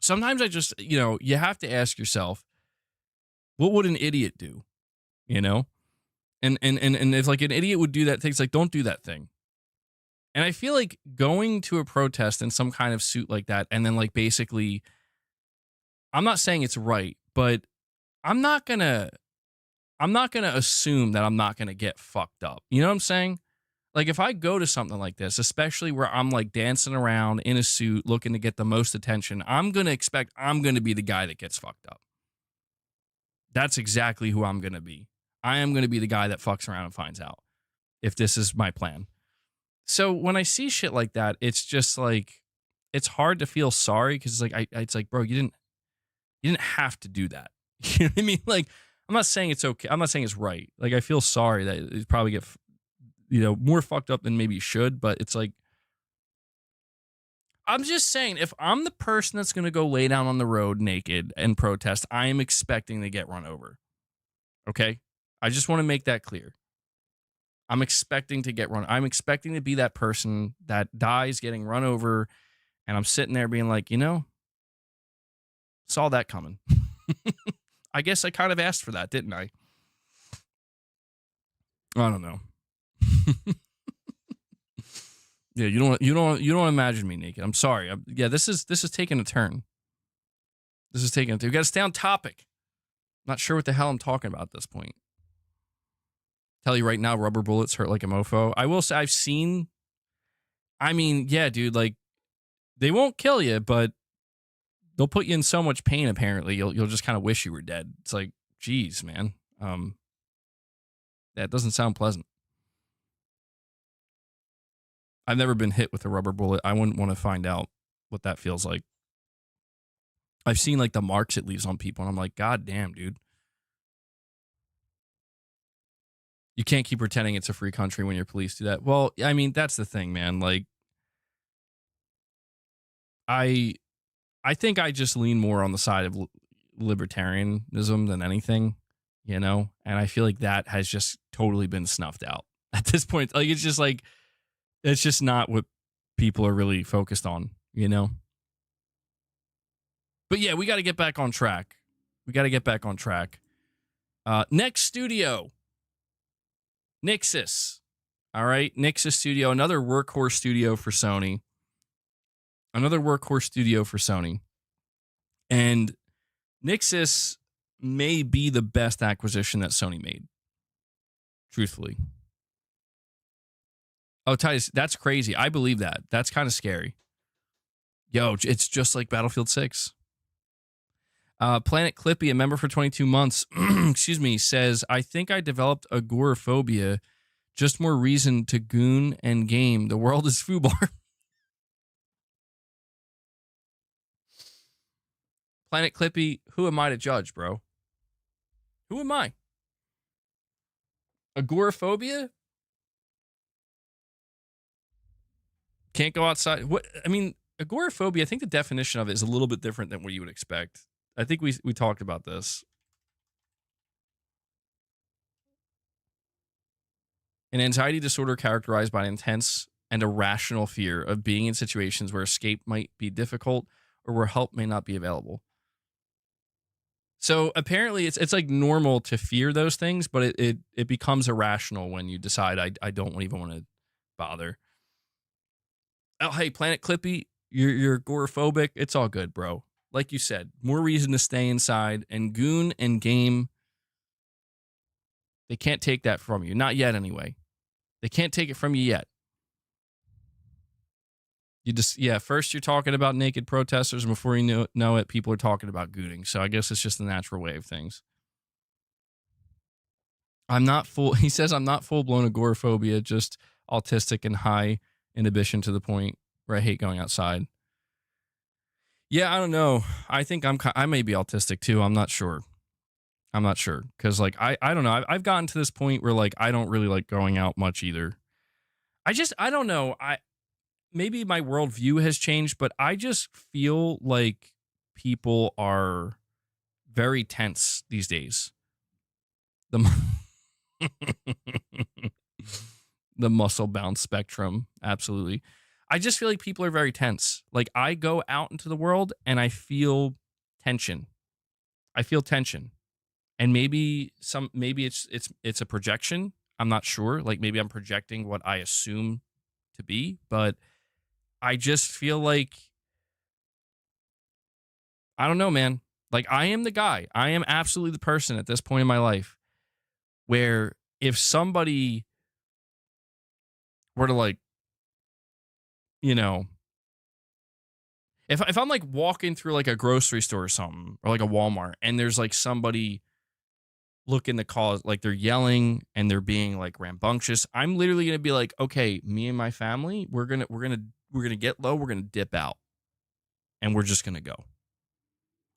Sometimes I just, you have to ask yourself, what would an idiot do? You know, and if like an idiot would do that thing, it's like, don't do that thing. And I feel like going to a protest in some kind of suit like that, and then like basically, I'm not saying it's right, but I'm not gonna assume that I'm not gonna get fucked up. You know what I'm saying? Like if I go to something like this, especially where I'm like dancing around in a suit looking to get the most attention, I'm gonna expect I'm gonna be the guy that gets fucked up. That's exactly who I'm gonna be. I am gonna be the guy that fucks around and finds out if this is my plan. So when I see shit like that, it's just like it's hard to feel sorry because it's like it's like, bro, you didn't have to do that. You know what I mean? Like, I'm not saying it's okay. I'm not saying it's right. Like, I feel sorry that you probably get more fucked up than maybe you should, but it's like, I'm just saying, if I'm the person that's going to go lay down on the road naked and protest, I am expecting to get run over. Okay? I just want to make that clear. I'm expecting to get run. I'm expecting to be that person that dies getting run over, and I'm sitting there being like, saw that coming. I guess I kind of asked for that, didn't I? I don't know. Yeah, you don't imagine me naked. I'm sorry. This is taking a turn. This is taking a turn. We got to stay on topic. Not sure what the hell I'm talking about at this point. Tell you right now, rubber bullets hurt like a mofo. I will say I've seen. I mean, yeah, dude. Like, they won't kill you, but they'll put you in so much pain. Apparently, you'll just kind of wish you were dead. It's like, geez, man. That doesn't sound pleasant. I've never been hit with a rubber bullet. I wouldn't want to find out what that feels like. I've seen like the marks it leaves on people, and I'm like, God damn, dude. You can't keep pretending it's a free country when your police do that. Well, I mean, that's the thing, man. Like, I think I just lean more on the side of libertarianism than anything, and I feel like that has just totally been snuffed out at this point. Like, it's just like, it's just not what people are really focused on, But yeah, we got to get back on track. Next studio, Nixus. All right, Nixus Studio, another workhorse studio for Sony. And Nixus may be the best acquisition that Sony made. Truthfully. Oh, Titus, that's crazy. I believe that. That's kind of scary. Yo, it's just like Battlefield 6. Planet Clippy, a member for 22 months, excuse me, says, I think I developed agoraphobia. Just more reason to goon and game. The world is foobar. Planet Clippy, who am I to judge, bro? Who am I? Agoraphobia? Can't go outside. What? I mean, agoraphobia, I think the definition of it is a little bit different than what you would expect. I think we talked about this. An anxiety disorder characterized by an intense and irrational fear of being in situations where escape might be difficult or where help may not be available. So apparently it's like normal to fear those things, but it becomes irrational when you decide I don't even want to bother. Oh, hey, Planet Clippy, you're agoraphobic. It's all good, bro. Like you said, more reason to stay inside. And Goon and Game, they can't take that from you. Not yet, anyway. They can't take it from you yet. You just, first you're talking about naked protesters, and before you know it, people are talking about gooning. So I guess it's just the natural way of things. He says I'm not full-blown agoraphobia, just autistic and high inhibition to the point where I hate going outside. Yeah, I don't know. I think I may be autistic too. I'm not sure. Because like, I don't know. I've gotten to this point where like, I don't really like going out much either. I don't know. Maybe my worldview has changed, but I just feel like people are very tense these days. The muscle bound spectrum. Absolutely. I just feel like people are very tense. Like I go out into the world and I feel tension. And maybe it's a projection. I'm not sure. Like maybe I'm projecting what I assume to be, but I just feel like, I don't know, man. Like I am the guy. I am absolutely the person at this point in my life where if somebody were to like, you know, if I'm like walking through like a grocery store or something, or like a Walmart, and there's like somebody looking to cause, like they're yelling and they're being like rambunctious, I'm literally gonna be like, okay, me and my family, we're gonna get low, we're gonna dip out, and we're just gonna go.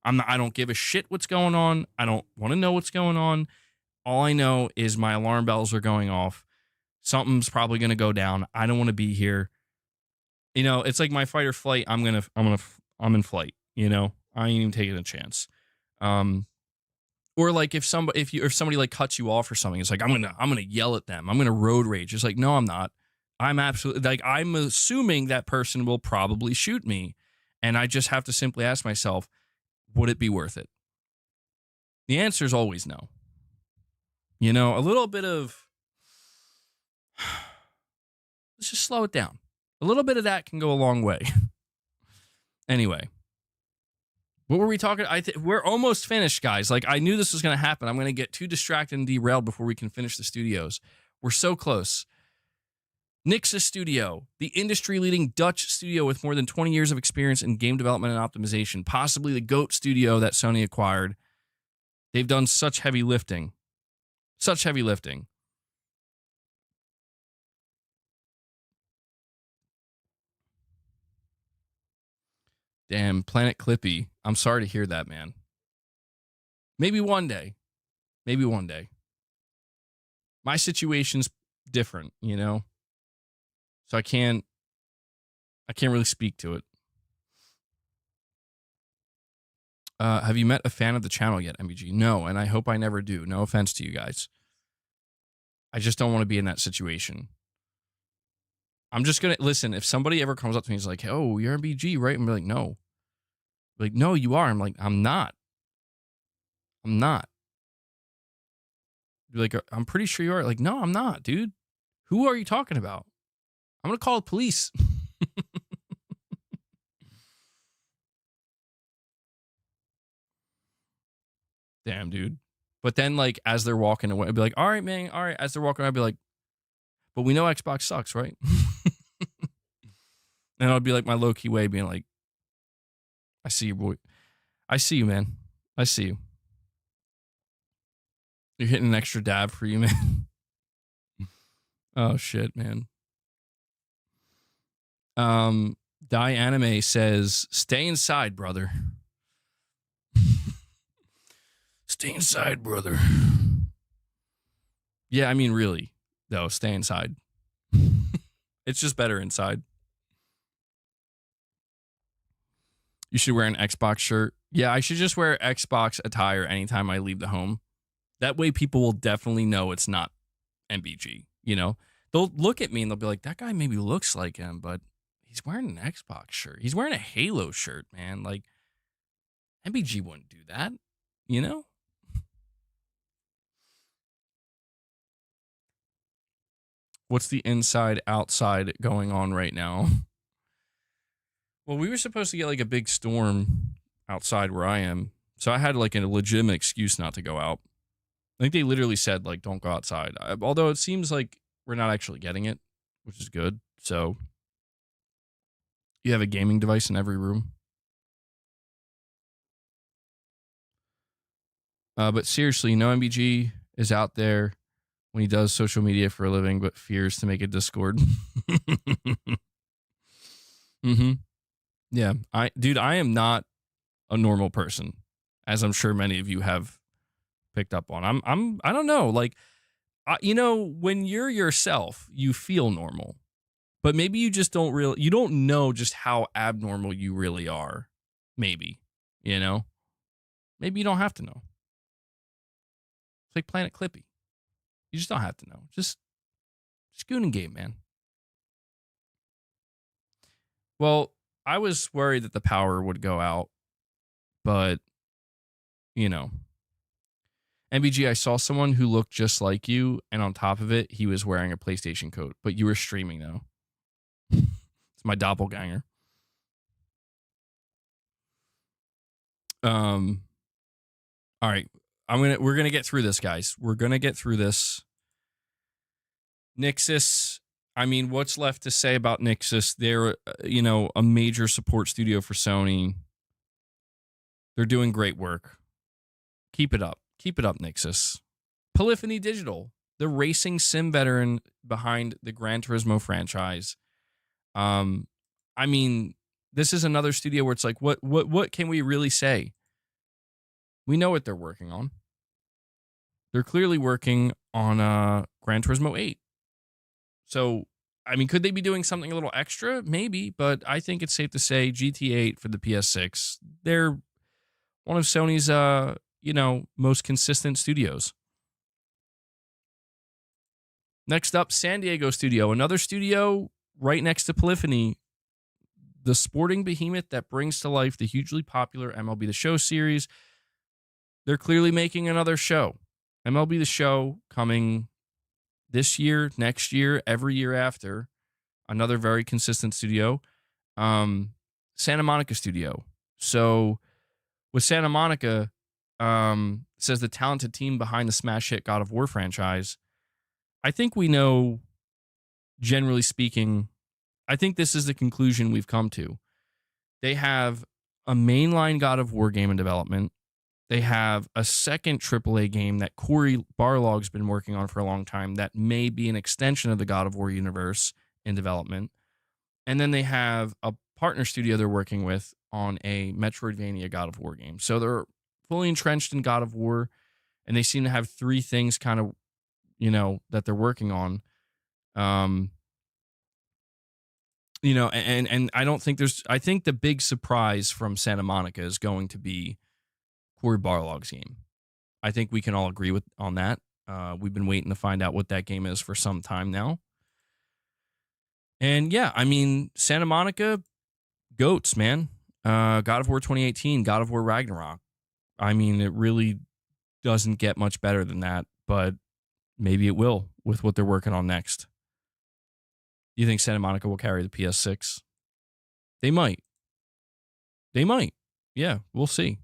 I don't give a shit what's going on. I don't want to know what's going on. All I know is my alarm bells are going off. Something's probably gonna go down. I don't want to be here. You know, it's like my fight or flight. I'm in flight. You know, I ain't even taking a chance. Or like if somebody like cuts you off or something, it's like I'm gonna yell at them. I'm gonna road rage. It's like, no, I'm not. I'm absolutely, like, I'm assuming that person will probably shoot me, and I just have to simply ask myself, would it be worth it? The answer is always no. You know, a little bit of let's just slow it down. A little bit of that can go a long way. Anyway, what were we talking? We're almost finished, guys. Like, I knew this was going to happen. I'm going to get too distracted and derailed before we can finish the studios. We're so close. Nixus Studio, the industry-leading Dutch studio with more than 20 years of experience in game development and optimization, possibly the GOAT studio that Sony acquired. They've done such heavy lifting. Such heavy lifting. Damn, Planet Clippy. I'm sorry to hear that, man. Maybe one day. Maybe one day. My situation's different, you know? So I can't really speak to it. Have you met a fan of the channel yet, MBG? No, and I hope I never do. No offense to you guys. I just don't want to be in that situation. I'm just going to, listen, if somebody ever comes up to me and is like, oh, you're MBG, right? I'm like, no. Like, no, you are. I'm like, I'm not. I'm not. Be like, I'm pretty sure you are. Like, no, I'm not, dude. Who are you talking about? I'm going to call the police. Damn, dude. But then, like, as they're walking away, I'd be like, all right, man, all right. As they're walking away, I'd be like, but we know Xbox sucks, right? And I'd be like my low-key way, being like, I see you, boy. I see you, man. I see you. You're hitting an extra dab for you, man. Oh, shit, man. Die Anime says, stay inside, brother. Stay inside, brother. Yeah, I mean, really, though, stay inside. It's just better inside. You should wear an Xbox shirt. Yeah, I should just wear Xbox attire anytime I leave the home. That way people will definitely know it's not MBG, you know? They'll look at me and they'll be like, that guy maybe looks like him, but he's wearing an Xbox shirt. He's wearing a Halo shirt, man. Like, MBG wouldn't do that, you know? What's the inside outside going on right now? Well, we were supposed to get like a big storm outside where I am. So I had like a legitimate excuse not to go out. I think they literally said like don't go outside. Although it seems like we're not actually getting it, which is good. So you have a gaming device in every room. But seriously, no MBG is out there when he does social media for a living, but fears to make a Discord. Mm-hmm. Yeah, I am not a normal person, as I'm sure many of you have picked up on. I don't know, like, when you're yourself, you feel normal, but maybe you just you don't know just how abnormal you really are. Maybe, maybe you don't have to know. It's like Planet Clippy. You just don't have to know. Just Schooning game, man. Well, I was worried that the power would go out, but you know, MBG, I saw someone who looked just like you, and on top of it, he was wearing a PlayStation coat. But you were streaming though. It's my doppelganger. Um. All right, we're gonna get through this, guys. We're gonna get through this. Nixus. I mean, what's left to say about Nixus? They're, a major support studio for Sony. They're doing great work. Keep it up. Keep it up, Nixus. Polyphony Digital, the racing sim veteran behind the Gran Turismo franchise. I mean, this is another studio where it's like, what can we really say? We know what they're working on. They're clearly working on Gran Turismo 8. So, I mean, could they be doing something a little extra? Maybe, but I think it's safe to say GT8 for the PS6, they're one of Sony's, most consistent studios. Next up, San Diego Studio, another studio right next to Polyphony, the sporting behemoth that brings to life the hugely popular MLB The Show series. They're clearly making another show. MLB The Show coming this year, next year, every year after. Another very consistent studio. Santa Monica Studio. So with Santa Monica, says the talented team behind the smash hit God of War franchise. I think we know, generally speaking, I think this is the conclusion we've come to. They have a mainline God of War game in development. They have a second AAA game that Corey Barlog's been working on for a long time that may be an extension of the God of War universe in development. And then they have a partner studio they're working with on a Metroidvania God of War game. So they're fully entrenched in God of War, and they seem to have three things kind of, that they're working on. And I don't think I think the big surprise from Santa Monica is going to be Corey Barlog's game. I think we can all agree on that. We've been waiting to find out what that game is for some time now. And yeah, I mean, Santa Monica, goats, man. God of War 2018, God of War Ragnarok. I mean, it really doesn't get much better than that, but maybe it will with what they're working on next. You think Santa Monica will carry the PS6? They might. Yeah, we'll see.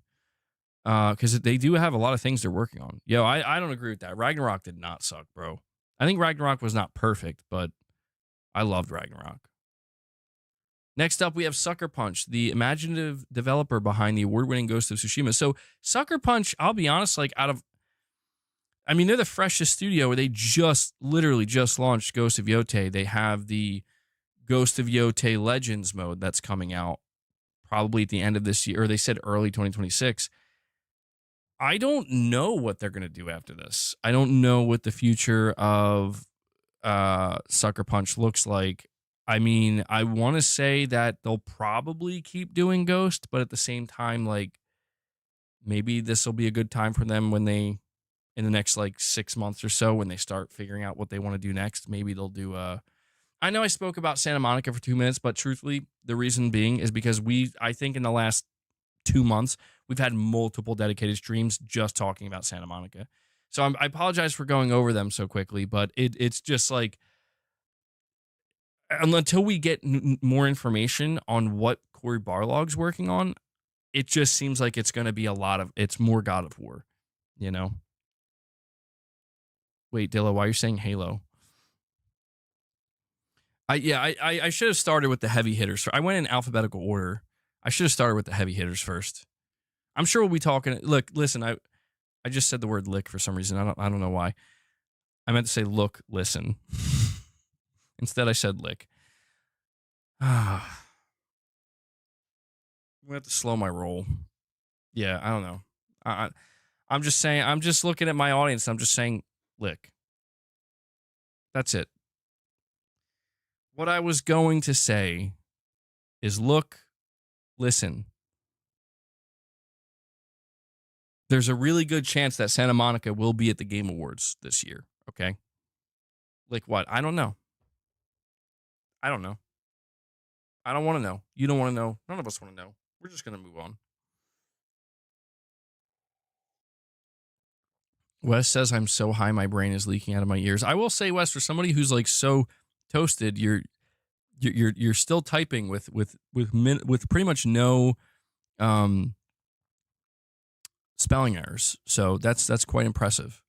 Because they do have a lot of things they're working on. Yo, I don't agree with that. Ragnarok did not suck, bro. I think Ragnarok was not perfect, but I loved Ragnarok. Next up, we have Sucker Punch, the imaginative developer behind the award-winning Ghost of Tsushima. So Sucker Punch, I'll be honest, they're the freshest studio where they literally just launched Ghost of Yotei. They have the Ghost of Yotei Legends mode that's coming out probably at the end of this year, or they said early 2026. I don't know what they're going to do after this. I don't know what the future of Sucker Punch looks like. I mean, I want to say that they'll probably keep doing Ghost, but at the same time, like, maybe this will be a good time for them when in the next, 6 months or so, when they start figuring out what they want to do next. Maybe they'll do I know I spoke about Santa Monica for 2 minutes, but truthfully, the reason being is because I think in the last 2 months, we've had multiple dedicated streams just talking about Santa Monica. So I apologize for going over them so quickly, but it's just like, until we get more information on what Cory Barlog's working on, it just seems like it's going to be it's more God of War, you know? Wait, Dilla, why are you saying Halo? I should have started with the heavy hitters. I went in alphabetical order. I should have started with the heavy hitters first. I'm sure we'll be talking. Look, listen, I just said the word lick for some reason. I don't know why. I meant to say look, listen. Instead, I said lick. I'm gonna have to slow my roll. Yeah, I don't know. I'm just saying. I'm just looking at my audience. I'm just saying lick. That's it. What I was going to say is look, listen. There's a really good chance that Santa Monica will be at the Game Awards this year. Okay. Like what? I don't know. I don't know. I don't want to know. You don't want to know. None of us want to know. We're just going to move on. Wes says I'm so high my brain is leaking out of my ears. I will say, Wes, for somebody who's like so toasted, you're still typing with pretty much no spelling errors. So that's quite impressive.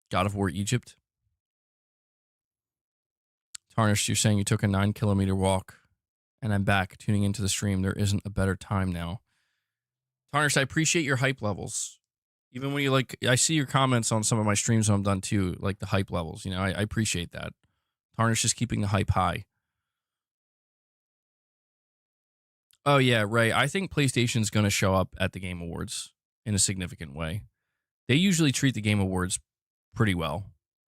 God of War Egypt. Tarnished, you're saying you took a 9-kilometer walk and I'm back tuning into the stream. There isn't a better time now. Tarnished, I appreciate your hype levels. Even when you I see your comments on some of my streams when I'm done too, like the hype levels. You know, I appreciate that. Tarnished is keeping the hype high. Oh, yeah, right. I think PlayStation's going to show up at the Game Awards in a significant way. They usually treat the Game Awards pretty well.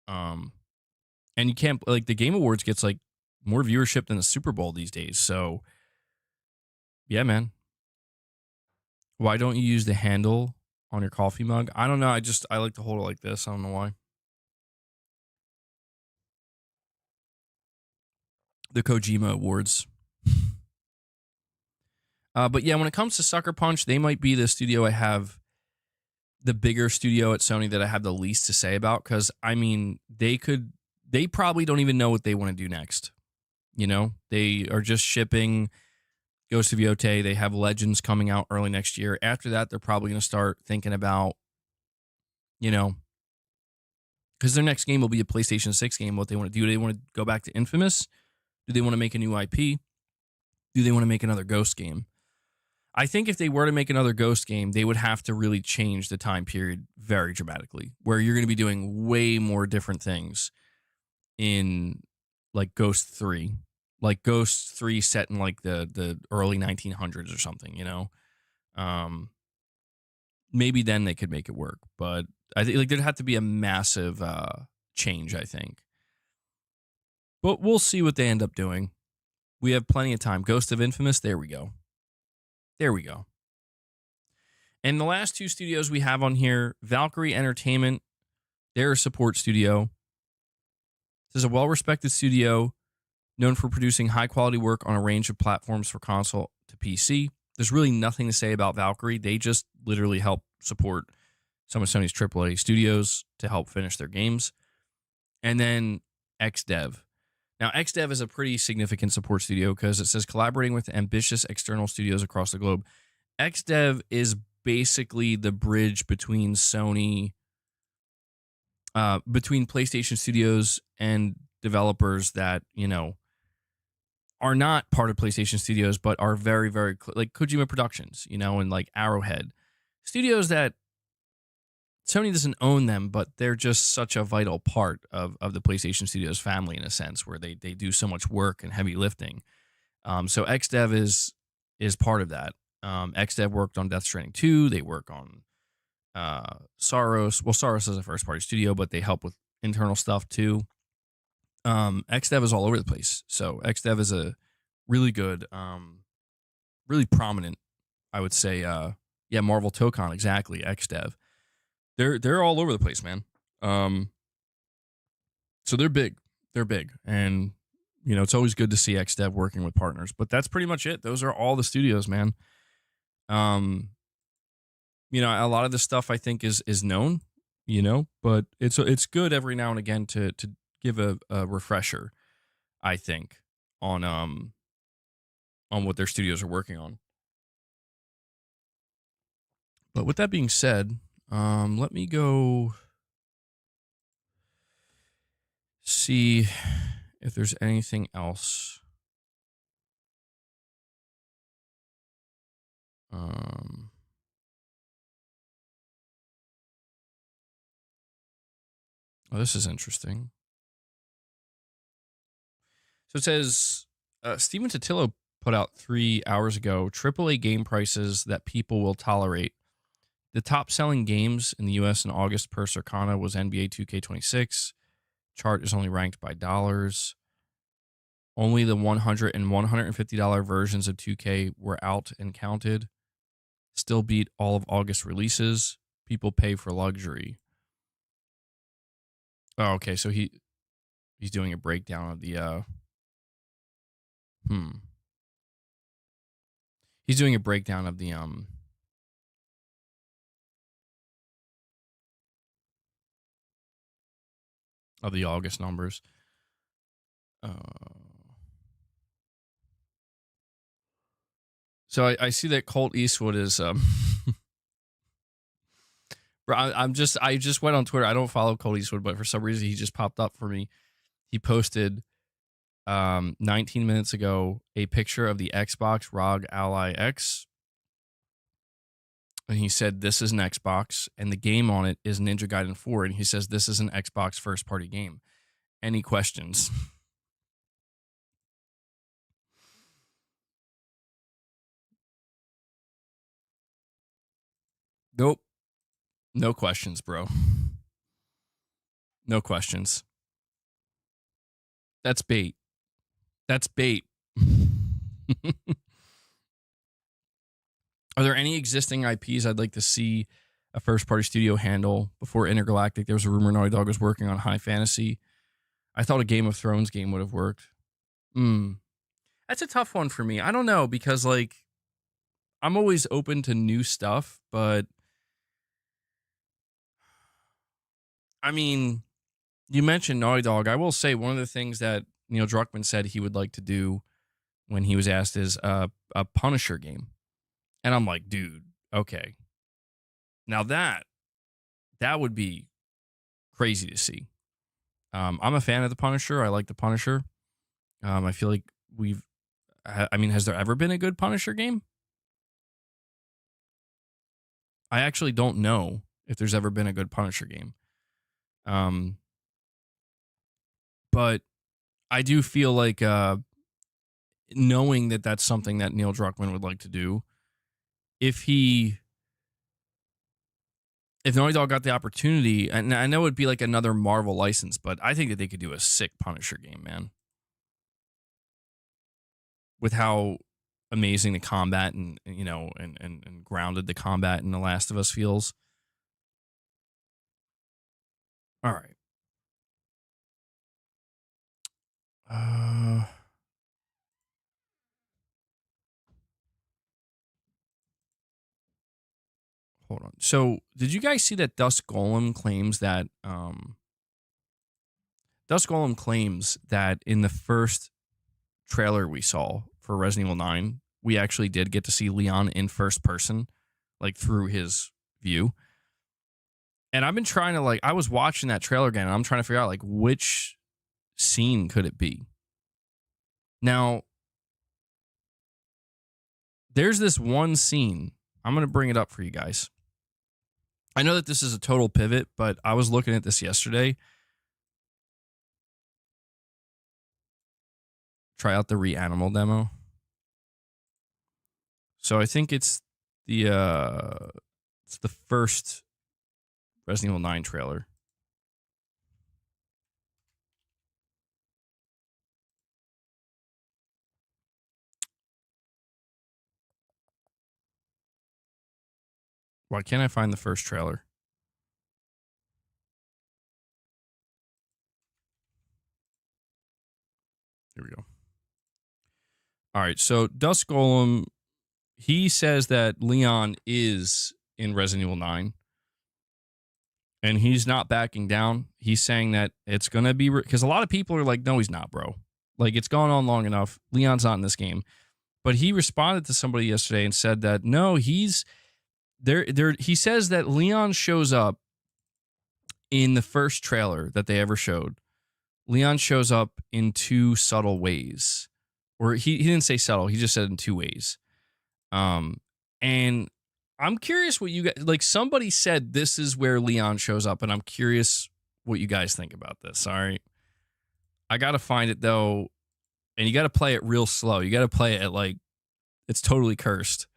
And you can't, like, the Game Awards gets, like, more viewership than the Super Bowl these days. So, yeah, man. Why don't you use the handle on your coffee mug? I don't know. I like to hold it like this. I don't know why. The Kojima Awards. But yeah, when it comes to Sucker Punch, they might be the studio I have, the bigger studio at Sony that I have the least to say about. Because, I mean, they probably don't even know what they want to do next. You know, they are just shipping Ghost of Yotei. They have Legends coming out early next year. After that, they're probably going to start thinking about, you know, because their next game will be a PlayStation 6 game. What they want to do? Do they want to go back to Infamous? Do they want to make a new IP? Do they want to make another Ghost game? I think if they were to make another Ghost game, they would have to really change the time period very dramatically, where you're going to be doing way more different things in like Ghost 3. Like Ghost 3 set in like the early 1900s or something, you know? Maybe then they could make it work, but I think like there'd have to be a massive change, I think. But we'll see what they end up doing. We have plenty of time. Ghost of Infamous, there we go. There we go. And the last two studios we have on here, Valkyrie Entertainment, they're a support studio. This is a well-respected studio known for producing high-quality work on a range of platforms for console to PC. There's really nothing to say about Valkyrie. They just literally help support some of Sony's AAA studios to help finish their games. And then XDev. Now, XDev is a pretty significant support studio because it says collaborating with ambitious external studios across the globe. XDev is basically the bridge between Sony, between PlayStation studios and developers that, you know, are not part of PlayStation studios, but are very, very, like Kojima Productions, you know, and like Arrowhead. Studios that Sony doesn't own them, but they're just such a vital part of the PlayStation Studios family in a sense, where they do so much work and heavy lifting. So XDev is part of that. XDev worked on Death Stranding 2. They work on Saros. Well, Saros is a first-party studio, but they help with internal stuff too. XDev is all over the place. So XDev is a really good, really prominent, I would say, Marvel Tokon, exactly, XDev. They're all over the place, man. So they're big. They're big. And, you know, it's always good to see XDev working with partners. But that's pretty much it. Those are all the studios, man. You know, a lot of this stuff I think is known, you know, but it's good every now and again to give a refresher. I think, on what their studios are working on. But with that being said, let me go see if there's anything else. Um, oh, this is interesting. So it says Steven Totillo put out 3 hours ago AAA game prices that people will tolerate. The top selling games in the US in August per Circana was NBA 2K26. Chart is only ranked by dollars. Only the $100 and $150 versions of 2K were out and counted. Still beat all of August releases. People pay for luxury. Oh, okay. So he's doing a breakdown of the He's doing a breakdown of the August numbers. So I see that Colt Eastwood is bro, I just went on Twitter. I don't follow Colt Eastwood, but for some reason he just popped up for me. He posted 19 minutes ago a picture of the Xbox ROG Ally X. And he said, this is an Xbox, and the game on it is Ninja Gaiden 4. And he says, this is an Xbox first-party game. Any questions? Nope. No questions, bro. No questions. That's bait. That's bait. Are there any existing IPs I'd like to see a first-party studio handle? Before Intergalactic, there was a rumor Naughty Dog was working on High Fantasy. I thought a Game of Thrones game would have worked. That's a tough one for me. I don't know, because, like, I'm always open to new stuff, but I mean, you mentioned Naughty Dog. I will say one of the things that Neil Druckmann said he would like to do when he was asked is a Punisher game. And I'm like, dude, okay. Now that would be crazy to see. I'm a fan of the Punisher. I like the Punisher. I feel like has there ever been a good Punisher game? I actually don't know if there's ever been a good Punisher game. But I do feel like knowing that that's something that Neil Druckmann would like to do, if Naughty Dog got the opportunity, and I know it'd be like another Marvel license, but I think that they could do a sick Punisher game, man. With how amazing the combat and grounded the combat in The Last of Us feels. All right. Hold on. So, did you guys see that Dusk Golem claims that in the first trailer we saw for Resident Evil 9, we actually did get to see Leon in first person, like through his view. And I've been trying to I was watching that trailer again, and I'm trying to figure out which scene could it be. Now, there's this one scene. I'm going to bring it up for you guys. I know that this is a total pivot, but I was looking at this yesterday. Try out the Reanimal demo. So I think it's the first Resident Evil 9 trailer. Why can't I find the first trailer? Here we go. All right, so Dusk Golem, he says that Leon is in Resident Evil 9. And he's not backing down. He's saying that it's going to be... Because a lot of people are like, no, he's not, bro. Like, it's gone on long enough. Leon's not in this game. But he responded to somebody yesterday and said that, no, he's there. He says that Leon shows up in the first trailer that they ever showed. Leon shows up in two subtle ways. Or he didn't say subtle. He just said in two ways. And I'm curious what you guys, like, somebody said this is where Leon shows up, and I'm curious what you guys think about this. All right. I got to find it, though, and you got to play it real slow. You got to play it at, like, it's totally cursed.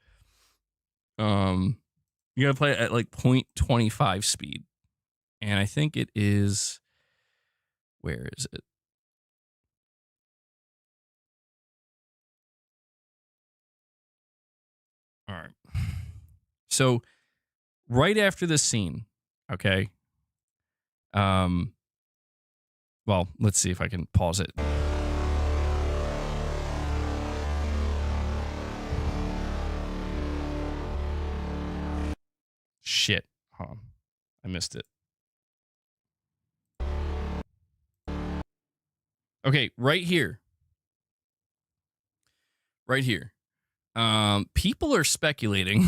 You got to play it at, like, 0.25 speed. And I think it is, where is it? All right. So right after this scene, okay. Well, let's see if I can pause it. Shit. Hold on. I missed it. Okay, right here. Right here. People are speculating.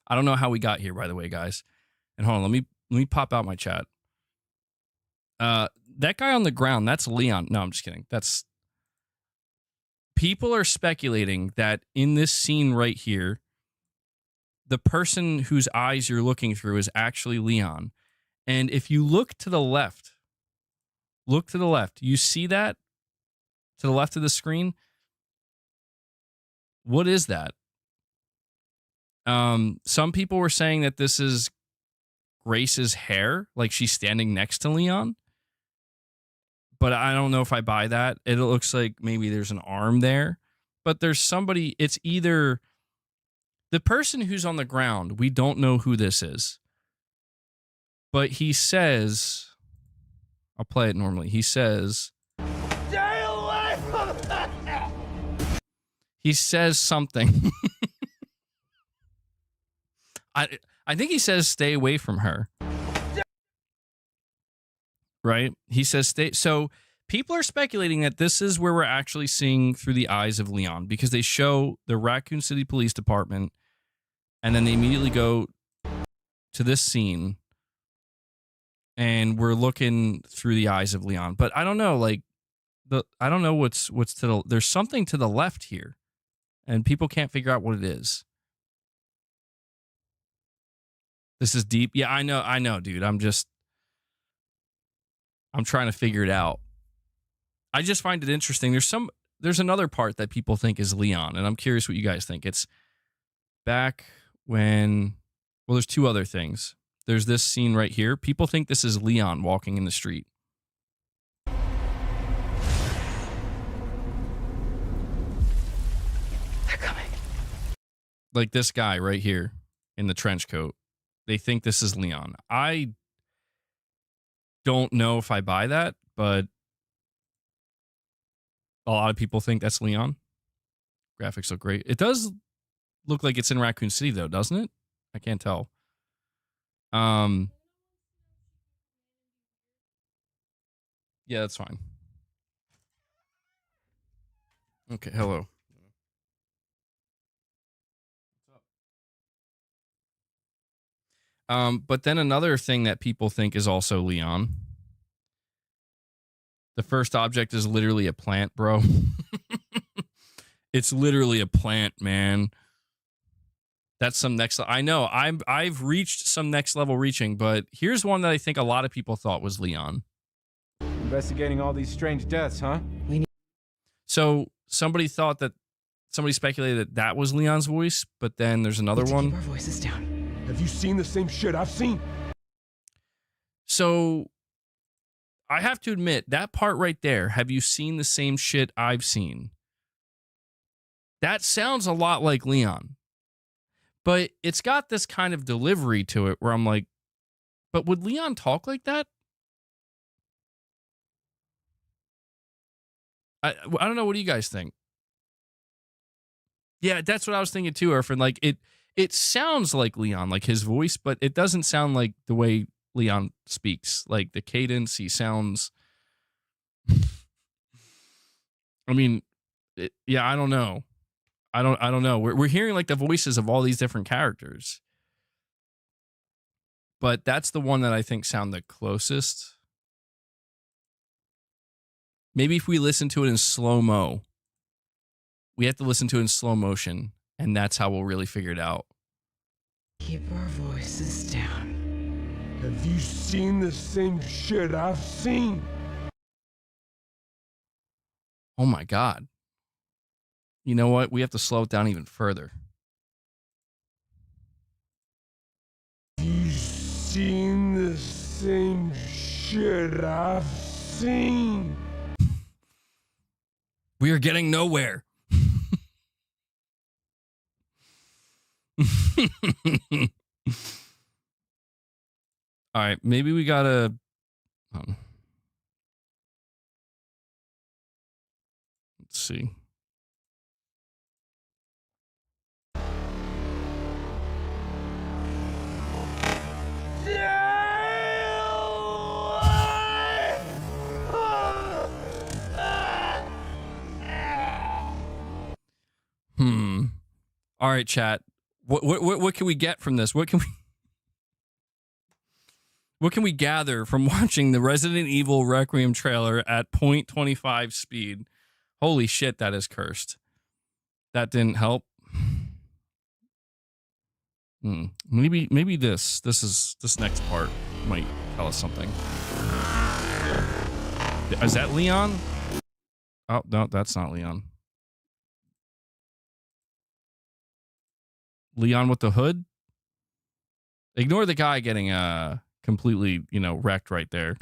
I don't know how we got here, by the way, guys. And hold on, let me pop out my chat. That guy on the ground, that's Leon. No, I'm just kidding. People are speculating that in this scene right here, the person whose eyes you're looking through is actually Leon. And if you look to the left, you see that to the left of the screen? What is that? Some people were saying that this is Grace's hair, like she's standing next to Leon. But I don't know if I buy that. It looks like maybe there's an arm there. But there's somebody, it's either the person who's on the ground, we don't know who this is. But he says, I'll play it normally. He says, stay away from that! He says something. I think he says stay away from her. Right? He says stay. So people are speculating that this is where we're actually seeing through the eyes of Leon, because they show the Raccoon City Police Department and then they immediately go to this scene and we're looking through the eyes of Leon. But I don't know, like, I don't know what's to the, there's something to the left here and people can't figure out what it is. This is deep. Yeah, I know, dude. I'm trying to figure it out. I just find it interesting. There's another part that people think is Leon, and I'm curious what you guys think. It's back when, well, there's two other things. There's this scene right here. People think this is Leon walking in the street. They're coming. Like this guy right here in the trench coat. They think this is Leon. I don't know if I buy that, but a lot of people think that's Leon. Graphics look great. It does look like it's in Raccoon City, though, doesn't it? I can't tell. Yeah, that's fine. Okay, hello. But then another thing that people think is also Leon. The first object is literally a plant, bro. It's literally a plant, man. That's some next level. I know I've reached some next level reaching, but here's one that I think a lot of people thought was Leon. Investigating all these strange deaths, huh? So somebody speculated that was Leon's voice, but then there's another one. Keep our voices down. Have you seen the same shit I've seen? So I have to admit, that part right there, have you seen the same shit I've seen? That sounds a lot like Leon. But it's got this kind of delivery to it where I'm like, but would Leon talk like that? I don't know. What do you guys think? Yeah, that's what I was thinking too, Irfan. Like it sounds like Leon, like his voice, but it doesn't sound like the way Leon speaks. Like the cadence, he sounds I mean, yeah, I don't know. I don't know. We're hearing like the voices of all these different characters, but that's the one that I think sound the closest. Maybe if we listen to it in slow-mo, we have to listen to it in slow motion, and that's how we'll really figure it out. Keep our voices down. Have you seen the same shit I've seen? Oh my God. You know what? We have to slow it down even further. Have you seen the same shit I've seen? We are getting nowhere. All right, maybe we gotta. Let's see. All right, chat. What can we get from this? What can we gather from watching the Resident Evil Requiem trailer at 0.25 speed? Holy shit, that is cursed. That didn't help. Maybe this next part might tell us something. Is that Leon? Oh, no, that's not Leon. Leon with the hood? Ignore the guy getting completely, wrecked right there.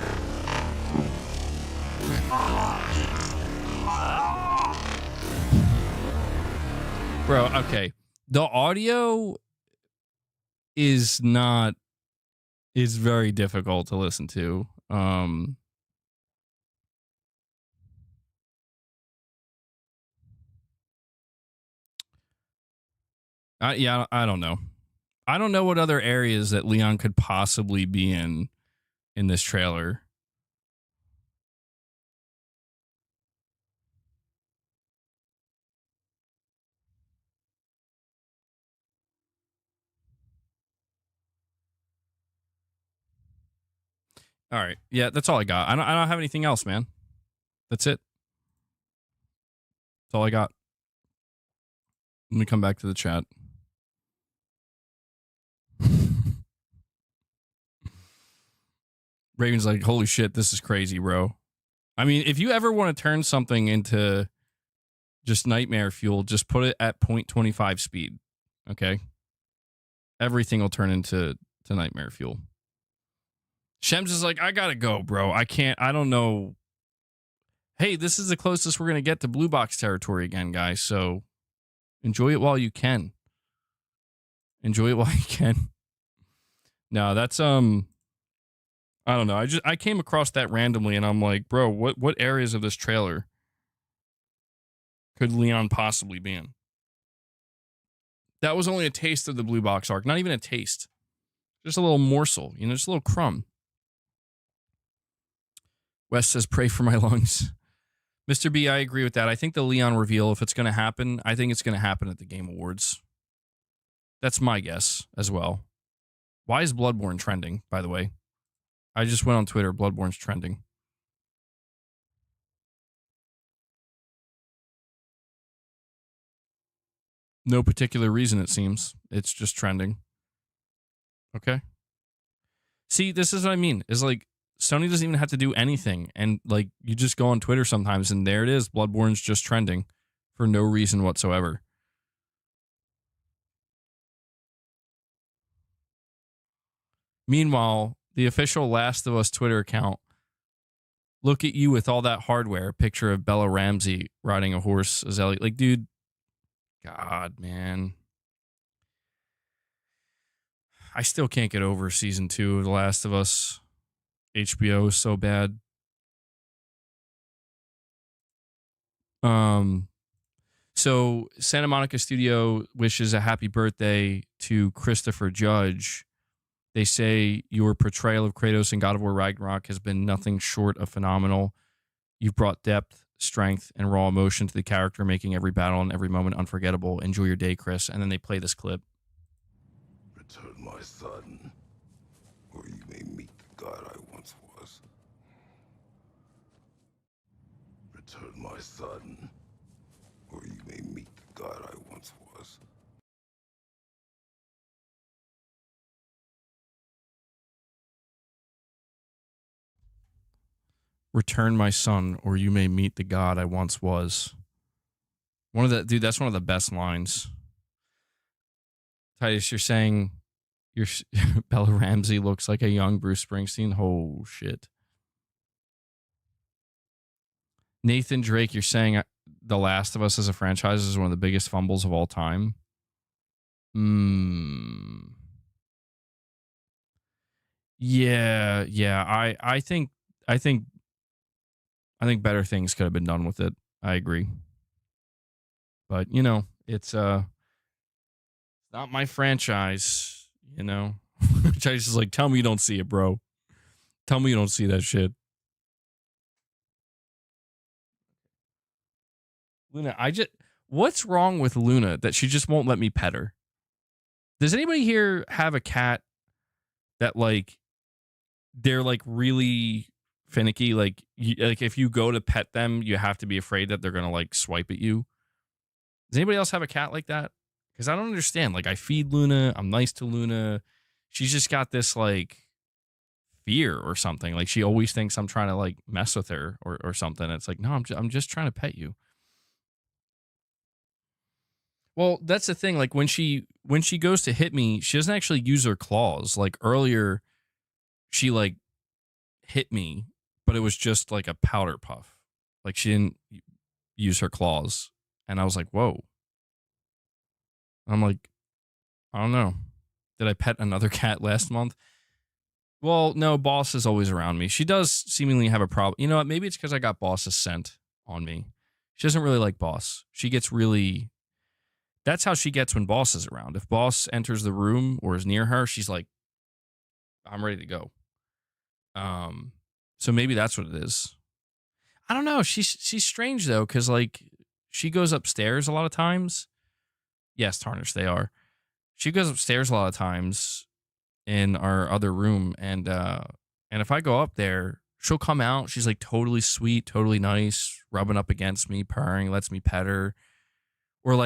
Bro, okay. The audio is very difficult to listen to. I don't know. I don't know what other areas that Leon could possibly be in this trailer. All right. Yeah, that's all I got. I don't have anything else, man. That's it. That's all I got. Let me come back to the chat. Raven's like, holy shit, this is crazy, bro. I mean, if you ever want to turn something into just nightmare fuel, just put it at 0.25 speed. Okay? Everything will turn into nightmare fuel. Shems is like, I gotta go, bro. I don't know. Hey, this is the closest we're gonna get to blue box territory again, guys. So enjoy it while you can. Enjoy it while you can. No, that's I don't know. I came across that randomly and I'm like, bro, what areas of this trailer could Leon possibly be in? That was only a taste of the blue box arc. Not even a taste. Just a little morsel, just a little crumb. Wes says, pray for my lungs. Mr. B, I agree with that. I think the Leon reveal, if it's going to happen, I think it's going to happen at the Game Awards. That's my guess as well. Why is Bloodborne trending, by the way? I just went on Twitter. Bloodborne's trending. No particular reason, it seems. It's just trending. Okay. See, this is what I mean. Is like, Sony doesn't even have to do anything. And like, you just go on Twitter sometimes and there it is. Bloodborne's just trending for no reason whatsoever. Meanwhile, the official Last of Us Twitter account, look at you with all that hardware. Picture of Bella Ramsey riding a horse as Ellie. Like, dude, God, man. I still can't get over season 2 of The Last of Us. HBO is so bad. So Santa Monica Studio wishes a happy birthday to Christopher Judge. They say your portrayal of Kratos in God of War Ragnarok has been nothing short of phenomenal. You've brought depth strength, and raw emotion to the character, making every battle and every moment unforgettable. Enjoy your day, Chris. And then they play this clip. Return, my son, or you may meet the god I once was. Return, my son, or you may meet the god I once was. Return, my son, or you may meet the god I once was. That's one of the best lines. Titus, you're saying Bella Ramsey looks like a young Bruce Springsteen? Oh, shit. Nathan Drake, you're saying The Last of Us as a franchise is one of the biggest fumbles of all time? Yeah. I think better things could have been done with it. I agree. But, it's not my franchise, Titus is like, tell me you don't see it, bro. Tell me you don't see that shit. Luna, what's wrong with Luna that she just won't let me pet her? Does anybody here have a cat that they're really finicky? Like if you go to pet them, you have to be afraid that they're going to swipe at you. Does anybody else have a cat like that? Because I don't understand. I feed Luna. I'm nice to Luna. She's just got this fear or something. She always thinks I'm trying to mess with her or something. It's no, I'm just trying to pet you. Well, that's the thing. When she goes to hit me, she doesn't actually use her claws. Earlier, she hit me, but it was just a powder puff. She didn't use her claws, and I was like, "Whoa." I'm like, I don't know. Did I pet another cat last month? Well, no. Boss is always around me. She does seemingly have a problem. You know what? Maybe it's because I got Boss's scent on me. She doesn't really like Boss. She gets really. That's how she gets when Boss is around. If Boss enters the room or is near her, she's like, I'm ready to go. So maybe that's what it is. I don't know. She's strange though, because she goes upstairs a lot of times. Yes, Tarnish, they are. She goes upstairs a lot of times in our other room, and if I go up there, she'll come out. She's totally sweet, totally nice, rubbing up against me, purring, lets me pet her. Or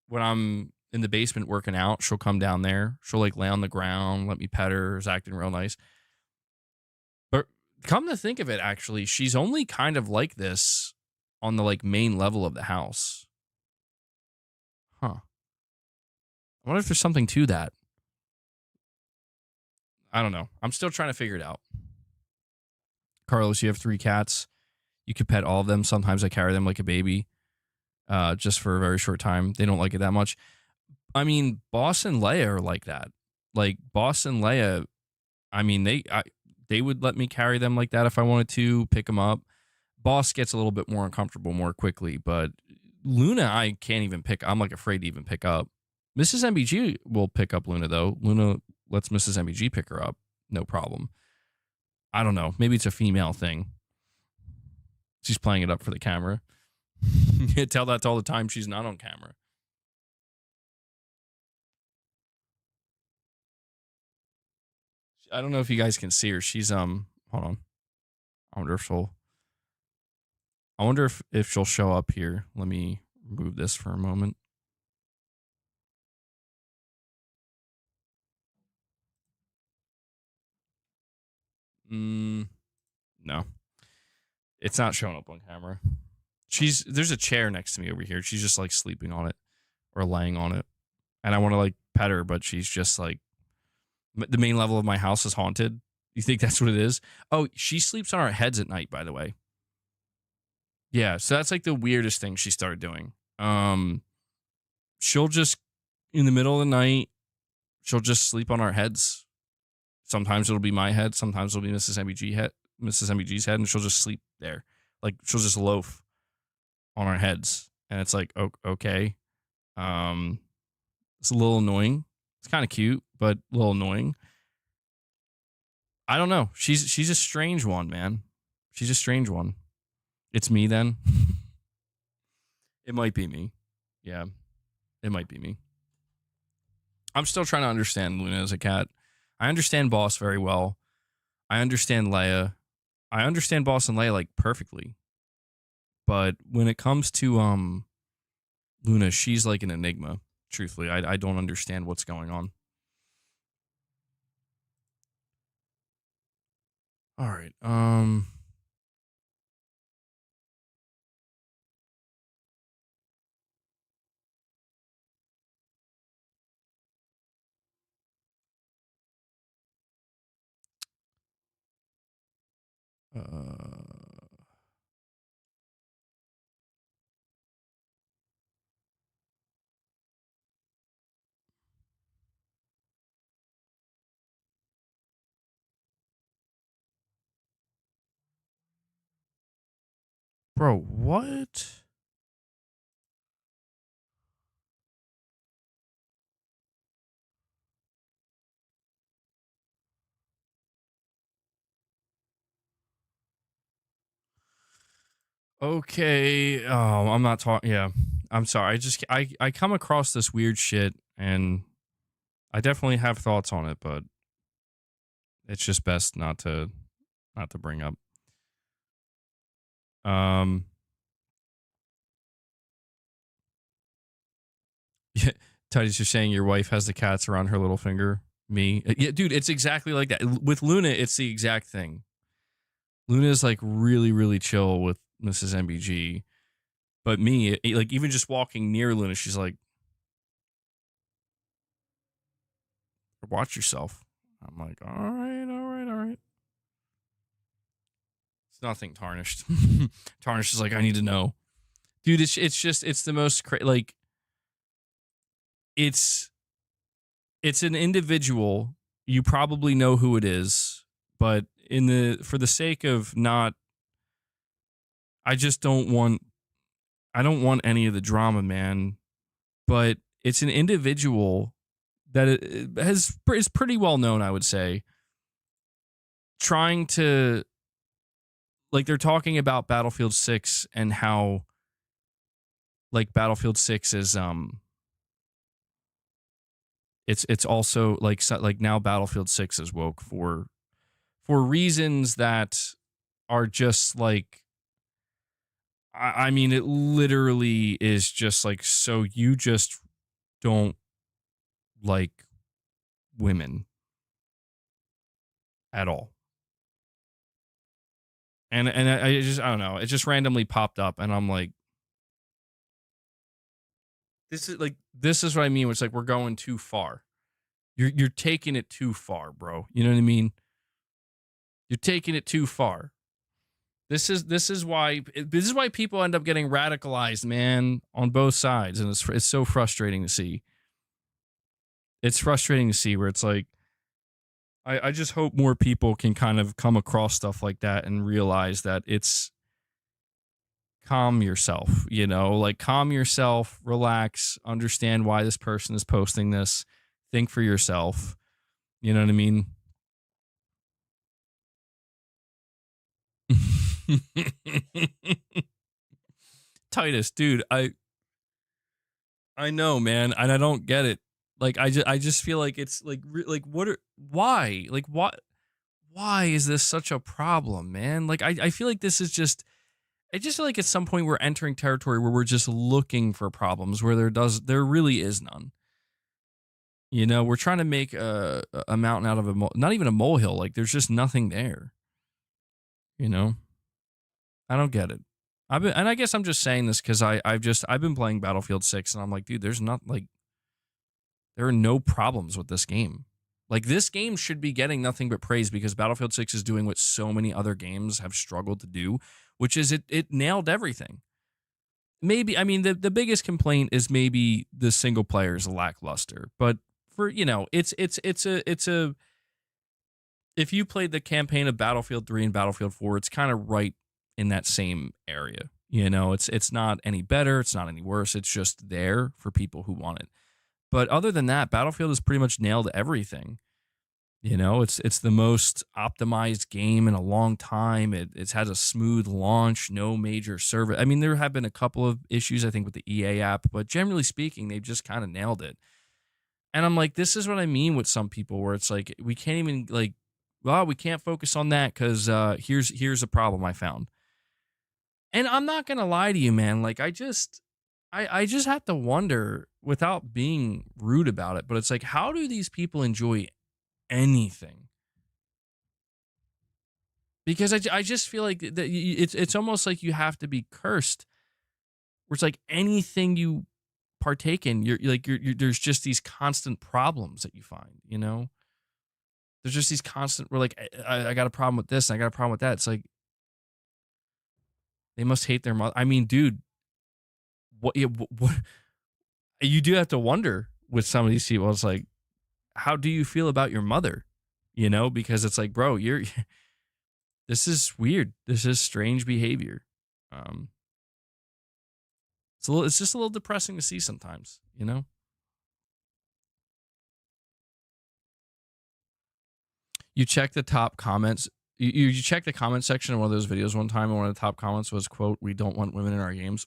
when I'm in the basement working out, she'll come down there. She'll lay on the ground, let me pet her, is acting real nice. But come to think of it, actually, she's only kind of like this on the main level of the house. Huh. I wonder if there's something to that. I don't know. I'm still trying to figure it out. Carlos, you have 3 cats. You could pet all of them. Sometimes I carry them like a baby. Just for a very short time. They don't like it that much. I mean, Boss and Leia are like that. Boss and Leia, I mean, they would let me carry them like that if I wanted to, pick them up. Boss gets a little bit more uncomfortable more quickly, but Luna, I can't even pick. I'm afraid to even pick up. Mrs. MBG will pick up Luna, though. Luna lets Mrs. MBG pick her up. No problem. I don't know. Maybe it's a female thing. She's playing it up for the camera. You tell that all the time she's not on camera. I don't know if you guys can see her. She's hold on. I wonder if she'll show up here. Let me remove this for a moment. No. It's not showing up on camera. There's a chair next to me over here. She's just sleeping on it or laying on it. And I want to pet her, but she's just the main level of my house is haunted. You think that's what it is? Oh, she sleeps on our heads at night, by the way. Yeah, so that's the weirdest thing she started doing. She'll just, in the middle of the night, she'll just sleep on our heads. Sometimes it'll be my head. Sometimes it'll be Mrs. MBG's head, and she'll just sleep there. She'll just loaf on our heads. And it's okay. It's a little annoying. It's kind of cute, but a little annoying. I don't know. She's a strange one, man. She's a strange one. It's me then. It might be me. Yeah, it might be me. I'm still trying to understand Luna as a cat. I understand Boss very well. I understand Leia. I understand Boss and Leia like perfectly. But when it comes to Luna, she's like an enigma. Truthfully, I don't understand what's going on. All right. Bro, what? Okay. Oh, I'm not talking. Yeah, I'm sorry. I come across this weird shit, and I definitely have thoughts on it, but it's just best not to bring up. Um. Yeah, Titus, you're saying your wife has the cats around her little finger. Me, yeah, dude, it's exactly like that. With Luna, it's the exact thing. Luna's like really, really chill with Mrs. MBG, but me, like even just walking near Luna, she's like, "Watch yourself." I'm like, "All right, all right, all right." It's nothing tarnished. Tarnished is like, I need to know, dude. It's the most like it's it's an individual. You probably know who it is, but for the sake of not, I just don't want I don't want any of the drama, man. But it's an individual that is pretty well known, I would say, trying to, like, they're talking about Battlefield 6 and how like Battlefield 6 is it's also like like now Battlefield 6 is woke for reasons that are just like, I mean, it literally is just like, so you just don't like women at all. And I don't know, it just randomly popped up, and I'm like, this is what I mean. It's like we're going too far. You're taking it too far, bro. You know what I mean? You're taking it too far. This is why people end up getting radicalized, man, on both sides, and it's so frustrating to see. It's frustrating to see where it's like, I just hope more people can kind of come across stuff like that and realize that it's, calm yourself, like calm yourself, relax, understand why this person is posting this, think for yourself. You know what I mean? Titus, dude, I know, man, and I don't get it. Like I just feel like it's like like why? Like why is this such a problem, man? Like I feel like this is just, I just feel like at some point we're entering territory where we're just looking for problems where there really is none. We're trying to make a mountain out of not even a molehill. Like there's just nothing there. You know, I don't get it. And I guess I'm just saying this because I've been playing Battlefield 6, and I'm like, dude, there are no problems with this game. Like this game should be getting nothing but praise because Battlefield 6 is doing what so many other games have struggled to do, which is it nailed everything. Maybe, I mean, the biggest complaint is maybe the single player is lackluster, but for, it's a if you played the campaign of Battlefield 3 and Battlefield 4, it's kind of right in that same area. It's not any better, it's not any worse. It's just there for people who want it. But other than that, Battlefield has pretty much nailed everything. You know, it's the most optimized game in a long time. It has a smooth launch, no major service. I mean, there have been a couple of issues, I think, with the EA app, but generally speaking, they've just kind of nailed it. And I'm like, this is what I mean with some people, where it's like we can't even like, well, we can't focus on that because here's a problem I found. And I'm not gonna lie to you, man. Like I just have to wonder without being rude about it, but it's like, how do these people enjoy anything? Because I just feel like that it's almost like you have to be cursed. Where it's like anything you partake in, you're there's just these constant problems that you find. You know, there's just these constant. We're like, I got a problem with this, and I got a problem with that. It's like they must hate their mother. I mean, dude, what you do have to wonder with some of these people. It's like, how do you feel about your mother? You know, because it's like, bro, you're this is weird. This is strange behavior. Um, it's just a little depressing to see sometimes, you know? You check the top comments. You check the comment section of one of those videos one time, and one of the top comments was, quote, "We don't want women in our games."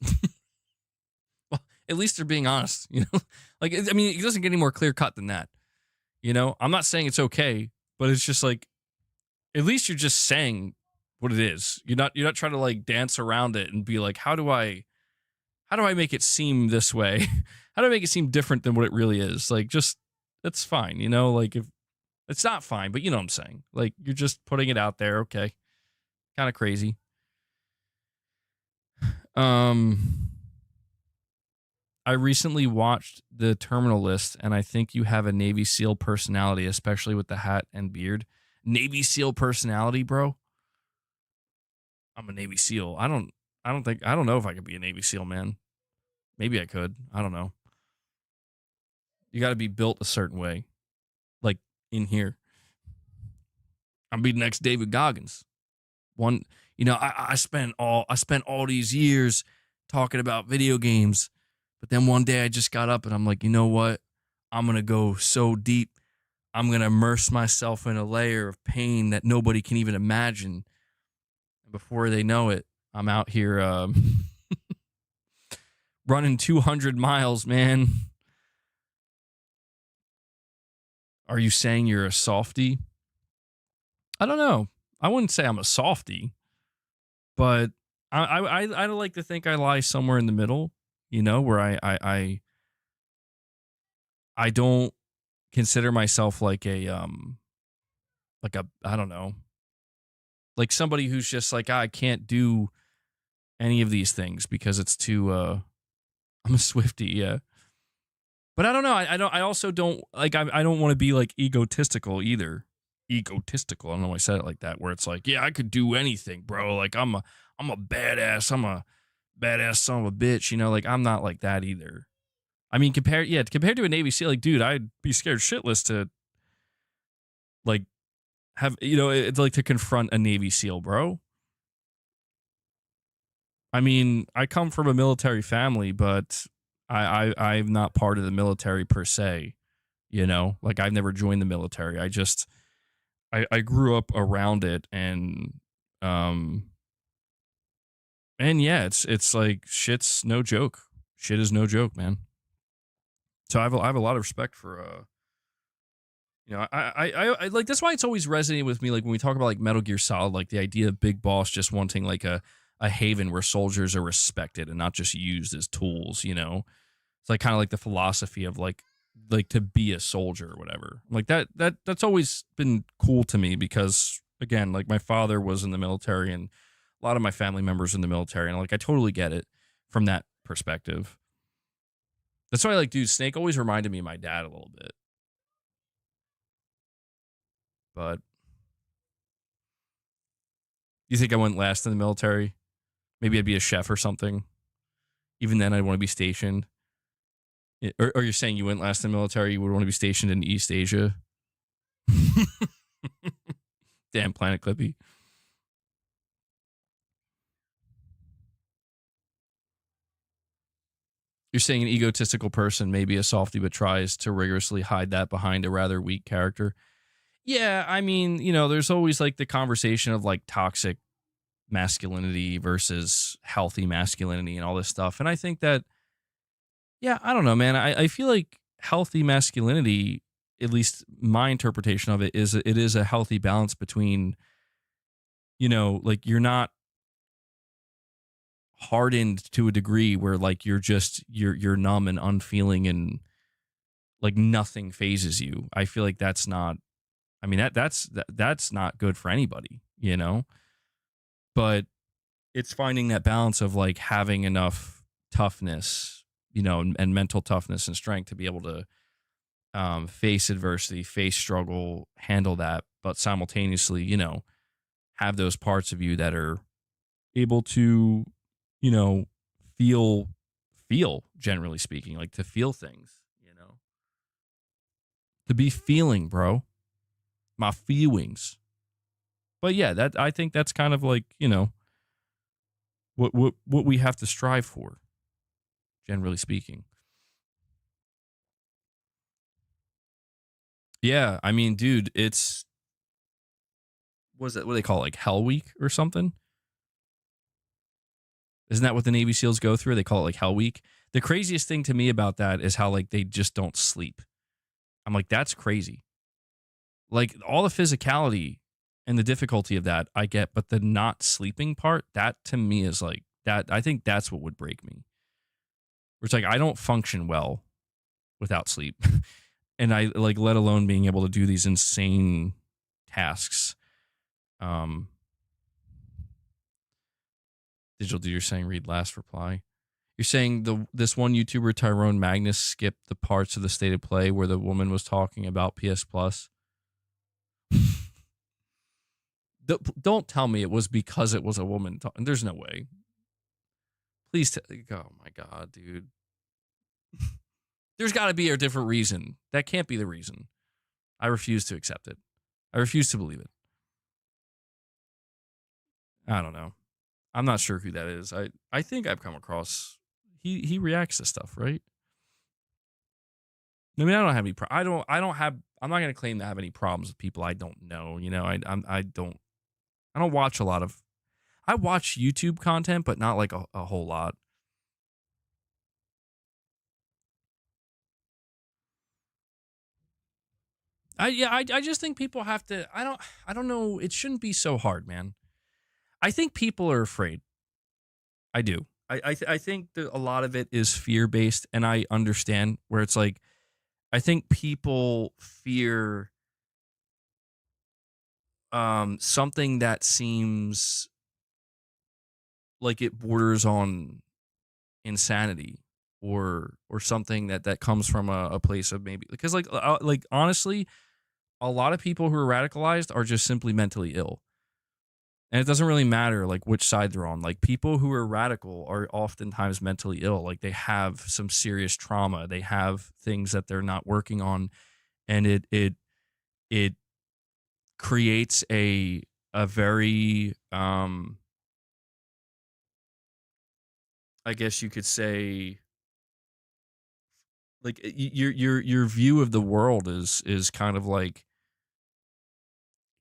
Well, at least they're being honest, you know? Like, I mean, it doesn't get any more clear cut than that. You know, I'm not saying it's okay, but it's just like, at least you're just saying what it is. You're not trying to like dance around it and be like, how do I make it seem this way? How do I make it seem different than what it really is? Like, just that's fine, you know? Like, if it's not fine, but you know what I'm saying? Like, you're just putting it out there, okay? Kind of crazy. Um I recently watched the Terminal List, and I think you have a Navy SEAL personality, especially with the hat and beard. Navy SEAL personality, bro. I'm a Navy SEAL. I don't know if I could be a Navy SEAL, man. Maybe I could. I don't know. You got to be built a certain way, like in here. I'm be the next David Goggins. One, you know, I spent all these years talking about video games, but then one day I just got up and I'm like, you know what? I'm gonna go so deep. I'm gonna immerse myself in a layer of pain that nobody can even imagine. And before they know it, I'm out here running 200 miles, man. Are you saying you're a softie? I don't know. I wouldn't say I'm a softie, but I like to think I lie somewhere in the middle, you know, where I don't consider myself like a I don't know, like somebody who's just like, I can't do any of these things because it's too I'm a Swiftie, yeah. But I don't know. I also don't like. I don't want to be like egotistical either. Egotistical. I don't know why I said it like that. Where it's like, yeah, I could do anything, bro. Like I'm a badass. I'm a badass son of a bitch. You know, like I'm not like that either. I mean, compared to a Navy SEAL, like, dude, I'd be scared shitless to like have, you know, it's like to confront a Navy SEAL, bro. I mean, I come from a military family, but I'm not part of the military per se. You know, like I've never joined the military. I grew up around it, um and yeah, it's like shit's no joke. Shit is no joke, man. So I have a lot of respect for you know, I like, that's why it's always resonated with me, like when we talk about like Metal Gear Solid, like the idea of Big Boss just wanting like a haven where soldiers are respected and not just used as tools, you know. It's like kind of like the philosophy of like to be a soldier or whatever. Like that's always been cool to me because again, like my father was in the military and a lot of my family members in the military, and like I totally get it from that perspective. That's why, like, dude, Snake always reminded me of my dad a little bit. But you think I went last in the military? Maybe I'd be a chef or something. Even then, I'd want to be stationed. Or you're saying you went last in the military, you would want to be stationed in East Asia? Damn, Planet Clippy. You're saying an egotistical person may be a softie but tries to rigorously hide that behind a rather weak character. Yeah, I mean, you know, there's always like the conversation of like toxic masculinity versus healthy masculinity and all this stuff. And I think that, yeah, I don't know, man. I feel like healthy masculinity, at least my interpretation of it, is it is a healthy balance between, you know, like you're not hardened to a degree where like you're numb and unfeeling and like nothing phases you. I feel like that's not, I mean, that's not good for anybody, you know? But it's finding that balance of like having enough toughness, you know, and mental toughness and strength to be able to face adversity, face struggle, handle that, but simultaneously, you know, have those parts of you that are able to, you know, feel, generally speaking, like to feel things, you know, to be feeling, bro, my feelings. But yeah, that I think that's kind of like, you know, what we have to strive for, generally speaking. Yeah, I mean, dude, it's what is that? What do they call it? Like Hell Week or something? Isn't that what the Navy SEALs go through? They call it like Hell Week. The craziest thing to me about that is how like they just don't sleep. I'm like, that's crazy. Like all the physicality and the difficulty of that I get, but the not sleeping part, that to me is like that. I think that's what would break me. Where it's like I don't function well without sleep. And I like let alone being able to do these insane tasks. Um Digital dude, you're saying read last reply. You're saying this one YouTuber Tyrone Magnus skipped the parts of the state of play where the woman was talking about PS Plus. Don't tell me it was because it was a woman. There's no way. Please, oh my god, dude. There's got to be a different reason. That can't be the reason. I refuse to accept it. I refuse to believe it. I don't know. I'm not sure who that is. I think I've come across. He reacts to stuff, right? I mean, I don't have any. I don't have. I'm not going to claim to have any problems with people I don't know. You know, I don't. I don't watch a lot of. I watch YouTube content, but not like a whole lot. I just think people have to. I don't know. It shouldn't be so hard, man. I think people are afraid. I do. I think that a lot of it is fear based, and I understand where it's like. I think people fear something that seems like it borders on insanity or something that comes from a place of maybe because like honestly a lot of people who are radicalized are just simply mentally ill, and it doesn't really matter like which side they're on. Like people who are radical are oftentimes mentally ill, like they have some serious trauma, they have things that they're not working on, and it creates a very I guess you could say like your view of the world is kind of like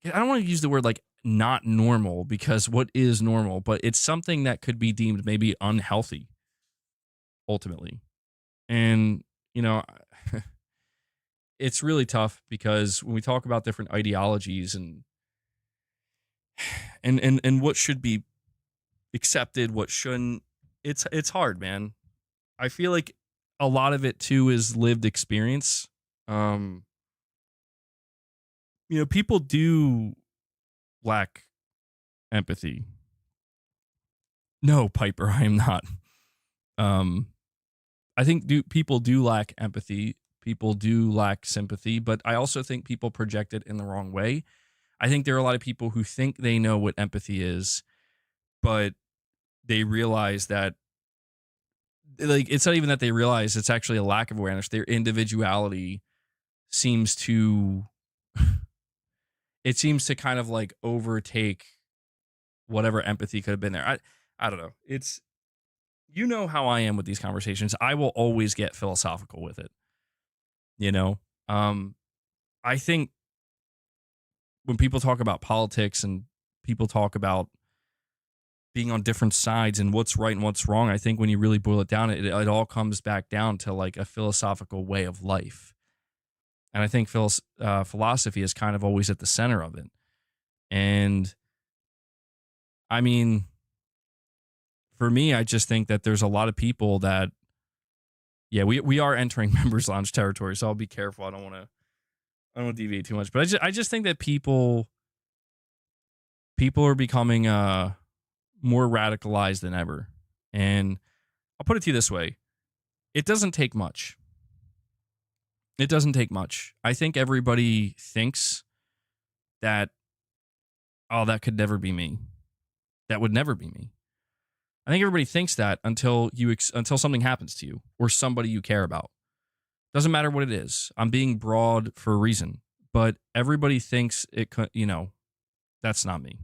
I don't want to use the word like not normal because what is normal, but it's something that could be deemed maybe unhealthy ultimately. And you know, it's really tough because when we talk about different ideologies and what should be accepted, what shouldn't, it's hard, man. I feel like a lot of it too is lived experience. Um, you know, people do lack empathy. No, Piper, I am not. Um, I think people do lack empathy. People do lack sympathy, but I also think people project it in the wrong way. I think there are a lot of people who think they know what empathy is, but they realize that like it's not even that they realize it's actually a lack of awareness. Their individuality seems to it seems to kind of like overtake whatever empathy could have been there. I don't know. It's you know how I am with these conversations. I will always get philosophical with it. You know? I think when people talk about politics and people talk about being on different sides and what's right and what's wrong, I think when you really boil it down, it all comes back down to like a philosophical way of life. And I think philosophy is kind of always at the center of it. And I mean, for me, I just think that there's a lot of people that, yeah, we are entering members lounge territory, so I'll be careful. I don't want to deviate too much, but I just think that people are becoming more radicalized than ever. And I'll put it to you this way: it doesn't take much. It doesn't take much. I think everybody thinks that, oh, that could never be me. That would never be me. I think everybody thinks that until until something happens to you or somebody you care about. Doesn't matter what it is. I'm being broad for a reason, but everybody thinks it could, that's not me.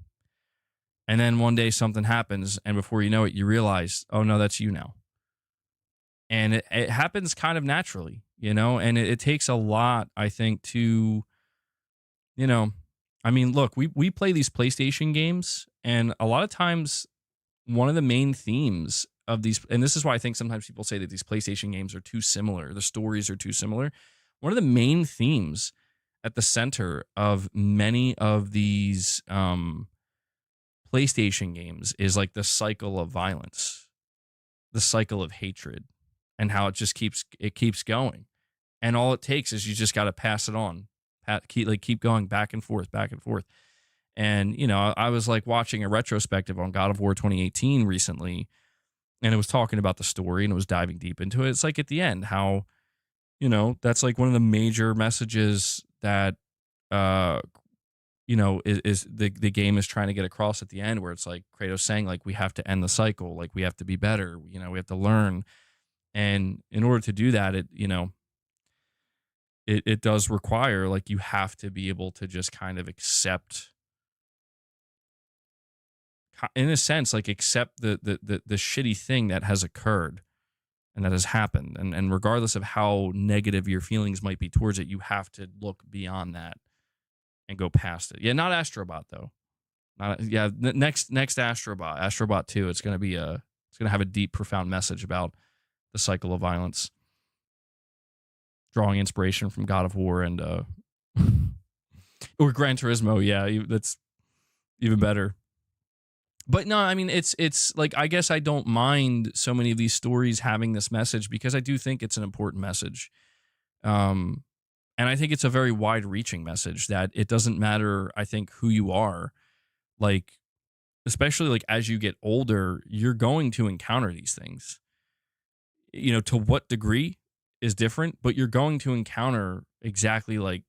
And then one day something happens, and before you know it, you realize, oh no, that's you now. And it happens kind of naturally, and it takes a lot, I think, to, I mean, look, we play these PlayStation games, and a lot of times one of the main themes of these, and this is why I think sometimes people say that these PlayStation games are too similar, the stories are too similar. One of the main themes at the center of many of these PlayStation games is like the cycle of violence, the cycle of hatred, and how it just keeps going. And all it takes is you just got to pass it on, keep going back and forth, back and forth. And, I was like watching a retrospective on God of War 2018 recently, and it was talking about the story and it was diving deep into it. It's like at the end, how, that's like one of the major messages that, is the game is trying to get across at the end, where it's like Kratos saying, like, we have to end the cycle, like, we have to be better, we have to learn. And in order to do that, it does require, like, you have to be able to just kind of accept, in a sense, like accept the shitty thing that has occurred and that has happened. And regardless of how negative your feelings might be towards it, you have to look beyond that and go past it. Yeah, not Astrobot though. Next Astrobot 2, it's going to have a deep, profound message about the cycle of violence, drawing inspiration from God of War and or Gran Turismo. Yeah, that's even better. But no, I mean, it's like, I guess I don't mind so many of these stories having this message, because I do think it's an important message. And I think it's a very wide-reaching message that it doesn't matter, I think, who you are. Like, especially like as you get older, you're going to encounter these things. To what degree is different, but you're going to encounter exactly what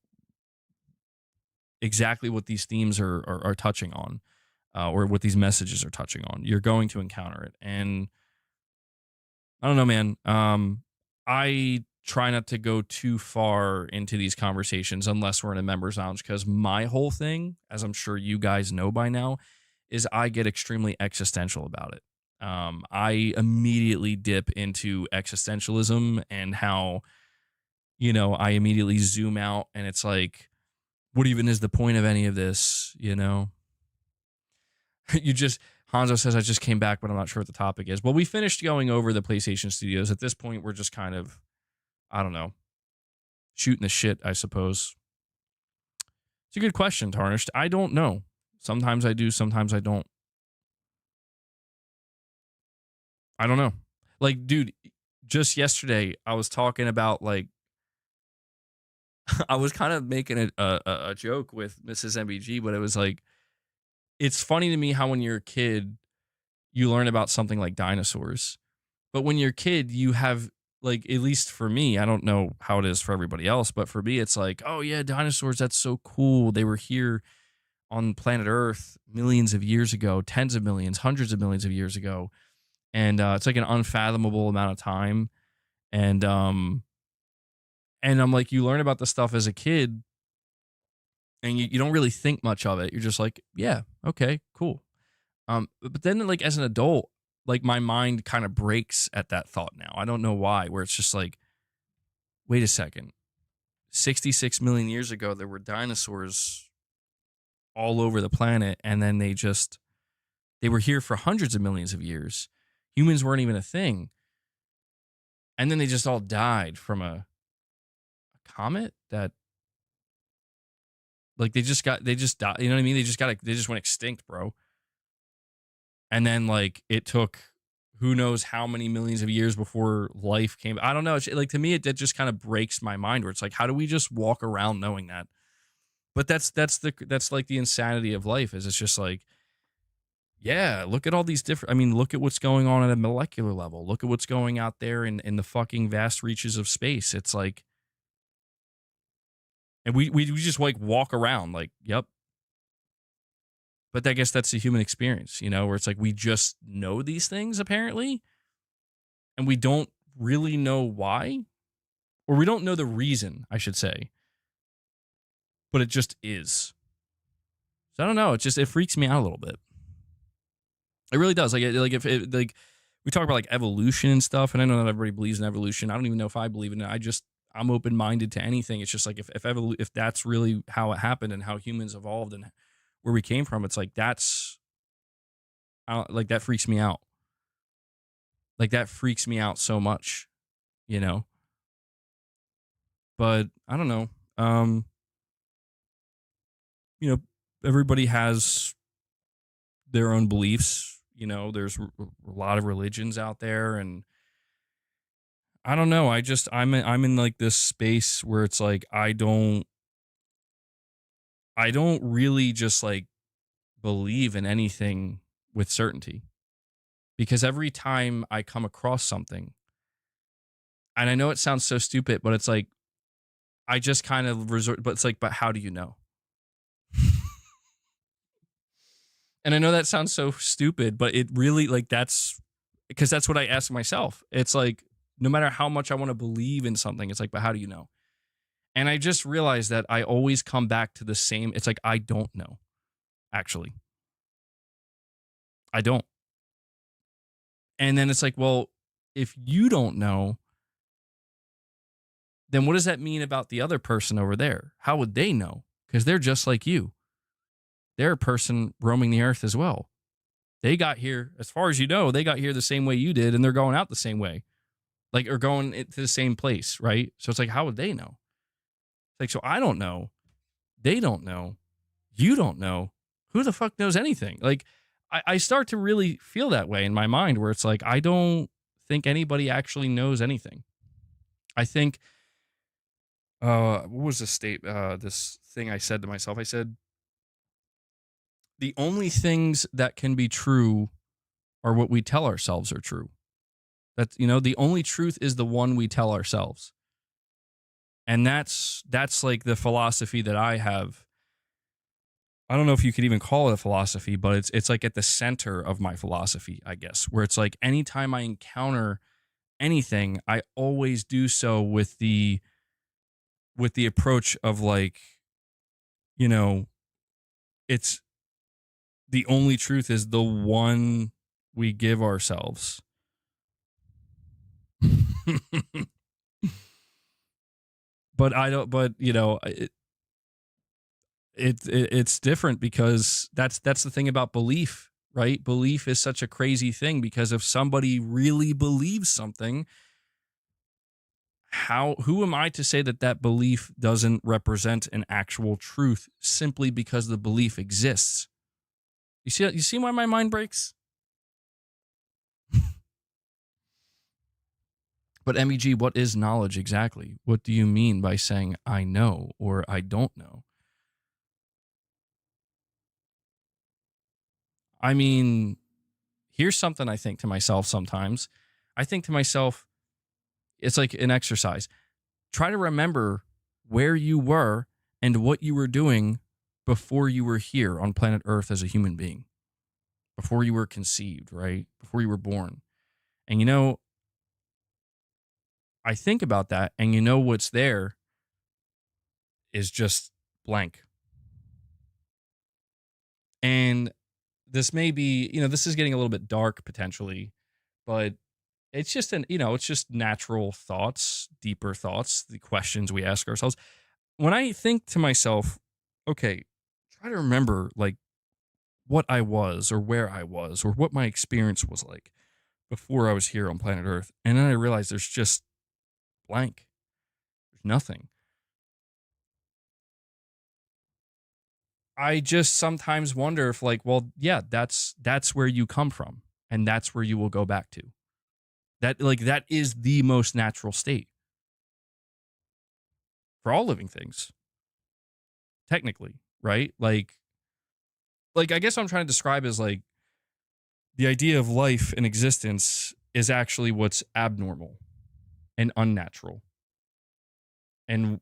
these themes are touching on. Or what these messages are touching on. You're going to encounter it. And I don't know, man. I try not to go too far into these conversations unless we're in a members lounge, because my whole thing, as I'm sure you guys know by now, is I get extremely existential about it. I immediately dip into existentialism and how, I immediately zoom out, and it's like, what even is the point of any of this, Hanzo says, I just came back, but I'm not sure what the topic is. Well, we finished going over the PlayStation Studios. At this point, we're just kind of, I don't know, shooting the shit, I suppose. It's a good question, Tarnished. I don't know. Sometimes I do, sometimes I don't. I don't know. Like, dude, just yesterday, I was talking about, like, I was kind of making a joke with Mrs. MBG, but it was like, it's funny to me how when you're a kid, you learn about something like dinosaurs. But when you're a kid, you have, like, at least for me, I don't know how it is for everybody else, but for me, it's like, oh yeah, dinosaurs, that's so cool. They were here on planet Earth millions of years ago, tens of millions, hundreds of millions of years ago. And it's like an unfathomable amount of time. And I'm like, you learn about the stuff as a kid, and you don't really think much of it. You're just like, yeah, okay, cool. But then, like, as an adult, like, my mind kind of breaks at that thought now. I don't know why, where it's just like, wait a second. 66 million years ago, there were dinosaurs all over the planet, and then they were here for hundreds of millions of years. Humans weren't even a thing. And then they just all died from a comet that, like, they just died. You know what I mean? They just went extinct, bro. And then, like, it took who knows how many millions of years before life came. I don't know. It's, like, to me, it just kind of breaks my mind, where it's like, how do we just walk around knowing that? But that's like the insanity of life, is it's just like, yeah, look at all these different, I mean, look at what's going on at a molecular level. Look at what's going out there in the fucking vast reaches of space. It's like, and we just like walk around like, yep. But I guess that's the human experience, you know, where it's like we just know these things apparently, and we don't really know why, or we don't know the reason, I should say. But it just is. So I don't know. It freaks me out a little bit. It really does. Like we talk about like evolution and stuff, and I know not everybody believes in evolution. I don't even know if I believe in it. I'm open minded to anything. It's just like if that's really how it happened and how humans evolved and where we came from, it's like like that freaks me out. Like that freaks me out so much, you know. But I don't know. You know, everybody has their own beliefs. You know, there's a lot of religions out there, and I don't know. I'm in like this space where it's like I don't really just like believe in anything with certainty, because every time I come across something, and I know it sounds so stupid, but it's like I just kind of resort. But it's like, but how do you know? And I know that sounds so stupid, but it really, like, that's because that's what I ask myself. It's like, no matter how much I want to believe in something, it's like, but how do you know? And I just realized that I always come back to the same. It's like, I don't know, actually. I don't. And then it's like, well, if you don't know, then what does that mean about the other person over there? How would they know? Because they're just like you. They're a person roaming the earth as well. They got here, as far as you know, they got here the same way you did, and they're going out the same way. Like, or going to the same place, right? So it's like, how would they know? It's like, so I don't know. They don't know. You don't know. Who the fuck knows anything? Like, I start to really feel that way in my mind, where it's like, I don't think anybody actually knows anything. I think, what was this thing I said to myself? I said, the only things that can be true are what we tell ourselves are true. That's, you know, the only truth is the one we tell ourselves. And that's like the philosophy that I have. I don't know if you could even call it a philosophy, but it's like at the center of my philosophy, I guess, where it's like anytime I encounter anything, I always do so with the approach of like, you know, it's the only truth is the one we give ourselves. But I don't, but you know, it's different, because that's the thing about belief, right? Belief is such a crazy thing, because if somebody really believes something, who am I to say that belief doesn't represent an actual truth simply because the belief exists? You see why my mind breaks? But MEG, what is knowledge exactly? What do you mean by saying I know or I don't know? I mean, here's something I think to myself sometimes. I think to myself, it's like an exercise. Try to remember where you were and what you were doing before you were here on planet Earth as a human being, before you were conceived, right? Before you were born. And you know, I think about that, and you know what's there is just blank. And this may be, you know, this is getting a little bit dark potentially, but it's just it's just natural thoughts, deeper thoughts, the questions we ask ourselves. When I think to myself, okay, try to remember like what I was or where I was or what my experience was like before I was here on planet Earth. And then I realized there's just blank. There's nothing. I just sometimes wonder if like, well, yeah, that's where you come from and that's where you will go back to. That is the most natural state for all living things, technically, right? Like I guess what I'm trying to describe is like the idea of life and existence is actually what's abnormal and unnatural. And,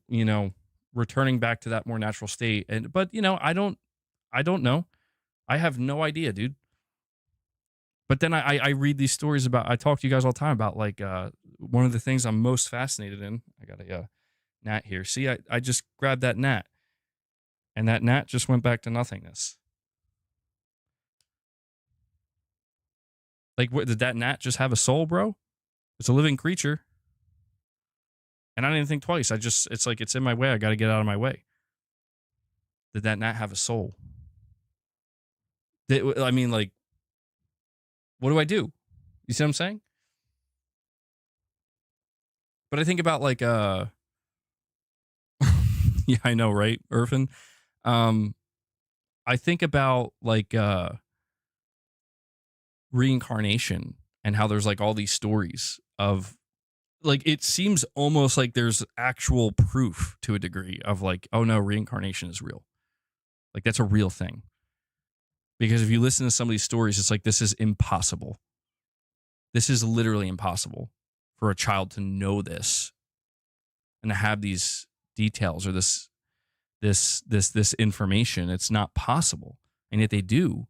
returning back to that more natural state. And but I don't know. I have no idea, dude. But then I read these stories about I talk to you guys all the time about like one of the things I'm most fascinated in. I got a gnat here. See, I just grabbed that gnat and that gnat just went back to nothingness. Like what, did that gnat just have a soul, bro? It's a living creature. And I didn't think twice. It's like it's in my way. I got to get out of my way. Did that gnat have a soul? I mean, like, what do I do? You see what I'm saying? But I think about like, yeah, I know, right, Irfan? Um, I think about like reincarnation and how there's like all these stories of like it seems almost like there's actual proof to a degree of like, oh no, reincarnation is real. Like that's a real thing. Because if you listen to some of these stories, it's like this is impossible. This is literally impossible for a child to know this and to have these details or this information. It's not possible. And yet they do.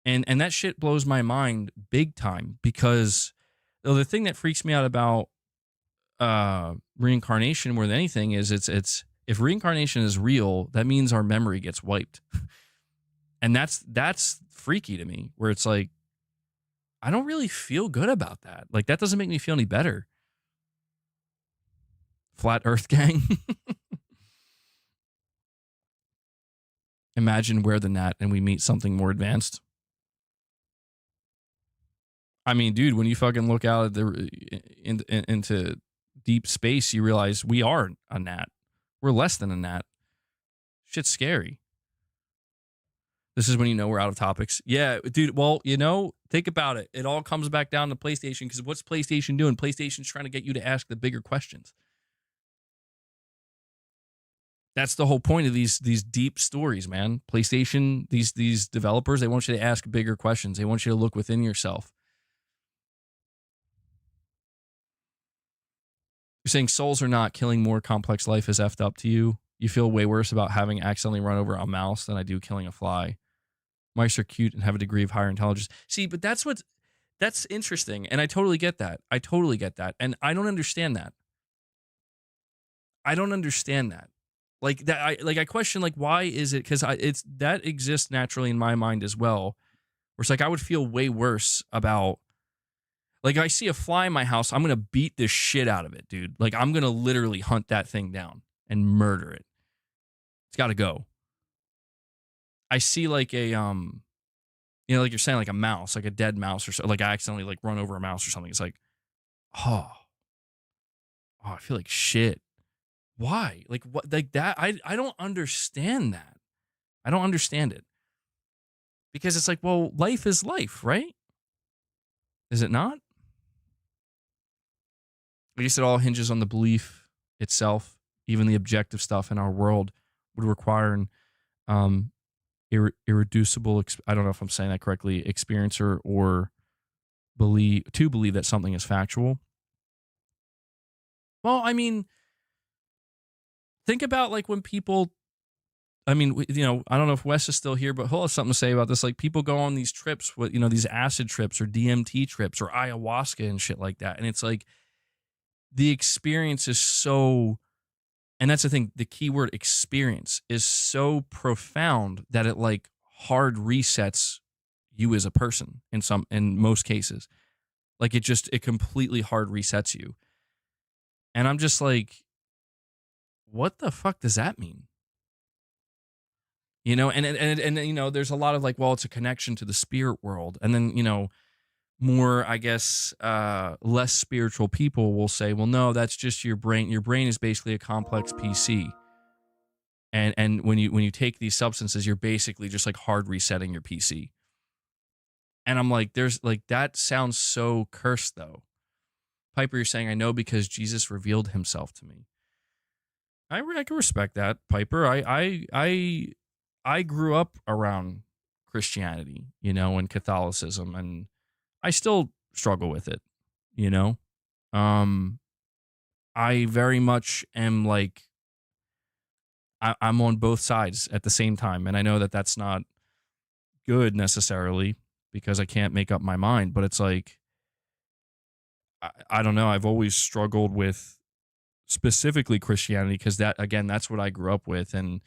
And that shit blows my mind big time because the thing that freaks me out about reincarnation more than anything is it's if reincarnation is real, that means our memory gets wiped. And that's freaky to me, where it's like, I don't really feel good about that. Like, that doesn't make me feel any better. Flat Earth gang. Imagine we're the gnat and we meet something more advanced. I mean, dude, when you fucking look out at into deep space, you realize we are a gnat. We're less than a gnat. Shit's scary. This is when you know we're out of topics. Yeah, dude. Well, think about it. It all comes back down to PlayStation because what's PlayStation doing? PlayStation's trying to get you to ask the bigger questions. That's the whole point of these deep stories, man. PlayStation, these developers, they want you to ask bigger questions. They want you to look within yourself. You're saying souls are not killing more complex life is effed up to you. You feel way worse about having accidentally run over a mouse than I do killing a fly. Mice are cute and have a degree of higher intelligence. See, but that's interesting. And I totally get that. And I don't understand that. Like that, I question like why is it? Because it's that exists naturally in my mind as well. Where it's like I would feel way worse about like I see a fly in my house, I'm gonna beat the shit out of it, dude. Like I'm gonna literally hunt that thing down and murder it. It's got to go. I see like a like you're saying, like a mouse, like a dead mouse or so, like I accidentally like run over a mouse or something. It's like, oh, I feel like shit. Why? Like what? Like that? I don't understand that. I don't understand it because it's like, well, life is life, right? Is it not? I guess it all hinges on the belief itself. Even the objective stuff in our world would require an irreducible. I don't know if I'm saying that correctly. Experiencer or believe that something is factual. Well, I mean, think about like when people. I mean, I don't know if Wes is still here, but he'll have something to say about this. Like people go on these trips with, these acid trips or DMT trips or ayahuasca and shit like that. And it's like the experience is so, and that's the thing, the key word experience is so profound that it like hard resets you as a person in most cases. Like it completely hard resets you. And I'm just like, what the fuck does that mean? And there's a lot of like, well, it's a connection to the spirit world. And then, more, I guess, less spiritual people will say, well, no, that's just your brain. Your brain is basically a complex PC. And when you take these substances, you're basically just like hard resetting your PC. And I'm like, there's like, that sounds so cursed though. Piper, you're saying, I know because Jesus revealed himself to me. I can respect that, Piper. I grew up around Christianity, and Catholicism, and I still struggle with it, you know. Um, I very much am like I'm on both sides at the same time, and I know that that's not good necessarily because I can't make up my mind. But it's like I don't know. I've always struggled with specifically Christianity because that again, that's what I grew up with, and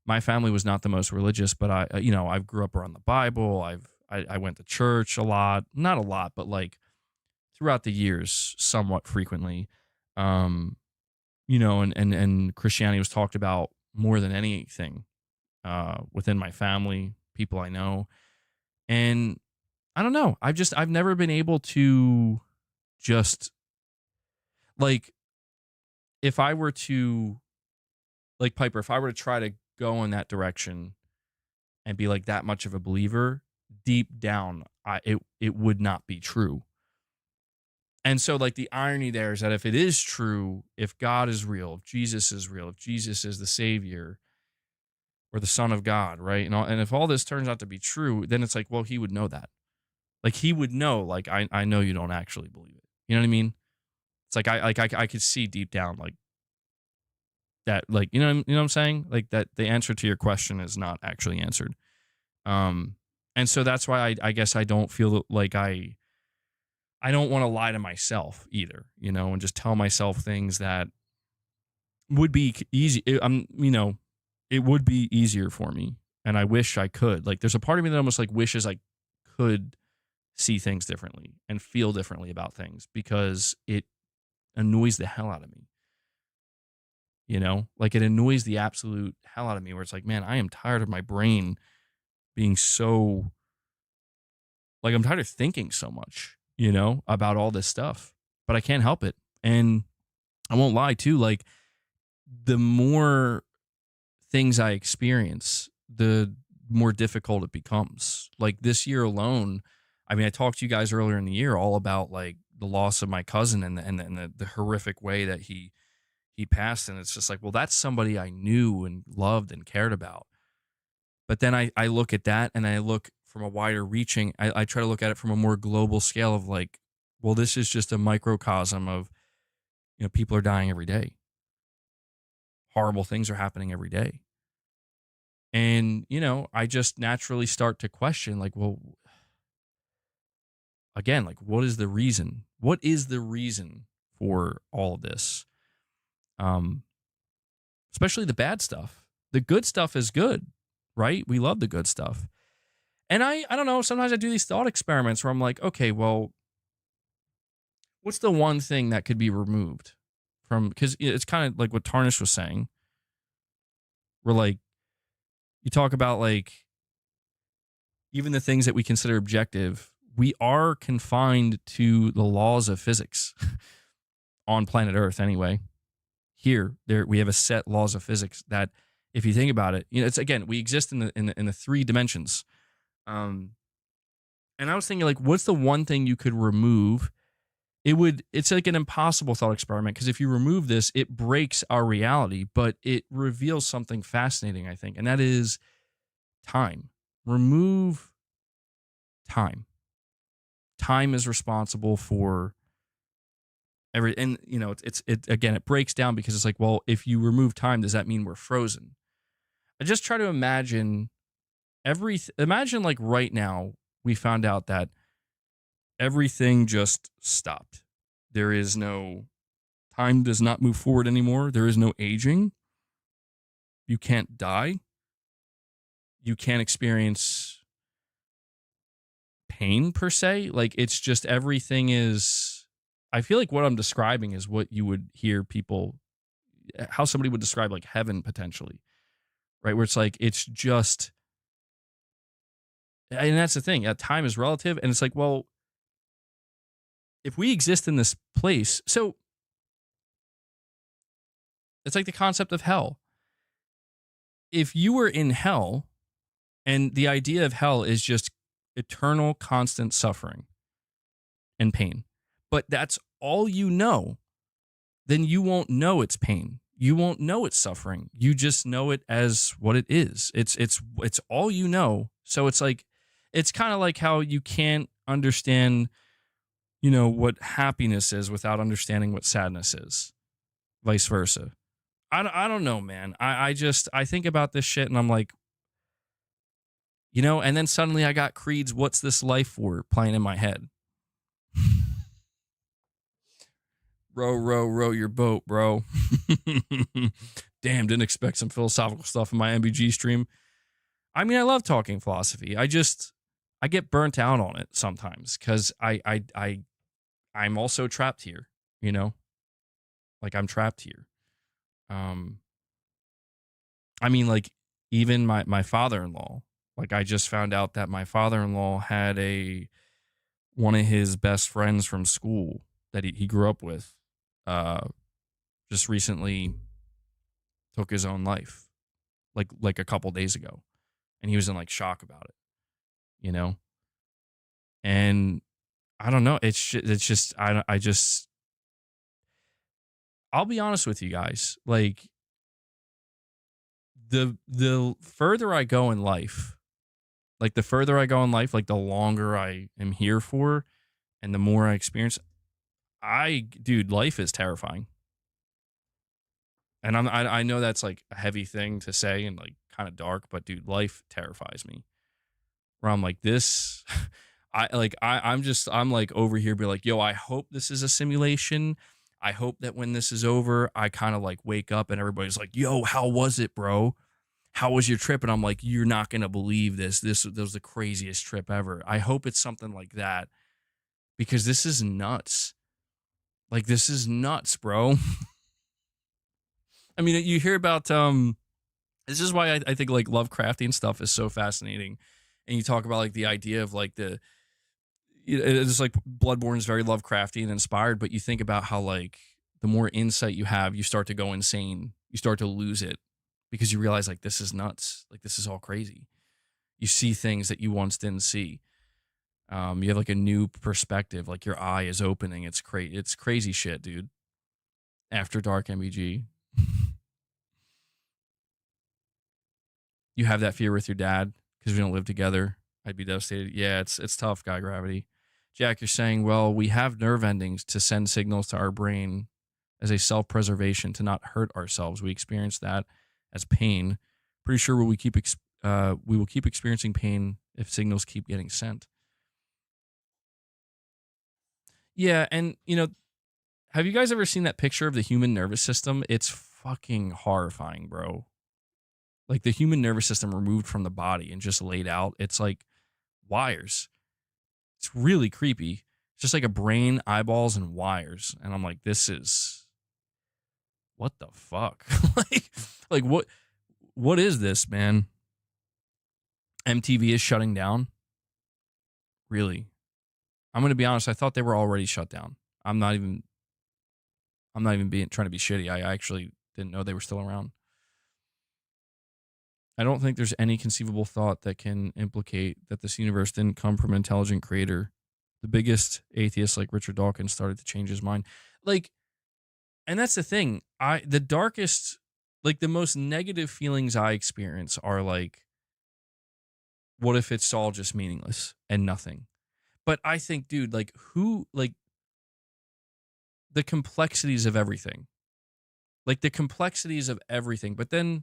my family was not the most religious, but I grew up around the Bible. I went to church a lot, not a lot, but like throughout the years, somewhat frequently. Um, and Christianity was talked about more than anything within my family, people I know, and I don't know. I've never been able to just like if I were to like Piper, if I were to try to go in that direction and be like that much of a believer, deep down, it would not be true. And so like the irony there is that if it is true, if God is real, if Jesus is real, if Jesus is the savior or the son of God, right? And if all this turns out to be true, then it's like, well, he would know that. Like he would know, like I know you don't actually believe it. You know what I mean? It's like I could see deep down like that, like you know what I'm saying? Like that the answer to your question is not actually answered. And so that's why I guess I don't feel like I don't want to lie to myself either, and just tell myself things that would be easy. It would be easier for me, and I wish I could. Like, there's a part of me that almost like wishes I could see things differently and feel differently about things because it annoys the hell out of me. Like it annoys the absolute hell out of me. Where it's like, man, I am tired of my brain being so like I'm tired of thinking so much, about all this stuff, but I can't help it. And I won't lie too, like the more things I experience, the more difficult it becomes. Like this year alone, I mean, I talked to you guys earlier in the year all about like the loss of my cousin and the horrific way that he passed. And it's just like, well, that's somebody I knew and loved and cared about. But then I look at that and I look from a wider reaching, I try to look at it from a more global scale of like, well, this is just a microcosm of, people are dying every day. Horrible things are happening every day. And, I just naturally start to question like, well, again, like what is the reason? What is the reason for all of this? Especially the bad stuff. The good stuff is good, right? We love the good stuff. And I don't know, sometimes I do these thought experiments where I'm like, okay, well, what's the one thing that could be removed from, because it's kind of like what Tarnish was saying. Where like, you talk about like, even the things that we consider objective, we are confined to the laws of physics on planet Earth anyway. Here, there we have a set laws of physics that, if you think about it, it's again, we exist in the three dimensions. And I was thinking like, what's the one thing you could remove? It's like an impossible thought experiment because if you remove this, it breaks our reality, but it reveals something fascinating, I think, and that is time. Remove time. Time is responsible for every, and it again, it breaks down because it's like, well, if you remove time, does that mean we're frozen? I just try to imagine imagine like right now we found out that everything just stopped. There is no time, does not move forward anymore. There is no aging. You can't die. You can't experience pain per se. Like it's just everything is, I feel like what I'm describing is what you would hear people, how somebody would describe like heaven potentially, right? Where it's like, it's just, and that's the thing, time is relative. And it's like, well, if we exist in this place, so it's like the concept of hell. If you were in hell, and the idea of hell is just eternal, constant suffering and pain, but that's all you know, then you won't know it's pain. You won't know it's suffering. You just know it as what it is. It's all you know. So it's like, it's kind of like how you can't understand, what happiness is without understanding what sadness is. Vice versa. I don't know, man. I think about this shit and I'm like, and then suddenly I got Creed's "What's This Life For" playing in my head. Row, row, row your boat, bro. Damn, didn't expect some philosophical stuff in my MBG stream. I mean, I love talking philosophy. I get burnt out on it sometimes because I'm also trapped here, like I'm trapped here. I mean, like even my father-in-law, like I just found out that my father-in-law had one of his best friends from school that he grew up with, just recently took his own life, like a couple days ago, and he was in like shock about it, and I don't know. It's just I'll be honest with you guys, like the further I go in life, like the longer I am here for, and the more I experience, dude, life is terrifying. And I know that's like a heavy thing to say and like kind of dark, but dude, life terrifies me. Where I'm like this, I'm like over here, be like, yo, I hope this is a simulation. I hope that when this is over, I kind of like wake up and everybody's like, yo, how was it, bro? How was your trip? And I'm like, you're not gonna believe this. This was the craziest trip ever. I hope it's something like that because this is nuts. Like this is nuts, bro. I mean, you hear about this is why I think like Lovecraftian stuff is so fascinating. And you talk about like the idea of like it's like Bloodborne is very Lovecraftian inspired, but you think about how like the more insight you have, you start to go insane. You start to lose it because you realize like this is nuts. Like this is all crazy. You see things that you once didn't see. You have like a new perspective, like your eye is opening. It's crazy shit, dude. After Dark MBG. You have that fear with your dad because we don't live together. I'd be devastated. Yeah, it's tough, Guy Gravity. Jack, you're saying, well, we have nerve endings to send signals to our brain as a self-preservation to not hurt ourselves. We experience that as pain. Pretty sure we will keep experiencing pain if signals keep getting sent. Yeah, and have you guys ever seen that picture of the human nervous system? It's fucking horrifying, bro. Like the human nervous system removed from the body and just laid out. It's like wires. It's really creepy. It's just like a brain, eyeballs, and wires. And I'm like, this is what the fuck? like what is this, man? MTV is shutting down? Really? I'm gonna be honest, I thought they were already shut down. I'm not even trying to be shitty. I actually didn't know they were still around. I don't think there's any conceivable thought that can implicate that this universe didn't come from an intelligent creator. The biggest atheists like Richard Dawkins started to change his mind. Like, and that's the thing. The darkest, like the most negative feelings I experience are like, what if it's all just meaningless and nothing? But I think, dude, like the complexities of everything. Like the complexities of everything. But then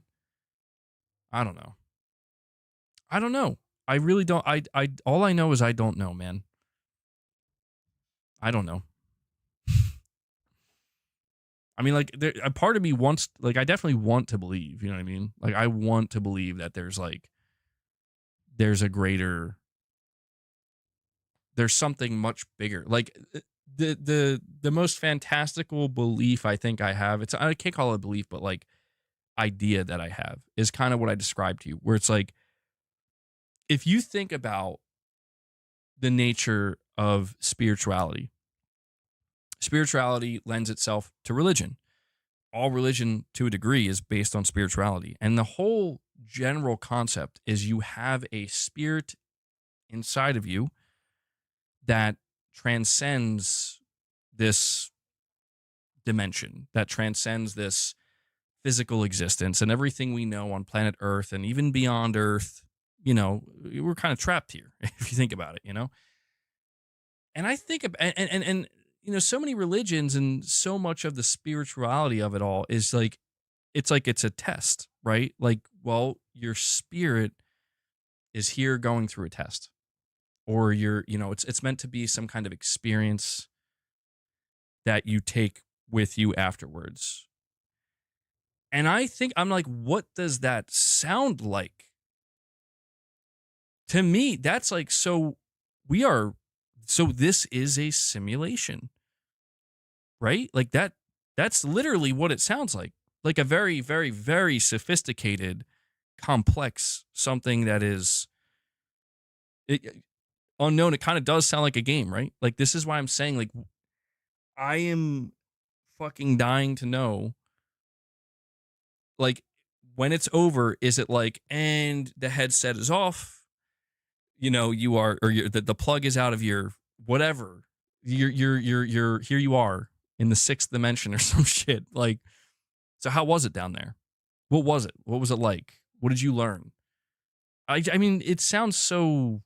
I don't know. I really don't. I all I know is I don't know, man. I don't know. I mean, like, a part of me wants, like, I definitely want to believe. You know what I mean? Like, I want to believe that there's there's something much bigger. Like the most fantastical belief I think I have. I can't call it a belief, but like idea that I have is kind of what I described to you, where it's like, if you think about the nature of spirituality, spirituality lends itself to religion. All religion to a degree is based on spirituality. And the whole general concept is you have a spirit inside of you that transcends this dimension, that transcends this physical existence and everything we know on planet Earth and even beyond Earth. You know, we're kind of trapped here if you think about it, you know? And I think, and you know, so many religions and so much of the spirituality of it all is like it's a test, right? Like, well, your spirit is here going through a test, or you know, it's meant to be some kind of experience that you take with you afterwards. And I think I'm like, what does that sound like? To me, that's like, so we are, so this is a simulation, right? Like that's literally what it sounds like a very, very, very sophisticated, complex something that is it, unknown. It kind of does sound like a game, right? Like, this is why I'm saying, like, I am fucking dying to know, like, when it's over, is it like, and the headset is off, you know, you are, or the plug is out of your whatever, you're here, you are in the sixth dimension or some shit. Like, so how was it down there? What was it? What was it like? What did you learn? I mean, it sounds so,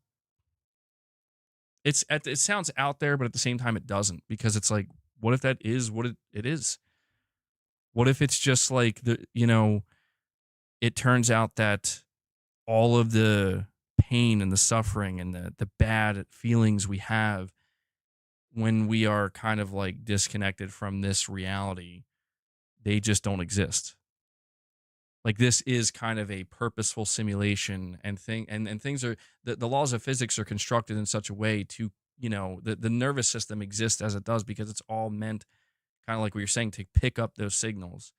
it sounds out there, but at the same time it doesn't, because it's like, what if that is what it is? What if it's just like, the, you know, it turns out that all of the pain and the suffering and the bad feelings we have when we are kind of like disconnected from this reality, they just don't exist. Like, this is kind of a purposeful simulation, and things are, the laws of physics are constructed in such a way to, you know, the nervous system exists as it does because it's all meant, kind of like what you're saying, to pick up those signals.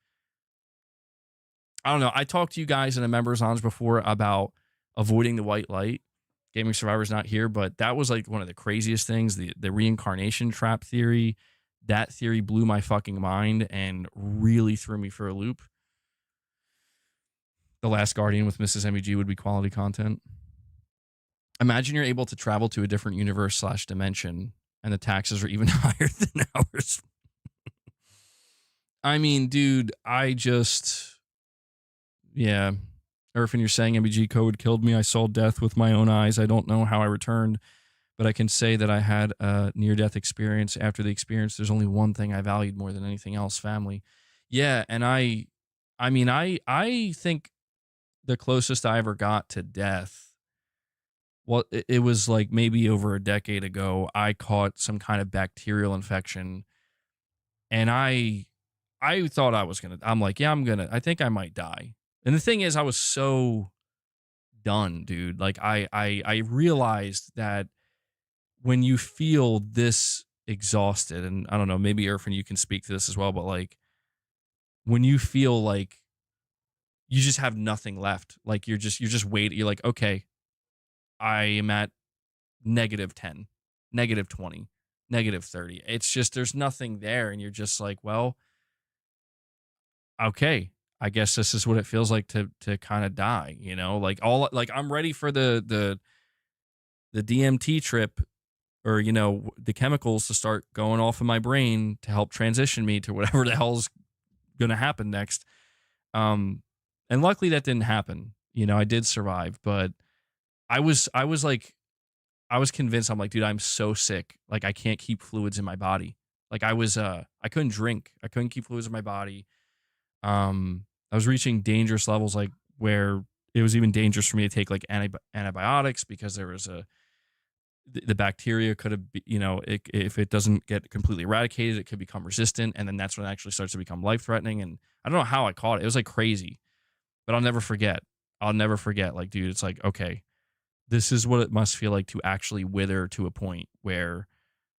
I don't know. I talked to you guys in a members lounge before about avoiding the white light. Gaming Survivor's not here, but that was like one of the craziest things. The reincarnation trap theory, that theory blew my fucking mind and really threw me for a loop. The Last Guardian with Mrs. MEG would be quality content. Imagine you're able to travel to a different universe / dimension and the taxes are even higher than ours. I mean, dude, yeah. Irfan, you're saying MEG code killed me. I saw death with my own eyes. I don't know how I returned, but I can say that I had a near-death experience. After the experience, there's only one thing I valued more than anything else: family. Yeah, and I mean, I think the closest I ever got to death, well, it was like maybe over a decade ago. I caught some kind of bacterial infection, and I thought I was gonna. I'm like, yeah, I think I might die. And the thing is, I was so done, dude. Like, I realized that when you feel this exhausted, and I don't know, maybe Irfan, you can speak to this as well, but like, when you feel like you just have nothing left, like you're just waiting, you're like, okay, I am at -10, -20, -30. It's just, there's nothing there, and you're just like, well, okay, I guess this is what it feels like to kind of die, you know? Like, all, like, I'm ready for the DMT trip, or, you know, the chemicals to start going off in my brain to help transition me to whatever the hell's going to happen next. And luckily that didn't happen. You know, I did survive, but I was like, I was convinced. I'm like, dude, I'm so sick. Like, I can't keep fluids in my body. Like, I couldn't drink. I couldn't keep fluids in my body. I was reaching dangerous levels, like where it was even dangerous for me to take like antibiotics, because there was the bacteria could have, you know, if it doesn't get completely eradicated, it could become resistant. And then that's when it actually starts to become life threatening. And I don't know how I caught it. It was like crazy, but I'll never forget. I'll never forget. Like, dude, it's like, okay, this is what it must feel like to actually wither to a point where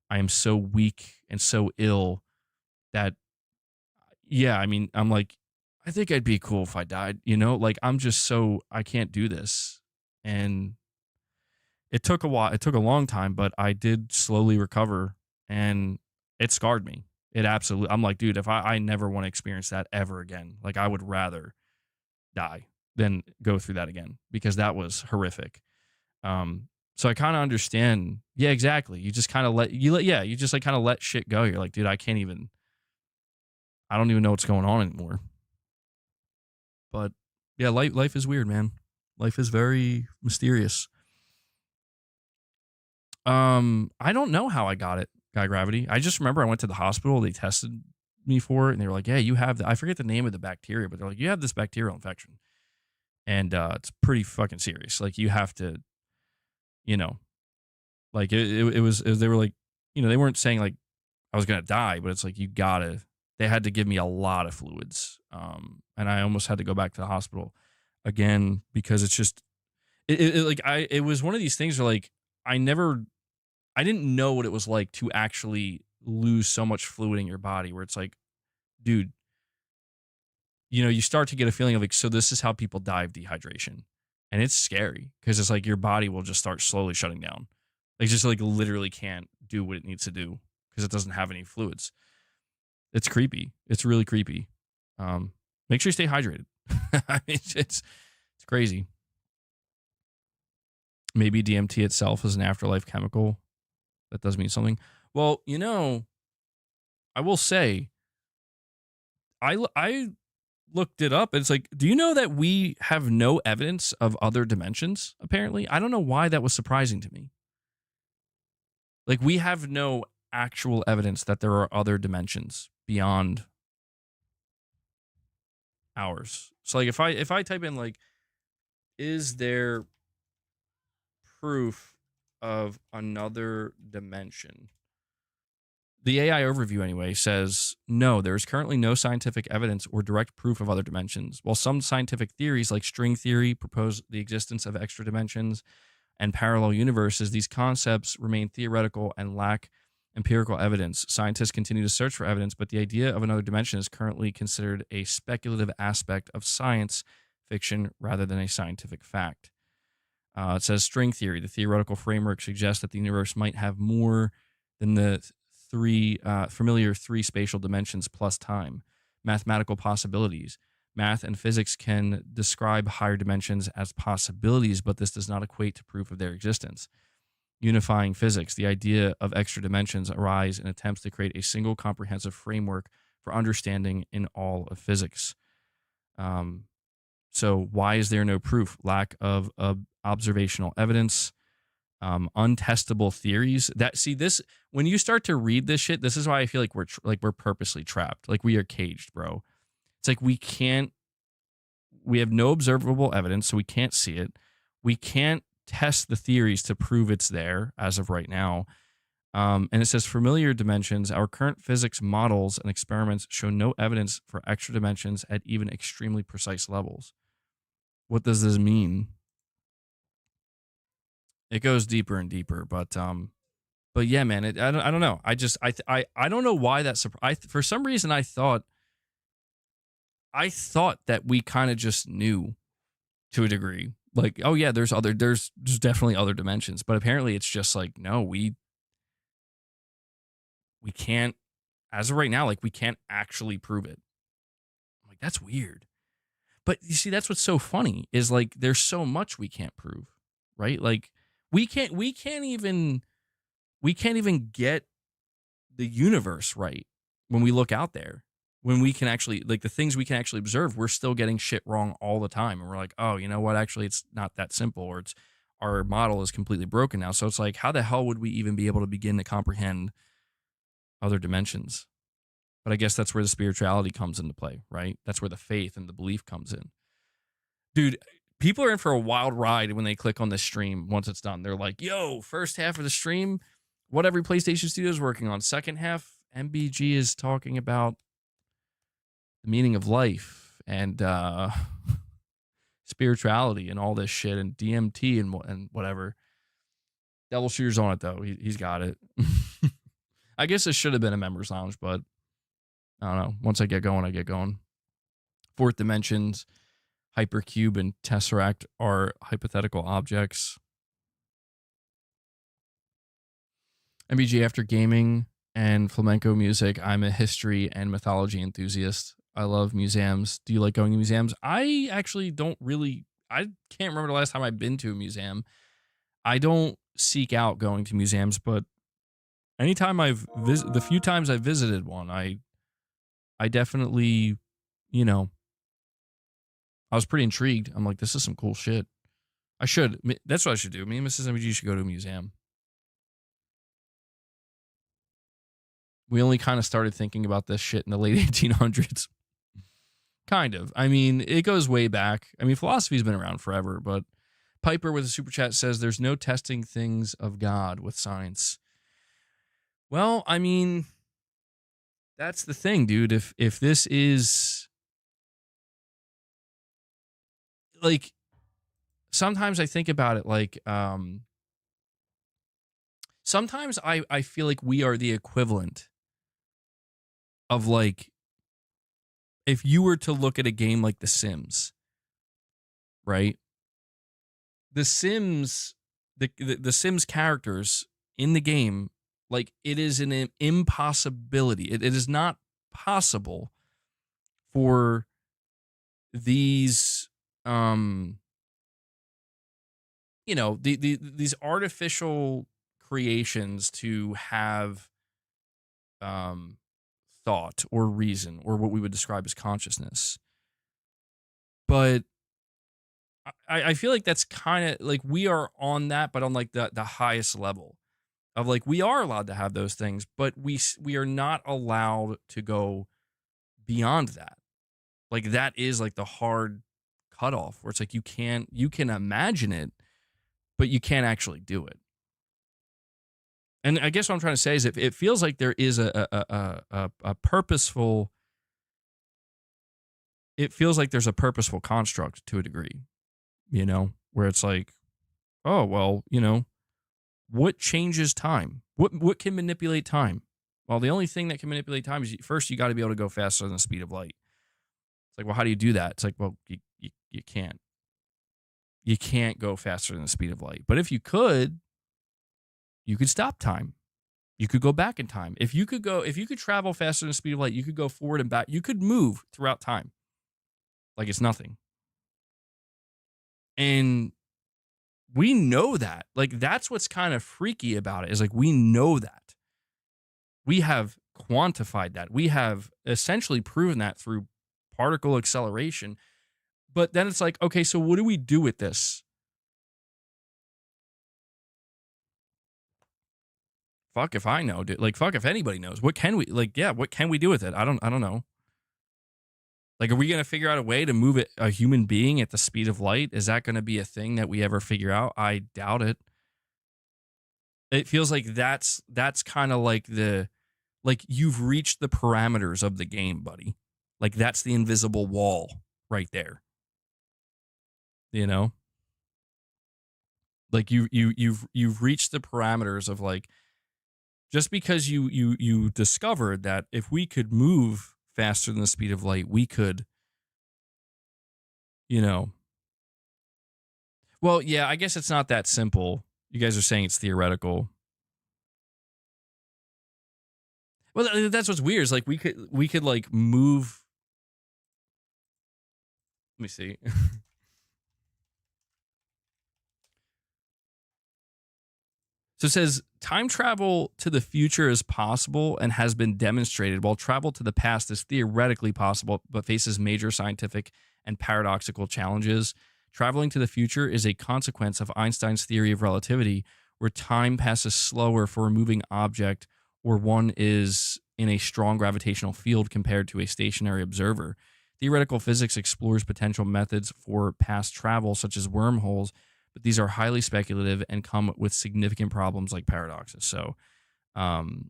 I am so weak and so ill that, yeah, I mean, I'm like, I think I'd be cool if I died, you know? Like, I'm just so I can't do this. And it took a while. It took a long time, but I did slowly recover, and it scarred me. It absolutely I'm like, dude, if I never want to experience that ever again. Like, I would rather die than go through that again because that was horrific. So I kind of understand. Yeah, exactly. You just kind of you just like kind of let shit go. You're like, dude, I don't even know what's going on anymore. But yeah, life is weird, man. Life is very mysterious. I don't know how I got gravity. I just remember I went to the hospital. They tested me for it, and they were like, "Yeah, you have I forget the name of the bacteria, but they're like, you have this bacterial infection, and it's pretty fucking serious. Like, you have to, you know, like they were like, they weren't saying like I was gonna die, but it's like you gotta. They had to give me a lot of fluids, and I almost had to go back to the hospital again because it's just it was one of these things where like I didn't know what it was like to actually lose so much fluid in your body where it's like, dude, you start to get a feeling of like, so this is how people die of dehydration. And it's scary because it's like your body will just start slowly shutting down. Like, just like literally can't do what it needs to do because it doesn't have any fluids. It's creepy. It's really creepy. Make sure you stay hydrated. I mean, it's crazy. Maybe DMT itself is an afterlife chemical. That does mean something. Well, I will say, I looked it up. And it's like, do you know that we have no evidence of other dimensions? Apparently, I don't know why that was surprising to me. Like, we have no actual evidence that there are other dimensions beyond ours. So, like, if I type in like, is there proof of another dimension? The AI overview, anyway, says no, there is currently no scientific evidence or direct proof of other dimensions. While some scientific theories, like string theory, propose the existence of extra dimensions and parallel universes, these concepts remain theoretical and lack empirical evidence. Scientists continue to search for evidence, but the idea of another dimension is currently considered a speculative aspect of science fiction rather than a scientific fact. It says string theory. The theoretical framework suggests that the universe might have more than the familiar three spatial dimensions plus time. Mathematical possibilities. Math and physics can describe higher dimensions as possibilities, but this does not equate to proof of their existence. Unifying physics. The idea of extra dimensions arise in attempts to create a single comprehensive framework for understanding in all of physics. So why is there no proof? Lack of observational evidence, untestable theories. This when you start to read this shit, this is why I feel like we're purposely trapped. Like, we are caged, bro. It's like we have no observable evidence, so we can't see it. We can't test the theories to prove it's there as of right now. And it says familiar dimensions. Our current physics models and experiments show no evidence for extra dimensions at even extremely precise levels. What does this mean? It goes deeper and deeper, but yeah, man, I don't know. I don't know why that for some reason I thought that we kind of just knew to a degree. Like, oh yeah, there's definitely other dimensions, but apparently it's just like, no, we can't, as of right now, like, we can't actually prove it. I'm like, that's weird. But you see, that's what's so funny is like there's so much we can't prove, right? Like, we can't even get the universe right when we look out there. When we can actually, like, the things we can actually observe, we're still getting shit wrong all the time. And we're like, oh, you know what? Actually, it's not that simple, or our model is completely broken now. So it's like, how the hell would we even be able to begin to comprehend other dimensions? But I guess that's where the spirituality comes into play, right? That's where the faith and the belief comes in. Dude, people are in for a wild ride when they click on this stream once it's done. They're like, yo, first half of the stream, what every PlayStation studio is working on. Second half, MBG is talking about the meaning of life and spirituality and all this shit and DMT and whatever. Devil Shooter's on it, though. He's got it. I guess this should have been a members lounge, but I don't know. Once I get going, I get going. Fourth dimensions, hypercube, and tesseract are hypothetical objects. MBG, after gaming and flamenco music, I'm a history and mythology enthusiast. I love museums. Do you like going to museums? I actually don't really. I can't remember the last time I've been to a museum. I don't seek out going to museums, but anytime the few times I've visited one, I definitely, you know, I was pretty intrigued. I'm like, this is some cool shit. That's what I should do. Me and Mrs. MBG should go to a museum. We only kind of started thinking about this shit in the late 1800s. Kind of. I mean, it goes way back. I mean, philosophy's been around forever, but Piper with a super chat says there's no testing things of God with science. Well, I mean, that's the thing, dude. If this is like, sometimes I think about it like, sometimes I feel like we are the equivalent of like, if you were to look at a game like The Sims, right? The Sims, the Sims characters in the game, like it is an impossibility. It is not possible for these, these artificial creations to have thought or reason or what we would describe as consciousness. But I feel like that's kind of like we are on that, but on like the highest level of like we are allowed to have those things, but we are not allowed to go beyond that. Like that is like the hard cutoff where it's like you can imagine it, but you can't actually do it. And I guess what I'm trying to say is if it feels like there is a purposeful, it feels like there's a purposeful construct to a degree, where it's like, oh, well, what changes time? What can manipulate time? Well, the only thing that can manipulate time is first you got to be able to go faster than the speed of light. It's like, well, how do you do that? It's like, well, you can't. You can't go faster than the speed of light. But if you could stop time. You could go back in time. If you could travel faster than the speed of light, you could go forward and back. You could move throughout time. Like it's nothing. And we know that. Like that's what's kind of freaky about it is like we know that. We have quantified that. We have essentially proven that through particle acceleration. But then it's like, okay, so what do we do with this? Fuck if I know, dude. Like, fuck if anybody knows. What can we, like, yeah, what can we do with it? I don't know. Like, are we going to figure out a way to move a human being at the speed of light? Is that going to be a thing that we ever figure out? I doubt it. It feels like that's kind of like like you've reached the parameters of the game, buddy. Like that's the invisible wall right there. Like you've reached the parameters of like, just because you discovered that if we could move faster than the speed of light, we could, Well, yeah, I guess it's not that simple. You guys are saying it's theoretical. Well, that's what's weird. Is like we could like move. Let me see. So it says time travel to the future is possible and has been demonstrated, while travel to the past is theoretically possible but faces major scientific and paradoxical challenges. Traveling to the future is a consequence of Einstein's theory of relativity, where time passes slower for a moving object or one is in a strong gravitational field compared to a stationary observer. Theoretical physics explores potential methods for past travel, such as wormholes, but these are highly speculative and come with significant problems like paradoxes. So, and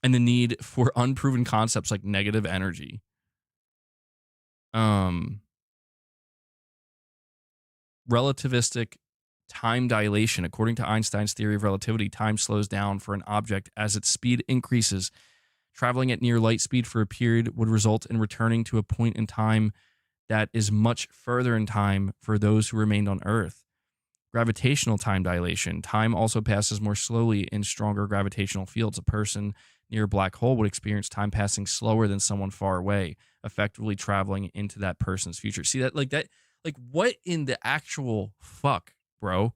the need for unproven concepts like negative energy. Relativistic time dilation. According to Einstein's theory of relativity, time slows down for an object as its speed increases. Traveling at near light speed for a period would result in returning to a point in time that is much further in time for those who remained on Earth. Gravitational time dilation. Time also passes more slowly in stronger gravitational fields. A person near a black hole would experience time passing slower than someone far away, effectively traveling into that person's future. See that? Like what in the actual fuck, bro?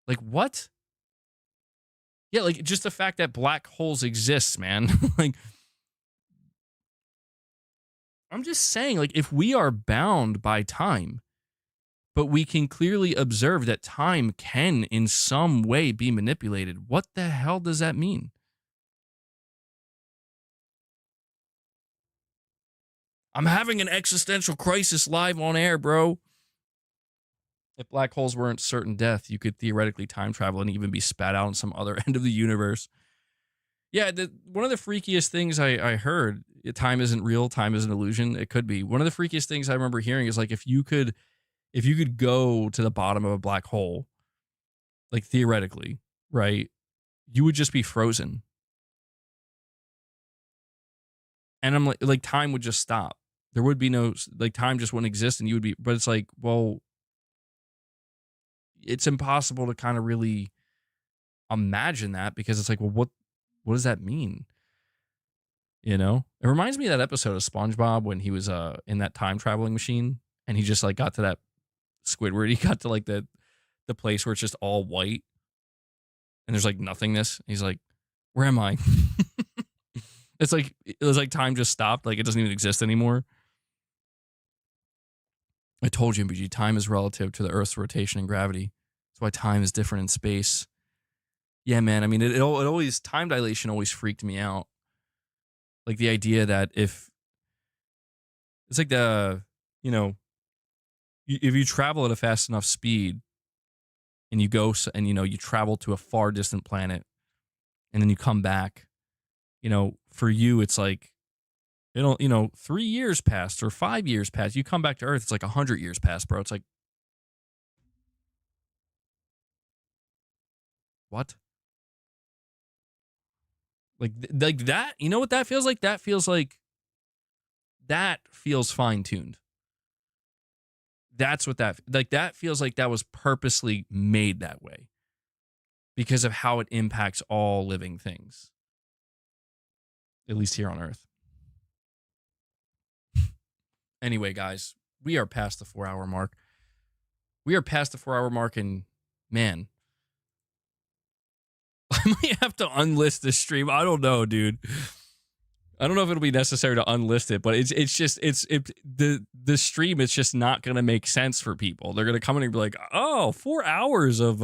Like what? Yeah, like just the fact that black holes exist, man. Like I'm just saying, like, if we are bound by time, but we can clearly observe that time can in some way be manipulated, what the hell does that mean? I'm having an existential crisis live on air, bro. If black holes weren't certain death, you could theoretically time travel and even be spat out on some other end of the universe. Yeah, one of the freakiest things I heard, time isn't real, time is an illusion. It could be. One of the freakiest things I remember hearing is like if you could go to the bottom of a black hole, like theoretically, right, you would just be frozen. And I'm like time would just stop. There would be no, like, time just wouldn't exist and you would be, but it's like, well, it's impossible to kind of really imagine that because it's like, well, what does that mean? You know? It reminds me of that episode of SpongeBob when he was in that time traveling machine and he just like got to that Squidward. He got to like the place where it's just all white and there's like nothingness. He's like, where am I? It's like it was like time just stopped, like it doesn't even exist anymore. I told you, MBG, time is relative to the Earth's rotation and gravity. That's why time is different in space. Yeah, man. I mean, it always, time dilation always freaked me out. Like the idea that if it's like you know, if you travel at a fast enough speed and you go and you travel to a far distant planet and then you come back, for you it's like 3 years passed or 5 years passed. You come back to Earth, it's like 100 years passed, bro. It's like, what? Like that. You know what that feels like? That feels fine tuned. That's what that feels like. That was purposely made that way because of how it impacts all living things, at least here on Earth. Anyway, guys, we are past the 4 hour mark. And man, I might have to unlist this stream. I don't know, dude. I don't know if it'll be necessary to unlist it, but the stream, it's just not gonna make sense for people. They're gonna come in and be like, oh, 4 hours of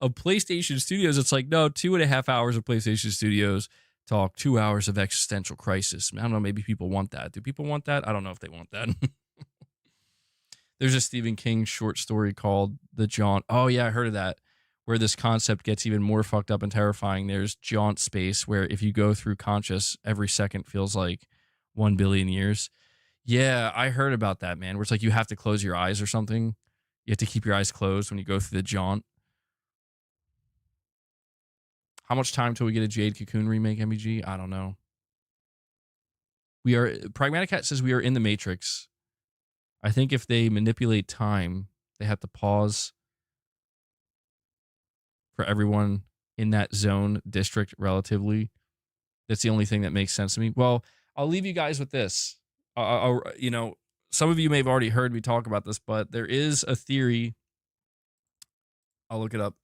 PlayStation Studios. It's like, no, 2.5 hours of PlayStation Studios talk, 2 hours of existential crisis. I don't know, maybe people want that. Do people want that? I don't know if they want that. There's a Stephen King short story called The Jaunt. Oh yeah, I heard of that. Where this concept gets even more fucked up and terrifying. There's jaunt space, where if you go through conscious, every second feels like 1 billion years. Yeah, I heard about that, man. Where it's like you have to close your eyes or something. You have to keep your eyes closed when you go through the jaunt. How much time till we get a Jade Cocoon remake, MBG? I don't know. Pragmatic Cat says we are in the Matrix. I think if they manipulate time, they have to pause for everyone in that zone district relatively. That's the only thing that makes sense to me. Well, I'll leave you guys with this. Some of you may have already heard me talk about this, but there is a theory. I'll look it up.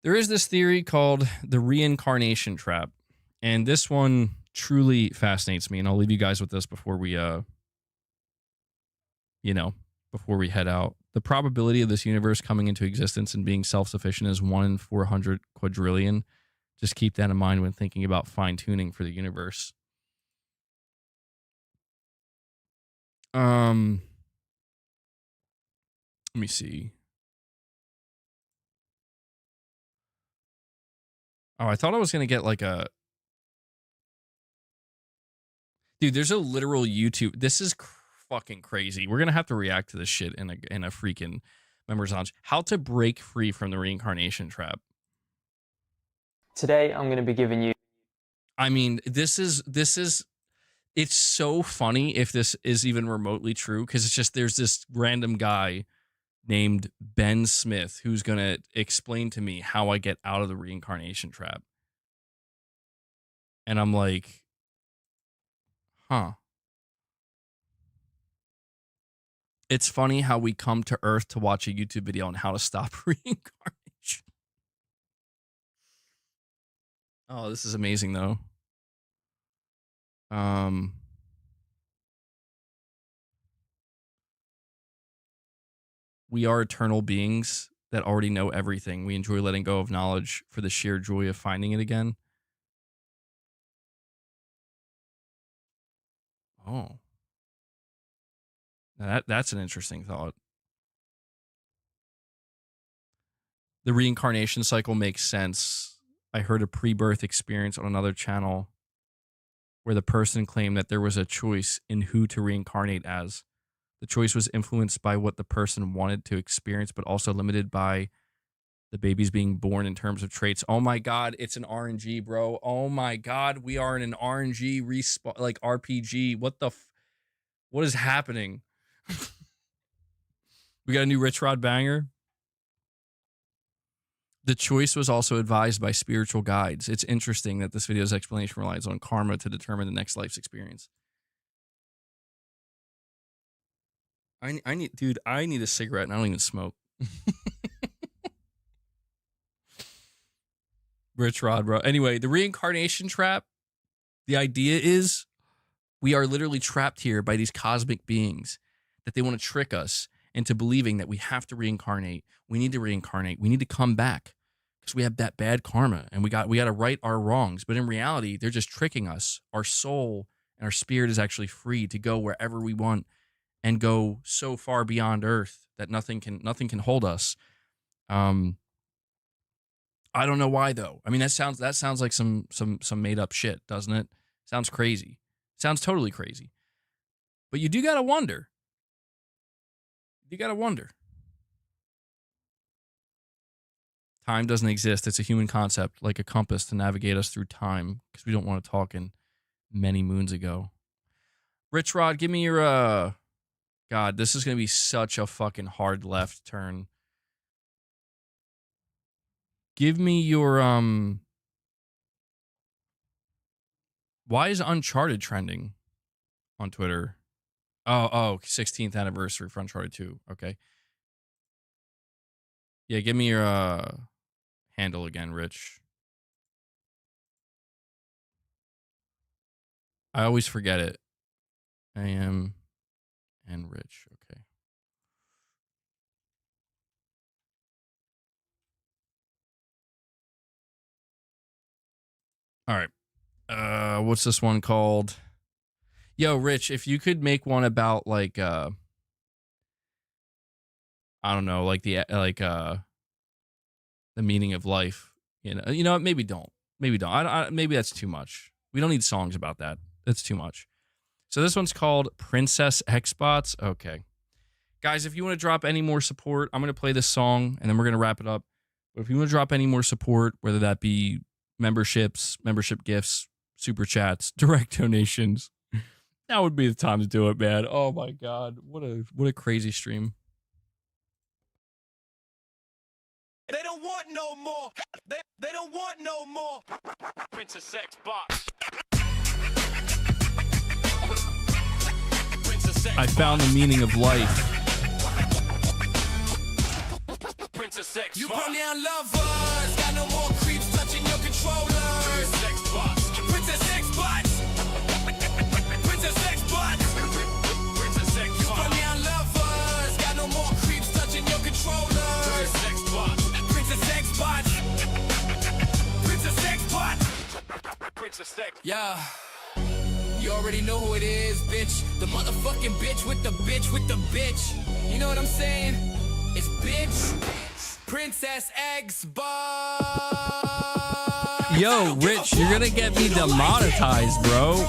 There is this theory called the reincarnation trap. And this one truly fascinates me. And I'll leave you guys with this before we before we head out. The probability of this universe coming into existence and being self-sufficient is 1 in 400 quadrillion. Just keep that in mind when thinking about fine-tuning for the universe. Let me see. Oh, I thought I was going to get like a... Dude, there's a literal YouTube... This is fucking crazy. We're going to have to react to this shit in a freaking... members launch. How to break free from the reincarnation trap. Today, I'm going to be giving you. I mean, this is it's so funny if this is even remotely true, because it's just there's this random guy named Ben Smith who's going to explain to me how I get out of the reincarnation trap. And I'm like, huh. It's funny how we come to Earth to watch a YouTube video on how to stop reincarnation. Oh, this is amazing, though. We are eternal beings that already know everything. We enjoy letting go of knowledge for the sheer joy of finding it again. Oh. Now that's an interesting thought. The reincarnation cycle makes sense. I heard a pre-birth experience on another channel where the person claimed that there was a choice in who to reincarnate as. The choice was influenced by what the person wanted to experience, but also limited by the babies being born in terms of traits. Oh my God, it's an RNG, bro. Oh my God, we are in an RNG respawn, like RPG. What is happening? We got a new Rich Rod banger. The choice was also advised by spiritual guides. It's interesting that this video's explanation relies on karma to determine the next life's experience. I need a cigarette and I don't even smoke. Rich Rod, bro. Anyway, the reincarnation trap, the idea is we are literally trapped here by these cosmic beings that they want to trick us into believing that we have to reincarnate. We need to reincarnate. We need to come back because we have that bad karma and we got to right our wrongs. But in reality, they're just tricking us. Our soul and our spirit is actually free to go wherever we want and go so far beyond Earth that nothing can hold us. I don't know why though. I mean, that sounds like some made up shit, doesn't it? Sounds crazy. Sounds totally crazy. But you do gotta wonder. Time doesn't exist. It's a human concept, like a compass to navigate us through time, because we don't want to talk in many moons ago. Rich Rod, give me your God, this is gonna be such a fucking hard left turn. Give me your why is Uncharted trending on Twitter? Oh, 16th anniversary for Uncharted 2. Okay. Yeah, give me your handle again, Rich. I always forget it. AM and Rich. Okay. All right. What's this one called? Yo, Rich, if you could make one about like I don't know, like the meaning of life, you know, maybe don't. Maybe that's too much. We don't need songs about that. That's too much. So this one's called Princess Xbots. Okay. Guys, if you want to drop any more support, I'm going to play this song and then we're going to wrap it up. But if you want to drop any more support, whether that be memberships, membership gifts, super chats, direct donations, that would be the time to do it, man. Oh my God. What a crazy stream. They don't want no more. They don't want no more. Princess Xbox. I found the meaning of life. Princess Xbox. You pronoun lovers. Got no more creeps touching your controllers. Princess Xbox. Princess Xbox. Princess Xbox. Princess Xbox. You pronoun lovers. Got no more creeps touching your controllers. Princess Xbox. Princess Xbox. Princess Xbox. Princess Xbox. Yeah. You already know who it is, bitch. The motherfucking bitch with the bitch with the bitch. You know what I'm saying? It's bitch. Princess Xbox. Yo, Rich, you're gonna get me demonetized, bro. You're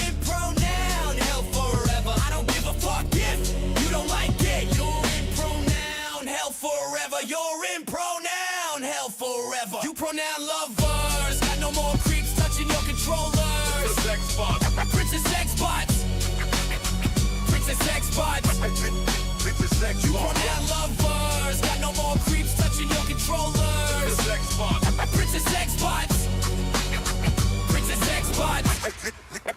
in pronoun hell forever. I don't give a fuck if you don't like it. spots. Princess X You box. pronoun lovers, got no more creeps touching your controllers. Princess X box. Princess X bots. Princess X bots.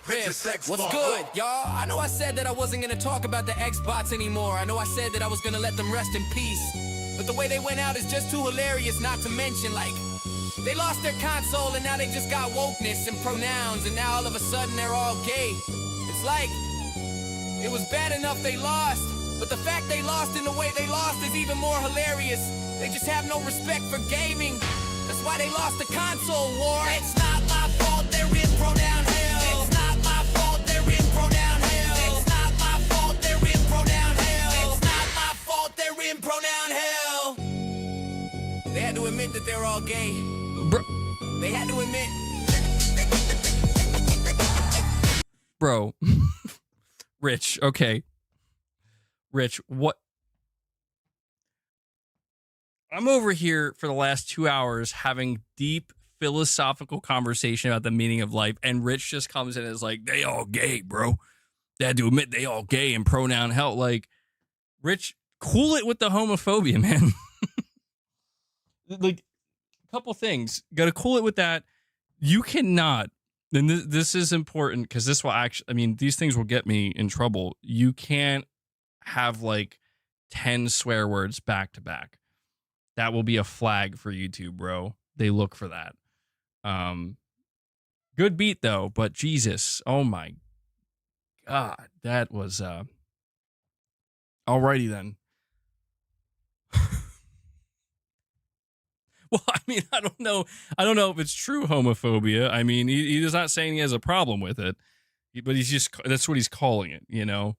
Princess X What's box. good, y'all? I know I said that I wasn't gonna talk about the Xbox anymore. I know I said that I was gonna let them rest in peace. But the way they went out is just too hilarious not to mention, like, they lost their console and now they just got wokeness and pronouns and now all of a sudden they're all gay. It's like, it was bad enough they lost, but the fact they lost in the way they lost is even more hilarious. They just have no respect for gaming. That's why they lost the console war. It's not my fault they're in pronoun hell. It's not my fault they're in pronoun hell. It's not my fault they're in pronoun hell. It's not my fault they're in pronoun hell. They had to admit that they're all gay. They had to admit. Bro. Rich, okay. Rich, what? I'm over here for the last 2 hours having deep philosophical conversation about the meaning of life, and Rich just comes in and is like, they all gay, bro. They had to admit they all gay and pronoun hell. Like, Rich, cool it with the homophobia, man. Like, a couple things. Got to cool it with that. You cannot, and this is important because this will actually, I mean, these things will get me in trouble. You can't have like 10 swear words back to back. That will be a flag for YouTube, bro. They look for that. Good beat though, but Jesus, oh my God, that was alrighty then. Well, I mean, I don't know if it's true homophobia. I mean, he's not saying he has a problem with it, but he's just, that's what he's calling it, you know.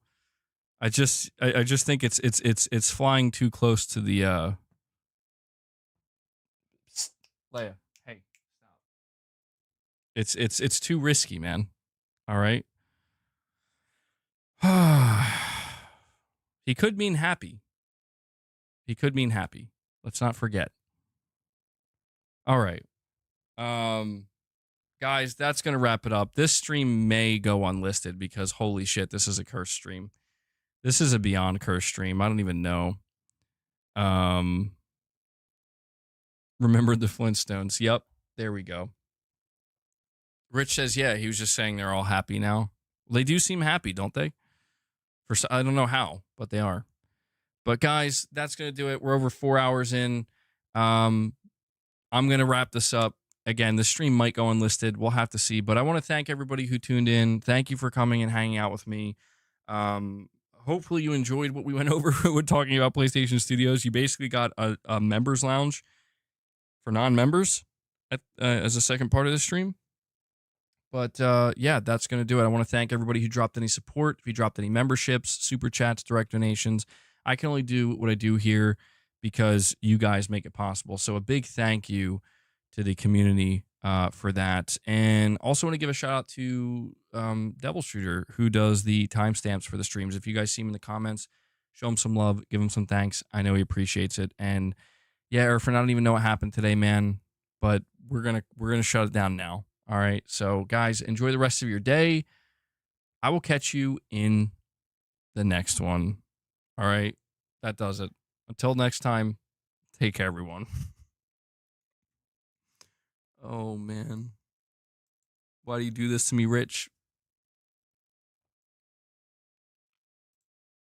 I just think it's flying too close to the Leia, hey, stop. It's too risky, man. All right. He could mean happy. He could mean happy. Let's not forget. All right. Guys, that's going to wrap it up. This stream may go unlisted because holy shit, this is a cursed stream. This is a beyond cursed stream. I don't even know. Remembered the Flintstones. Yep. There we go. Rich says, yeah, he was just saying they're all happy now. They do seem happy, don't they? I don't know how, but they are. But guys, that's going to do it. We're over 4 hours in. I'm going to wrap this up. Again, the stream might go unlisted. We'll have to see. But I want to thank everybody who tuned in. Thank you for coming and hanging out with me. Hopefully you enjoyed what we went over when talking about PlayStation Studios. You basically got a members lounge for non-members as a second part of the stream. But yeah, that's going to do it. I want to thank everybody who dropped any support. If you dropped any memberships, super chats, direct donations. I can only do what I do here because you guys make it possible. So a big thank you to the community for that. And also want to give a shout out to Devil Shooter, who does the timestamps for the streams. If you guys see him in the comments, show him some love, give him some thanks. I know he appreciates it. And yeah, Erfin, I don't even know what happened today, man, but we're gonna shut it down now. All right. So guys, enjoy the rest of your day. I will catch you in the next one. All right. That does it. Until next time, take care, everyone. Oh, man. Why do you do this to me, Rich?